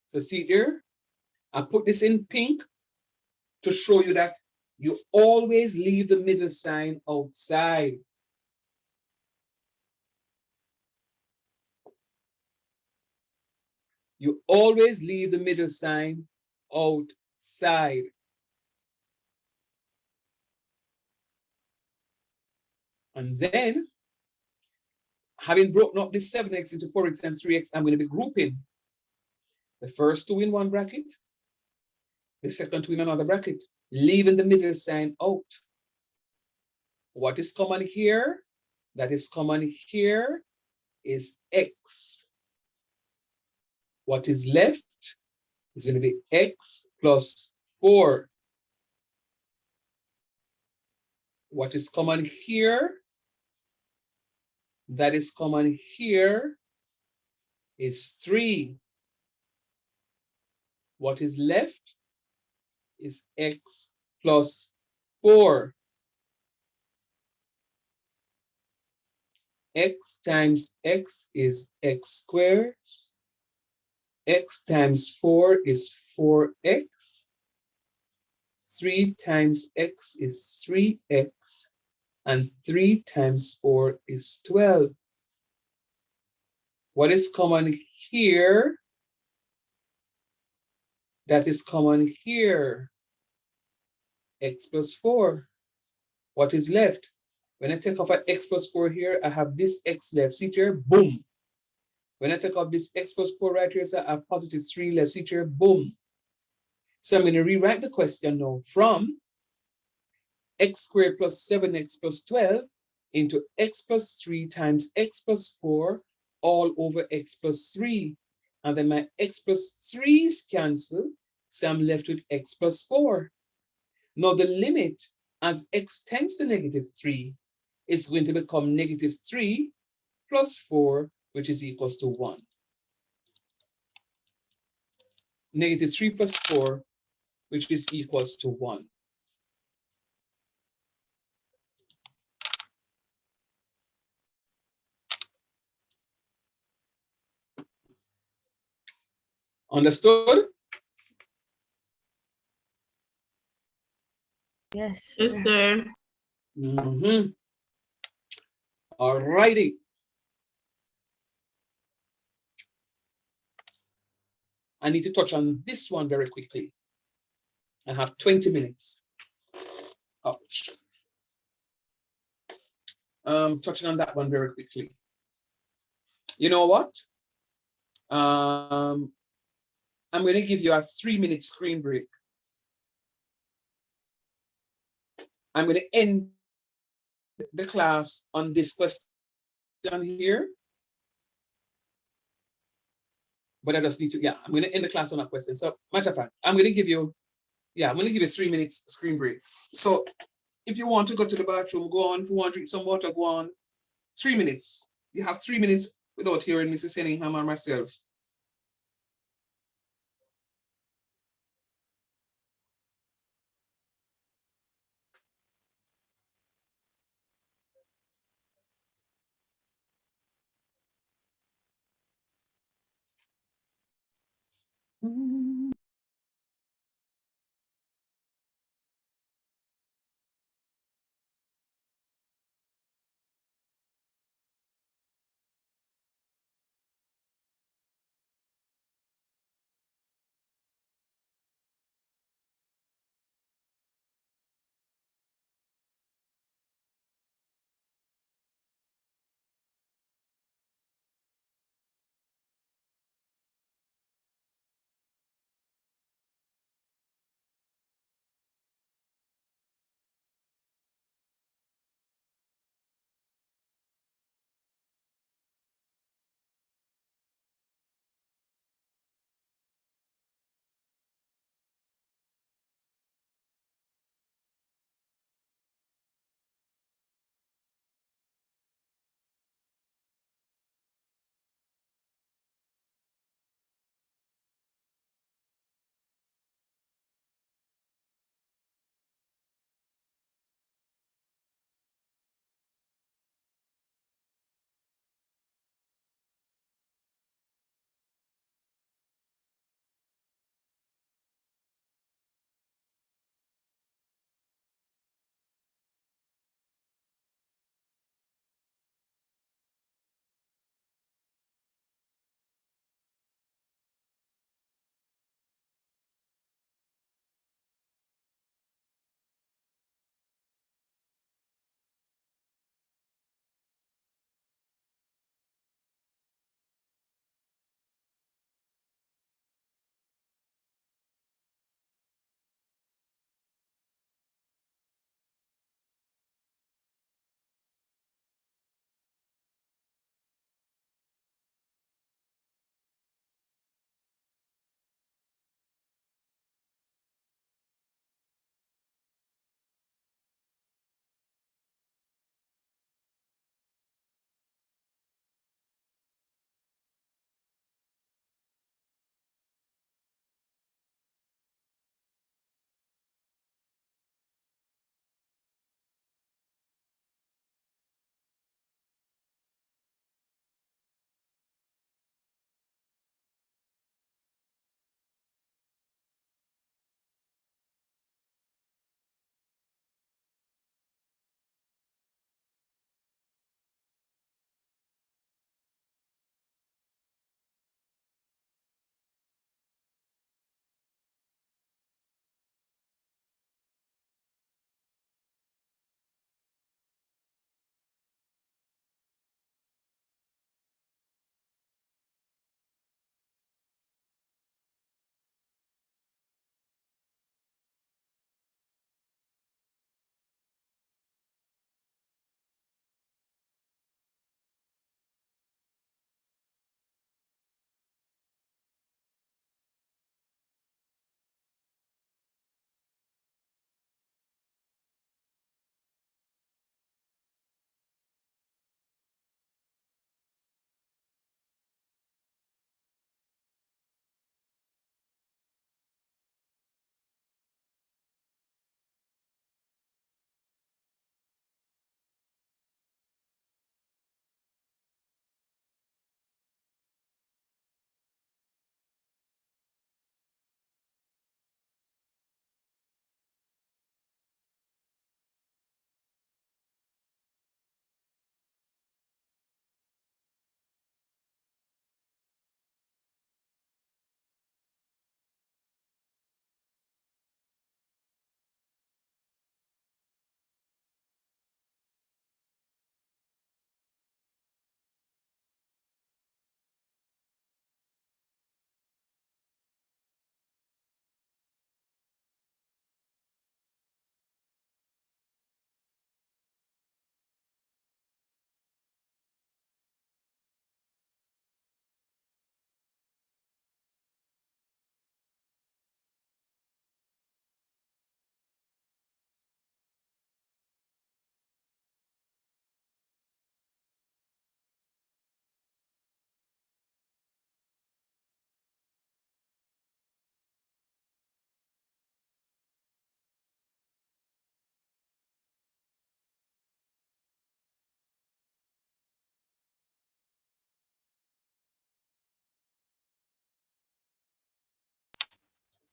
So see there, I put this in pink to show you that you always leave the middle sign outside. You always leave the middle sign outside. And then, having broken up this 7x into 4x and 3x, I'm going to be grouping the first two in one bracket, the second two in another bracket, leaving the middle sign out. What is common here? That is common here is x. What is left is going to be x plus 4. What is common here? That is common here is 3. What is left is x plus 4. X times x is x squared. X times 4 is 4x. 3 times x is 3x. And 3 times 4 is 12. What is common here? That is common here. x plus 4. What is left? When I take off an x plus 4 here, I have this x left. See here? Boom. When I take off this x plus 4 right here, so I have positive 3 left. See here? Boom. So I'm going to rewrite the question now from x squared plus 7x plus 12 into x plus 3 times x plus 4 all over x plus 3. And then my x plus 3's cancel, so I'm left with x plus 4. Now the limit as x tends to negative 3 is going to become negative 3 plus 4, which is equals to 1. Negative 3 plus 4, which is equals to 1. Understood? Yes, Yes, sir. sir. All righty. I need to touch on this one very quickly. I have 20 minutes. Ouch. Touching on that one very quickly. You know what? I'm going to give you a 3-minute screen break. I'm going to end the class on this question here. But I just need to, I'm going to end the class on that question. So, matter of fact, I'm going to give you 3 minutes screen break. So, if you want to go to the bathroom, go on. If you want to drink some water, go on. 3 minutes. You have 3 minutes without hearing Mrs. Henningham or myself.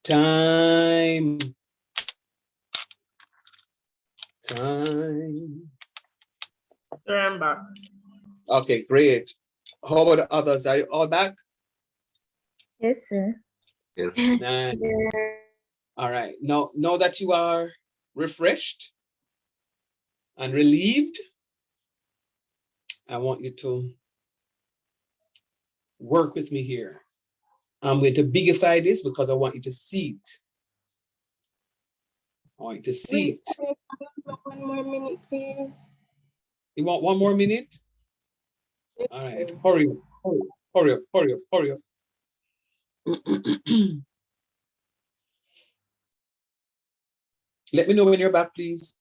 Time. Time. Sir, I'm back. Okay, great. How about the others? Are you all back? Yes, sir. Yes. Nice. All right. Now that you are refreshed and relieved, I want you to work with me here. I'm going to bigify this because I want you to see it. I want you to see Wait, it. sorry, can I have 1 more minute, please? You want 1 more minute? Yes, All right. sir. Hurry up. Hurry up. Hurry up. Hurry up. Let me know when you're back, please.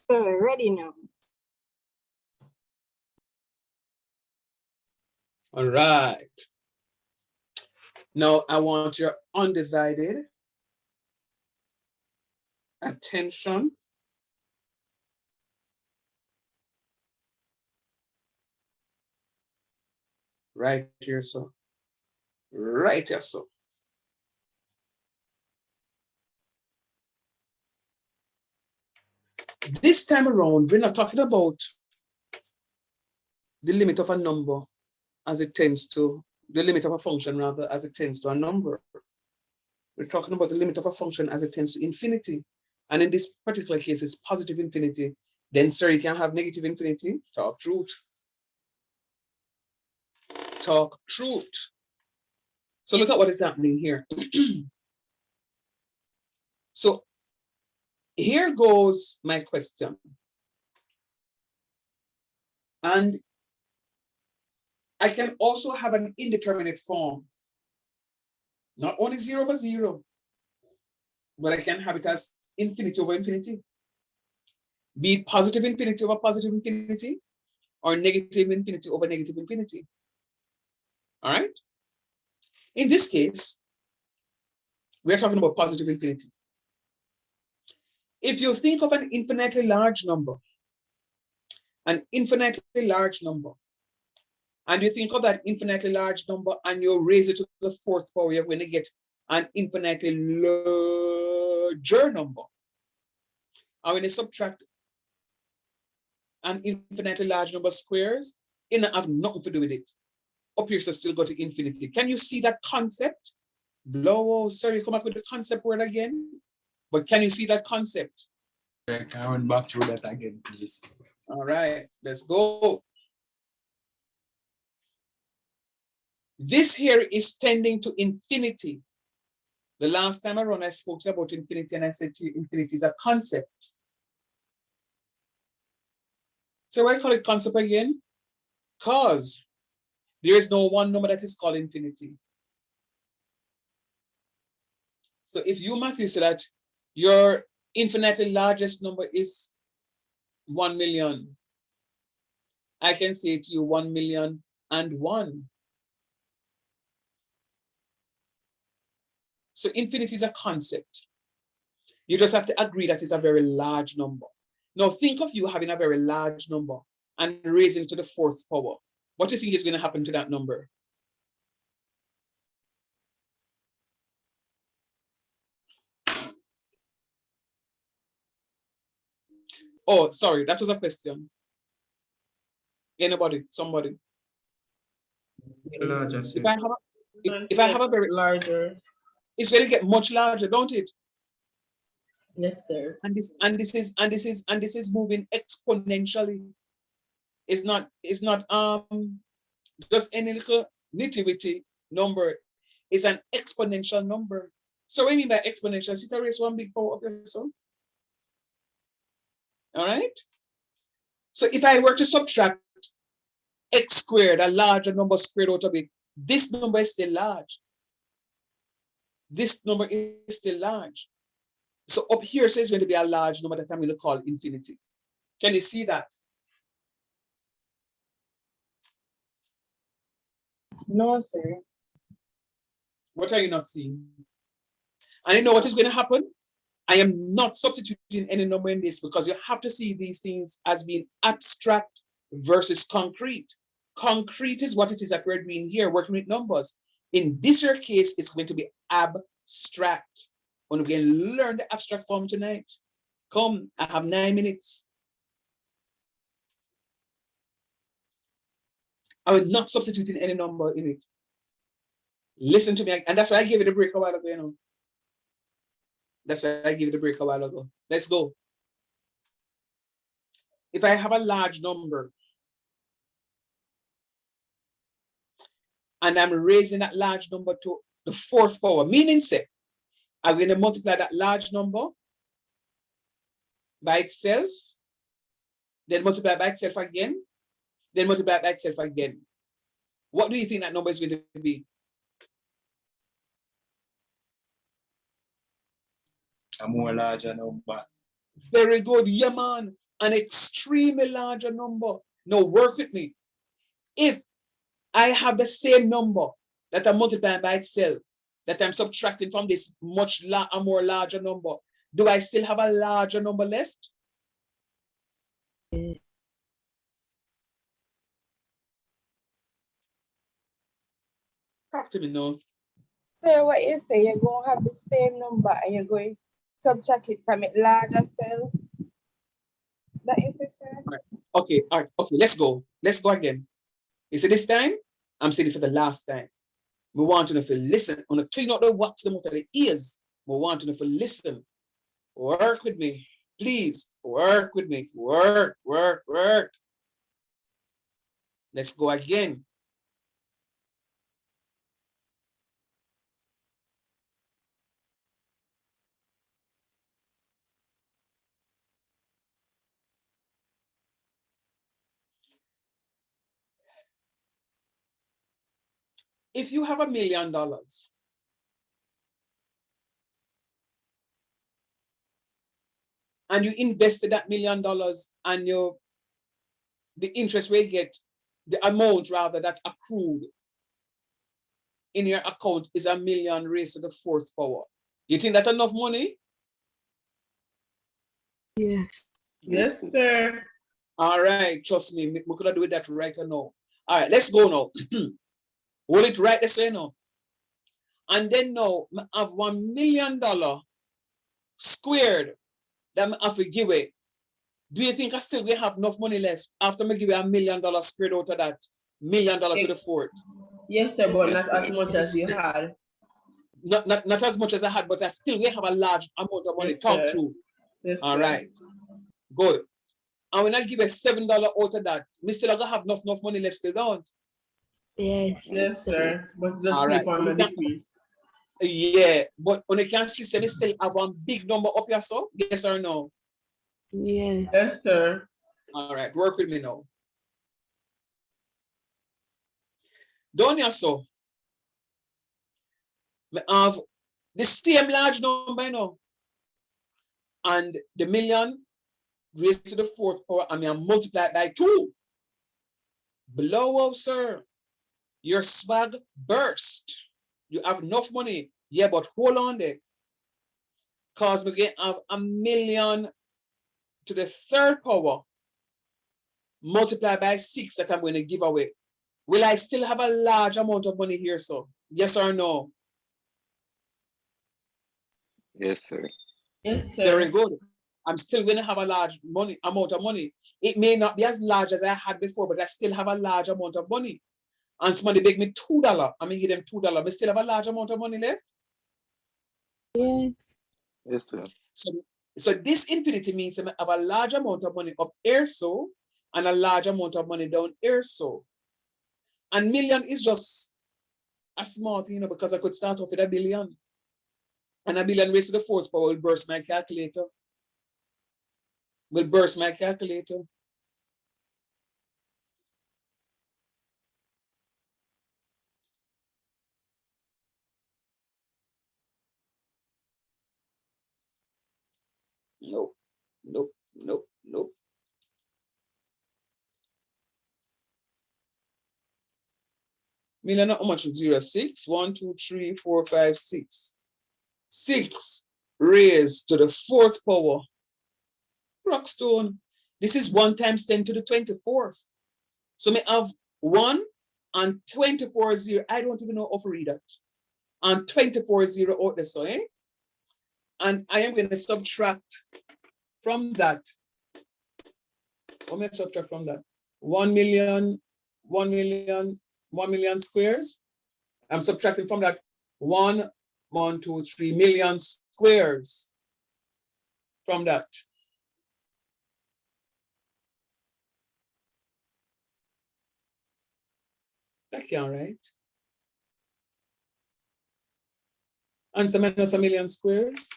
So, ready now. All right. Now I want your undivided attention. Right here, so. Right here, so. This time around, we're not talking about the limit of a number as it tends to, the limit of a function rather, as it tends to a number. We're talking about the limit of a function as it tends to infinity. And in this particular case, it's positive infinity. Then, sir, you can have negative infinity. Talk truth. Talk truth. So look at what is happening here. So here goes my question. And I can also have an indeterminate form. Not only 0 over 0, but I can have it as infinity over infinity. Be it positive infinity over positive infinity, or negative infinity over negative infinity. All right? In this case, we're talking about positive infinity. If you think of an infinitely large number, and you think of that infinitely large number and you raise it to the 4th power, you're going to get an infinitely larger number. And when you subtract an infinitely large number squares, it don't have nothing to do with it. Up here, so still go to infinity. Can you see that concept? Blow, sorry, come up with the concept word again. But can you see that concept? I can run back through that again, please. All right, let's go. This here is tending to infinity. The last time around, I spoke to you about infinity, and I said to you, infinity is a concept. So why call it concept again? Because there is no one number that is called infinity. So if you, Matthew, say that your infinitely largest number is 1 million, I can say to you 1,000,001. So infinity is a concept. You just have to agree that it's a very large number. Now think of you having a very large number and raising it to the 4th power. What do you think is going to happen to that number? Oh, sorry, that was a question. Anybody, somebody. Larger, If sir. I have a, if I have a very larger. it's going to get much larger, don't it? Yes, sir. And this is moving exponentially. It's not just any little nitty-gritty number. It's an exponential number. So what I mean by exponential, is it a raise one big power of the sum? All right. So if I were to subtract x squared, a larger number squared out of it, this number is still large. This number is still large. So up here says going to be a large number that I'm going to call infinity. Can you see that? No, sir. What are you not seeing? And you know what is going to happen? I am not substituting any number in this because you have to see these things as being abstract versus concrete. Concrete is what it is that we're doing here, working with numbers. In this your case, it's going to be abstract. When we can learn the abstract form tonight. Come, I have 9 minutes. I will not substituting any number in it. Listen to me, and that's why I gave it a break a while ago, you know. That's why I gave it a break a while ago. Let's go. If I have a large number and I'm raising that large number to the fourth power, meaning say, I'm going to multiply that large number by itself, then multiply by itself again, then multiply by itself again. What do you think that number is going to be? A more larger number. Very good. Yeah, man. An extremely larger number. Now work with me. If I have the same number that I'm multiplying by itself, that I'm subtracting from this a more larger number, do I still have a larger number left? Talk to me now. So what you say, you're going to have the same number and you're going to subtract it from it larger self? That is it, sir? Right. Okay, all right, okay, let's go. Let's go again. You see this time? I'm saying it for the last time. We want to know if you listen. I'm going to clean out the wax them out of the ears. We want to know if you listen. Work with me. Please, work with me. Work, work, work. Let's go again. If you have $1 million and you invested that $1 million and the interest rate get, the amount rather that accrued in your account is $1 million raised to the fourth power. You think that's enough money? Yes. Yes, sir. All right, trust me, we could do that right now. All right, let's go now. Hold it right there, say now. And then now, I have $1 million squared that I have to give away. Do you think I still will have enough money left after I give you $1 million squared out of that $1 million to the fourth? Yes, sir, but not as much as you had. Not as much as I had, but I still will have a large amount of money. Yes, Talk sir. true. Yes, All sir. right. Good. And when I give you $7 out of that, me still gonna have enough money left still, don't? Yes. Yes, sir. But just All right. keep on the decrease. Yeah, but on the can system, we still have one big number up here, so yes or no? Yes. Yes, sir. All right, work with me now. Down here, so we have the same large number, you know, and the million raised to the fourth power, and we multiply it by 2. Blow out, sir. Your swag burst. You have enough money. Yeah, but hold on there. Because we can have $1 million to the third power multiplied by 6 that I'm going to give away. Will I still have a large amount of money here, so? Yes or no? Yes, sir. Yes, sir. Very good. I'm still going to have a large amount of money. It may not be as large as I had before, but I still have a large amount of money. and somebody beg me $2, I mean give them $2, I still have a large amount of money left. Yes. Yes, sir. So this infinity means I have a large amount of money up here so, and a large amount of money down here so. And million is just a small thing, because I could start off with a billion. And a billion raised to the fourth power will burst my calculator. Will burst my calculator. Nope, nope, nope, nope. Million, how much is 0? 6, 1, 2, 3, 4, 5, 6. 6 raised to the fourth power. Rockstone. This is 1 times 10 to the 24th. So may have 1 and 24 0. I don't even know how to read that. And 24 0 out there, so eh? And I am going to subtract from that. How much subtract from that? 1 million, 1 million, 1 million squares. I'm subtracting from that 1, 1, 2, 3 million squares from that. That can't right. Answer minus a million squares.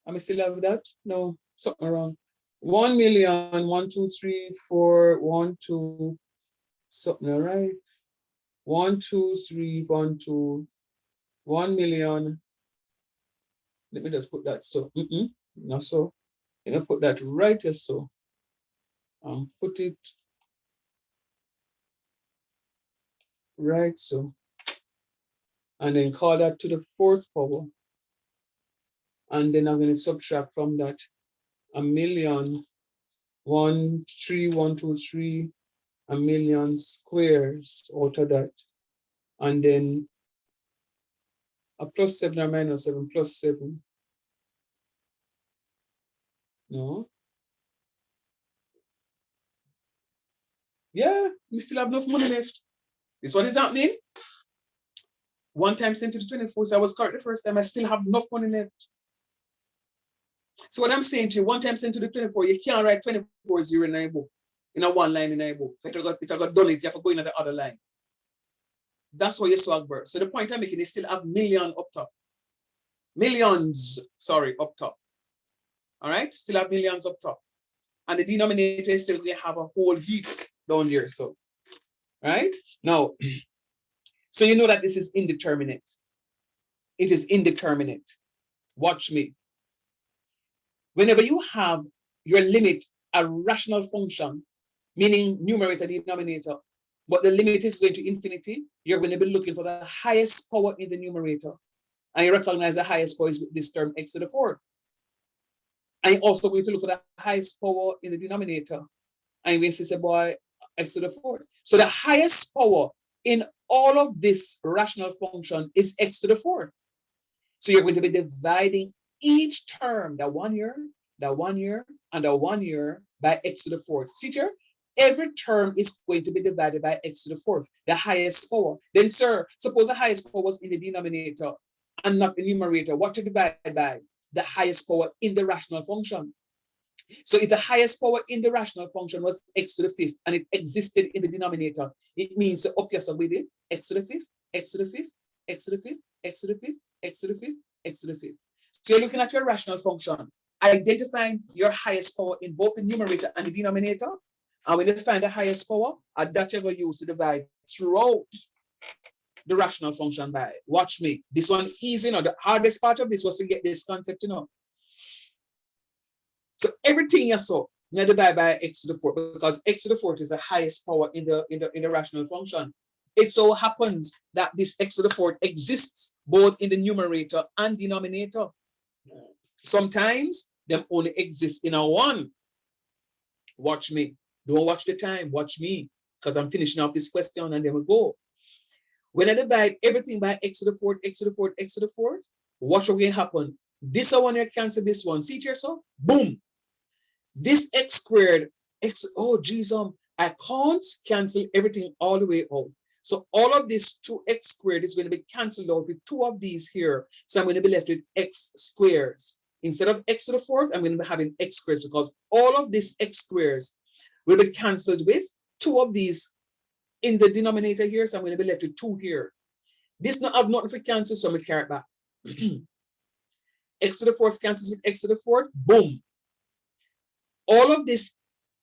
Am I still have that? No, something wrong. 1 million, 1, 2, 3, 4, 1, 2, something all right. 1, 2, 3, 1, 2, 1 million. Let me just put that so. Not so. I'm gonna put that right here so. Put it right so. And then call that to the fourth power. And then I'm going to subtract from that a million, 1, 3, 1, 2, 3, a million squares out of that. And then a plus 7 or minus 7, plus 7. No. Yeah, we still have enough money left. This what is happening. 1 times 10 to the 24. So I was correct the first time. I still have enough money left. So what I'm saying to you, 1 times 10 to the 24, you can't write 24 0 in a book. In a one line in a book. It got done it, you have to go in the other line. That's why you swag birth. So the point I'm making is still have million up top. Millions, sorry, up top. All right, still have millions up top. And the denominator is still going to have a whole heap down there. So, right? Now, so you know that this is indeterminate. It is indeterminate. Watch me. Whenever you have your limit, a rational function, meaning numerator, denominator, but the limit is going to infinity, you're going to be looking for the highest power in the numerator. And you recognize the highest power is with this term x to the fourth. And you're also going to look for the highest power in the denominator. And we say, boy, x to the fourth. So the highest power in all of this rational function is x to the fourth. So you're going to be dividing each term, the 1 year, the 1 year, and the 1 year by x to the fourth. See here? Every term is going to be divided by x to the fourth, the highest power. Then, sir, suppose the highest power was in the denominator and not the numerator. What to divide by? The highest power in the rational function. So if the highest power in the rational function was x to the fifth and it existed in the denominator, it means up here with it, x to the fifth, x to the fifth, x to the fifth, x to the fifth, x to the fifth, x to the fifth. So you're looking at your rational function, identifying your highest power in both the numerator and the denominator. And when you find the highest power, that you're going to use to divide throughout the rational function by. Watch me. This one easy, the hardest part of this was to get this concept, So everything you saw, you divide by x to the fourth, because x to the fourth is the highest power in the rational function. It so happens that this x to the fourth exists both in the numerator and denominator. Sometimes them only exist in a one. Watch me. Don't watch the time. Watch me, because I'm finishing up this question and then we go. When I divide everything by x to the fourth, x to the fourth, x to the fourth, watch what will happen. This one here cancel this one. See here, so boom. This x squared, x, oh geez, I can't cancel everything all the way out. So all of this 2x squared is going to be canceled out with 2 of these here. So I'm going to be left with x squares. Instead of x to the 4th, I'm going to be having x squares because all of these x squares will be canceled with 2 of these in the denominator here. So I'm going to be left with 2 here. This not have nothing for cancel, so I'm going to carry it back. X to the 4th cancels with x to the 4th. Boom. All of this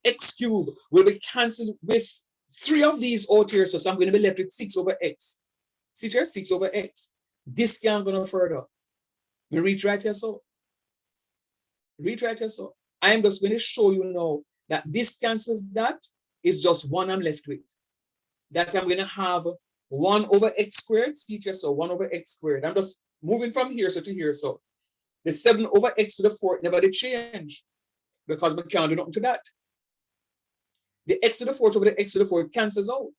x cubed will be cancelled with 3 of these out here. So I'm going to be left with 6 over x. See here, 6 over x. This can't go no further. We reach right here, so. Reach right here, so. I'm just going to show you now that this cancels that. Is just 1 I'm left with. That I'm going to have 1 over x squared. See here, so 1 over x squared. I'm just moving from here so to here, so. The 7 over x to the 4th never did change because we can't do nothing to that. The x to the 4th over the x to the 4th cancels out.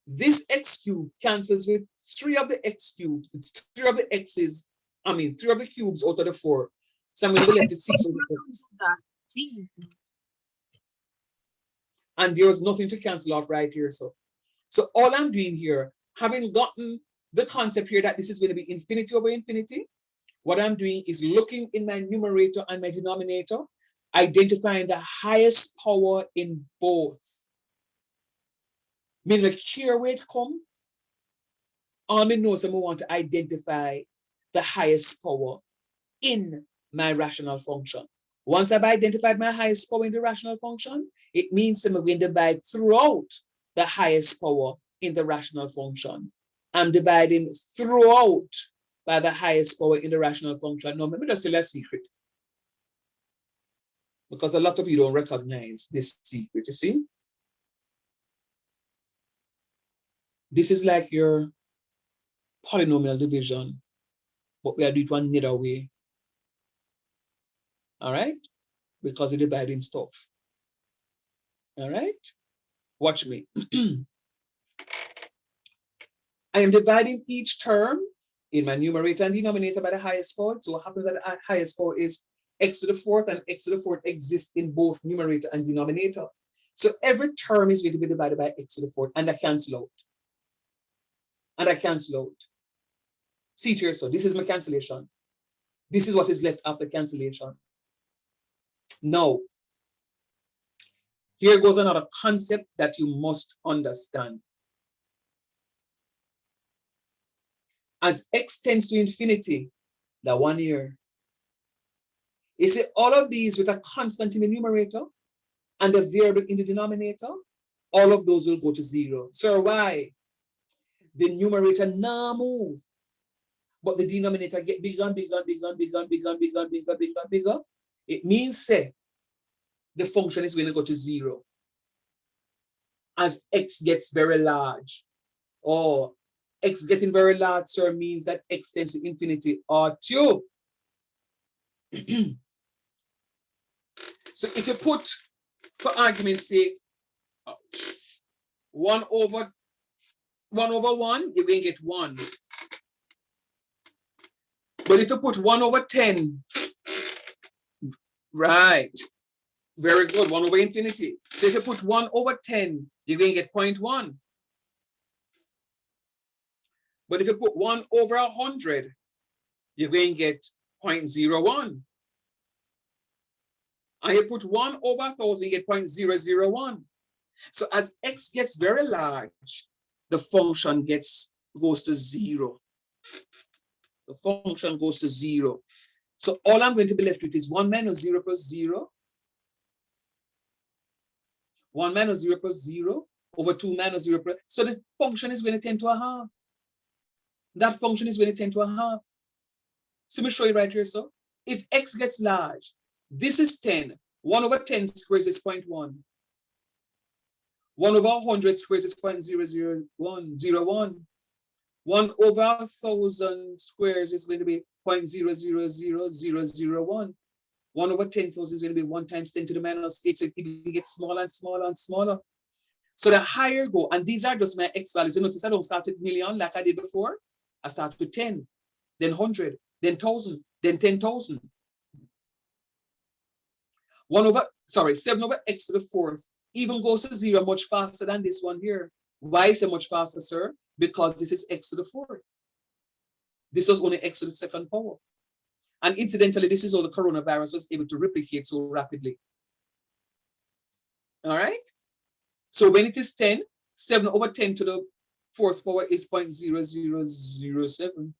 This x cubed cancels with 3 of the x cubed, 3 of the x's, 3 of the cubes out of the 4. So I'm going to be left with 6 over x. And there was nothing to cancel off right here. So all I'm doing here, having gotten the concept here that this is going to be infinity over infinity, what I'm doing is looking in my numerator and my denominator, identifying the highest power in both. Meaning the care where it come, all I know is I want to identify the highest power in my rational function. Once I've identified my highest power in the rational function, it means I'm going to divide throughout the highest power in the rational function. I'm dividing throughout by the highest power in the rational function. Now, let me just tell you a secret. Because a lot of you don't recognize this secret, you see? This is like your polynomial division, but we are doing it one another way. All right? Because you're dividing stuff. All right? Watch me. I am dividing each term in my numerator and denominator by the highest power. So what happens at the highest power is x to the 4th, and x to the 4th exists in both numerator and denominator. So every term is going to be divided by x to the 4th, and I cancel out. And I cancel out. See it here, so this is my cancellation. This is what is left after cancellation. Now, here goes another concept that you must understand. As x tends to infinity, the 1 here, you see all of these with a constant in the numerator and a variable in the denominator, all of those will go to 0. So why? The numerator now move, but the denominator get bigger and bigger and bigger and bigger and bigger and bigger and bigger and bigger and bigger. It means say the function is going to go to 0 as x gets very large. Or x getting very large, sir, means that x tends to infinity or 2. So if you put, for argument's sake, 1 over 1, you're going to get 1. But if you put 1 over 10, right, very good, 1 over infinity. So if you put 1 over 10, you're going to get 0.1. But if you put 1 over 100, you're going to get 0.01. And you put 1 over 1,000, you get 0.001. So as x gets very large, the function goes to 0. The function goes to 0. So all I'm going to be left with is 1 minus 0 plus 0. 1 minus 0 plus 0 over 2 minus 0 plus. So the function is going to tend to a half. That function is going to tend to a half. So let me show you right here. So if x gets large, this is 10. 1 over 10 squares is 0.1. 1 over 100 squares is 0.00101. 1 over 1,000 squares is going to be 0.000001. 1 over 10,000 is going to be 1 times 10 to the minus 8. So it gets smaller and smaller and smaller. So the higher go, and these are just my x values. You notice I don't start with million like I did before. I start with 10, then 100, then 1,000, then 10,000. 7 over x to the 4th even goes to 0 much faster than this one here. Why is it much faster, sir? Because this is x to the fourth. This was only x to the second power. And incidentally, this is how the coronavirus was able to replicate so rapidly. All right? So when it is 10, 7 over 10 to the fourth power is 0.0007.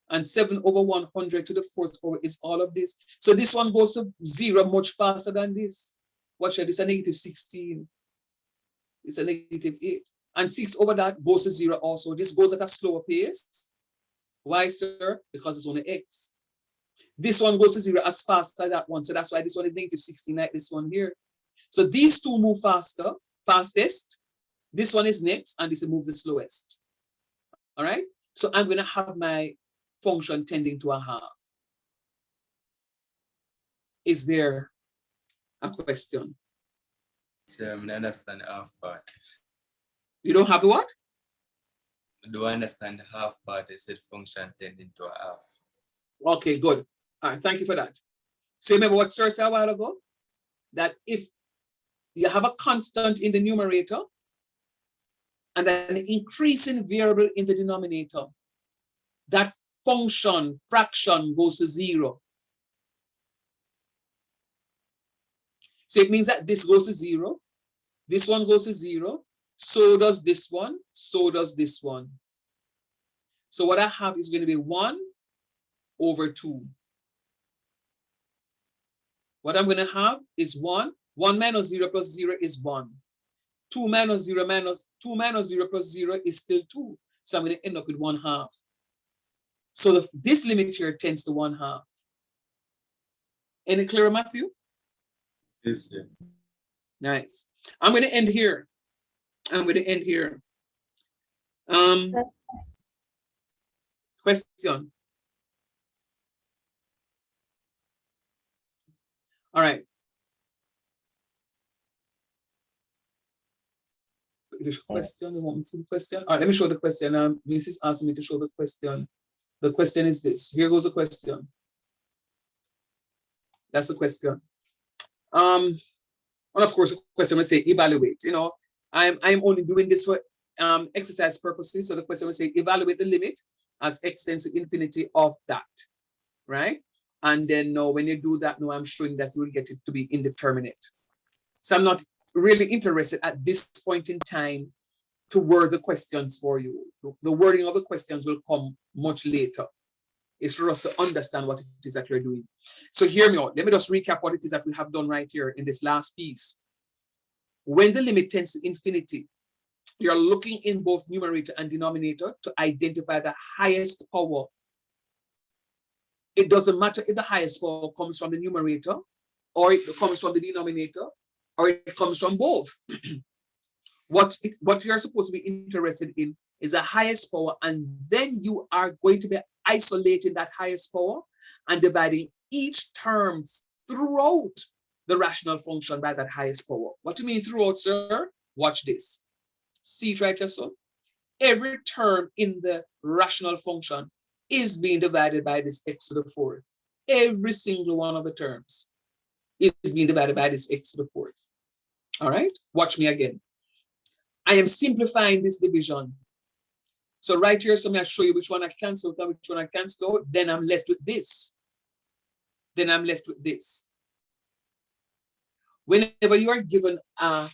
And 7 over 100 to the fourth power is all of this. So this one goes to 0 much faster than this. Watch that, it's a negative 16. It's a negative 8. And 6 over that goes to 0 also. This goes at a slower pace. Why, sir? Because it's only x. This one goes to 0 as fast as that one. So that's why this one is negative 16 like this one here. So these two move faster, fastest. This one is next, and this moves the slowest. All right? So I'm going to have my function tending to a half. Is there a question? Sure, I understand the half part. You don't have the what? Do I understand the half part? They said function tending to a half. Okay, good. All right, thank you for that. So remember what Sir said a while ago? That if you have a constant in the numerator and an increasing variable in the denominator, that function, fraction goes to 0. So it means that this goes to 0, this one goes to 0, so does this one, so does this one. So what I have is going to be 1 over 2. What I'm going to have is 1. 1 minus 0 plus 0 is 1. 2 minus 0 plus 0 is still 2. So I'm going to end up with 1/2. So this limit here tends to 1/2. Any clearer, Matthew? Yes, sir. Nice. I'm going to end here. Question. All right. The question, you want me to see the question? All right, let me show the question. This is asking me to show the question. The question is this. Here goes the question. That's the question. And of course, the question will say evaluate. You know, I'm only doing this for exercise purposes. So the question will say evaluate the limit as x tends to infinity of that, right? And then now when you do that, now I'm showing that you will get it to be indeterminate. So I'm not really interested at this point in time to word the questions for you. The wording of the questions will come much later. It's for us to understand what it is that you're doing. So hear me out. Let me just recap what it is that we have done right here in this last piece. When the limit tends to infinity, you're looking in both numerator and denominator to identify the highest power. It doesn't matter if the highest power comes from the numerator, or it comes from the denominator, or it comes from both. What you're supposed to be interested in is the highest power, and then you are going to be isolating that highest power and dividing each term throughout the rational function by that highest power. What do you mean throughout, sir? Watch this. See it right here, so every term in the rational function is being divided by this x to the fourth. Every single one of the terms is being divided by this x to the fourth. All right, watch me again. I am simplifying this division. So right here, so I'm going to show you which one I cancel out and which one I cancel out. Then I'm left with this. Whenever you are given a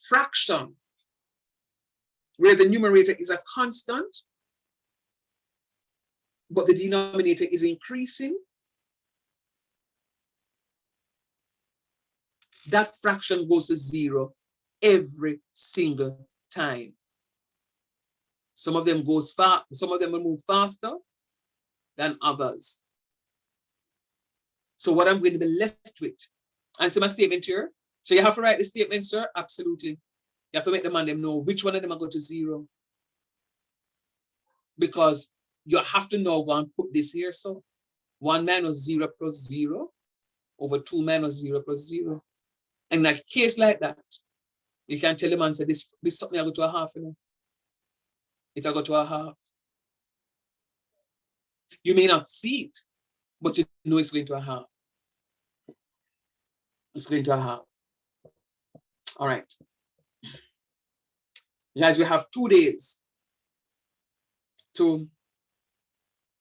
fraction where the numerator is a constant, but the denominator is increasing, that fraction goes to 0 every single time. Some of them goes fast, some of them will move faster than others. So what I'm going to be left with, and see my statement here. So you have to write the statement, sir. Absolutely. You have to make them know which one of them are going to 0. Because you have to know, go and put this here. So 1 minus 0 plus 0 over 2 minus 0 plus 0. And in a case like that, you can tell the man, say, this something I go to a half, you know. It will go to a half. You may not see it, but you know it's going to a half. It's going to a half. All right. Guys, we have 2 days to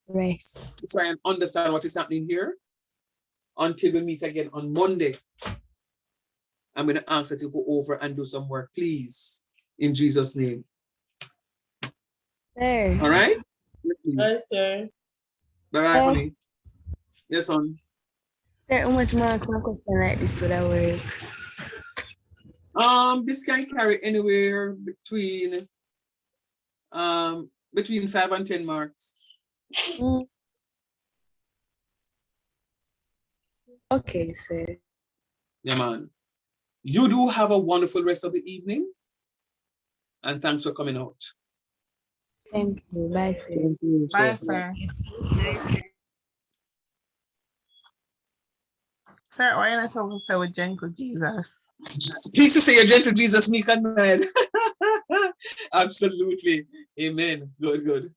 Rest. try and understand what is happening here until we meet again on Monday. I'm going to ask that you go over and do some work, please, in Jesus' name. Sir. All right? Yes, sir. Bye-bye, honey. Yes, son. Sir, how much more can question like this would have worked? This can carry anywhere between 5 and 10 marks. Mm. Okay, sir. Yeah, man. You do have a wonderful rest of the evening. And thanks for coming out. Thank you. Bye, sir. Thank you, Bye, sir. sir. Sir, why not talking so with gentle Jesus? Pleased to say you're gentle Jesus, meek and mild. Absolutely. Amen. Good, good.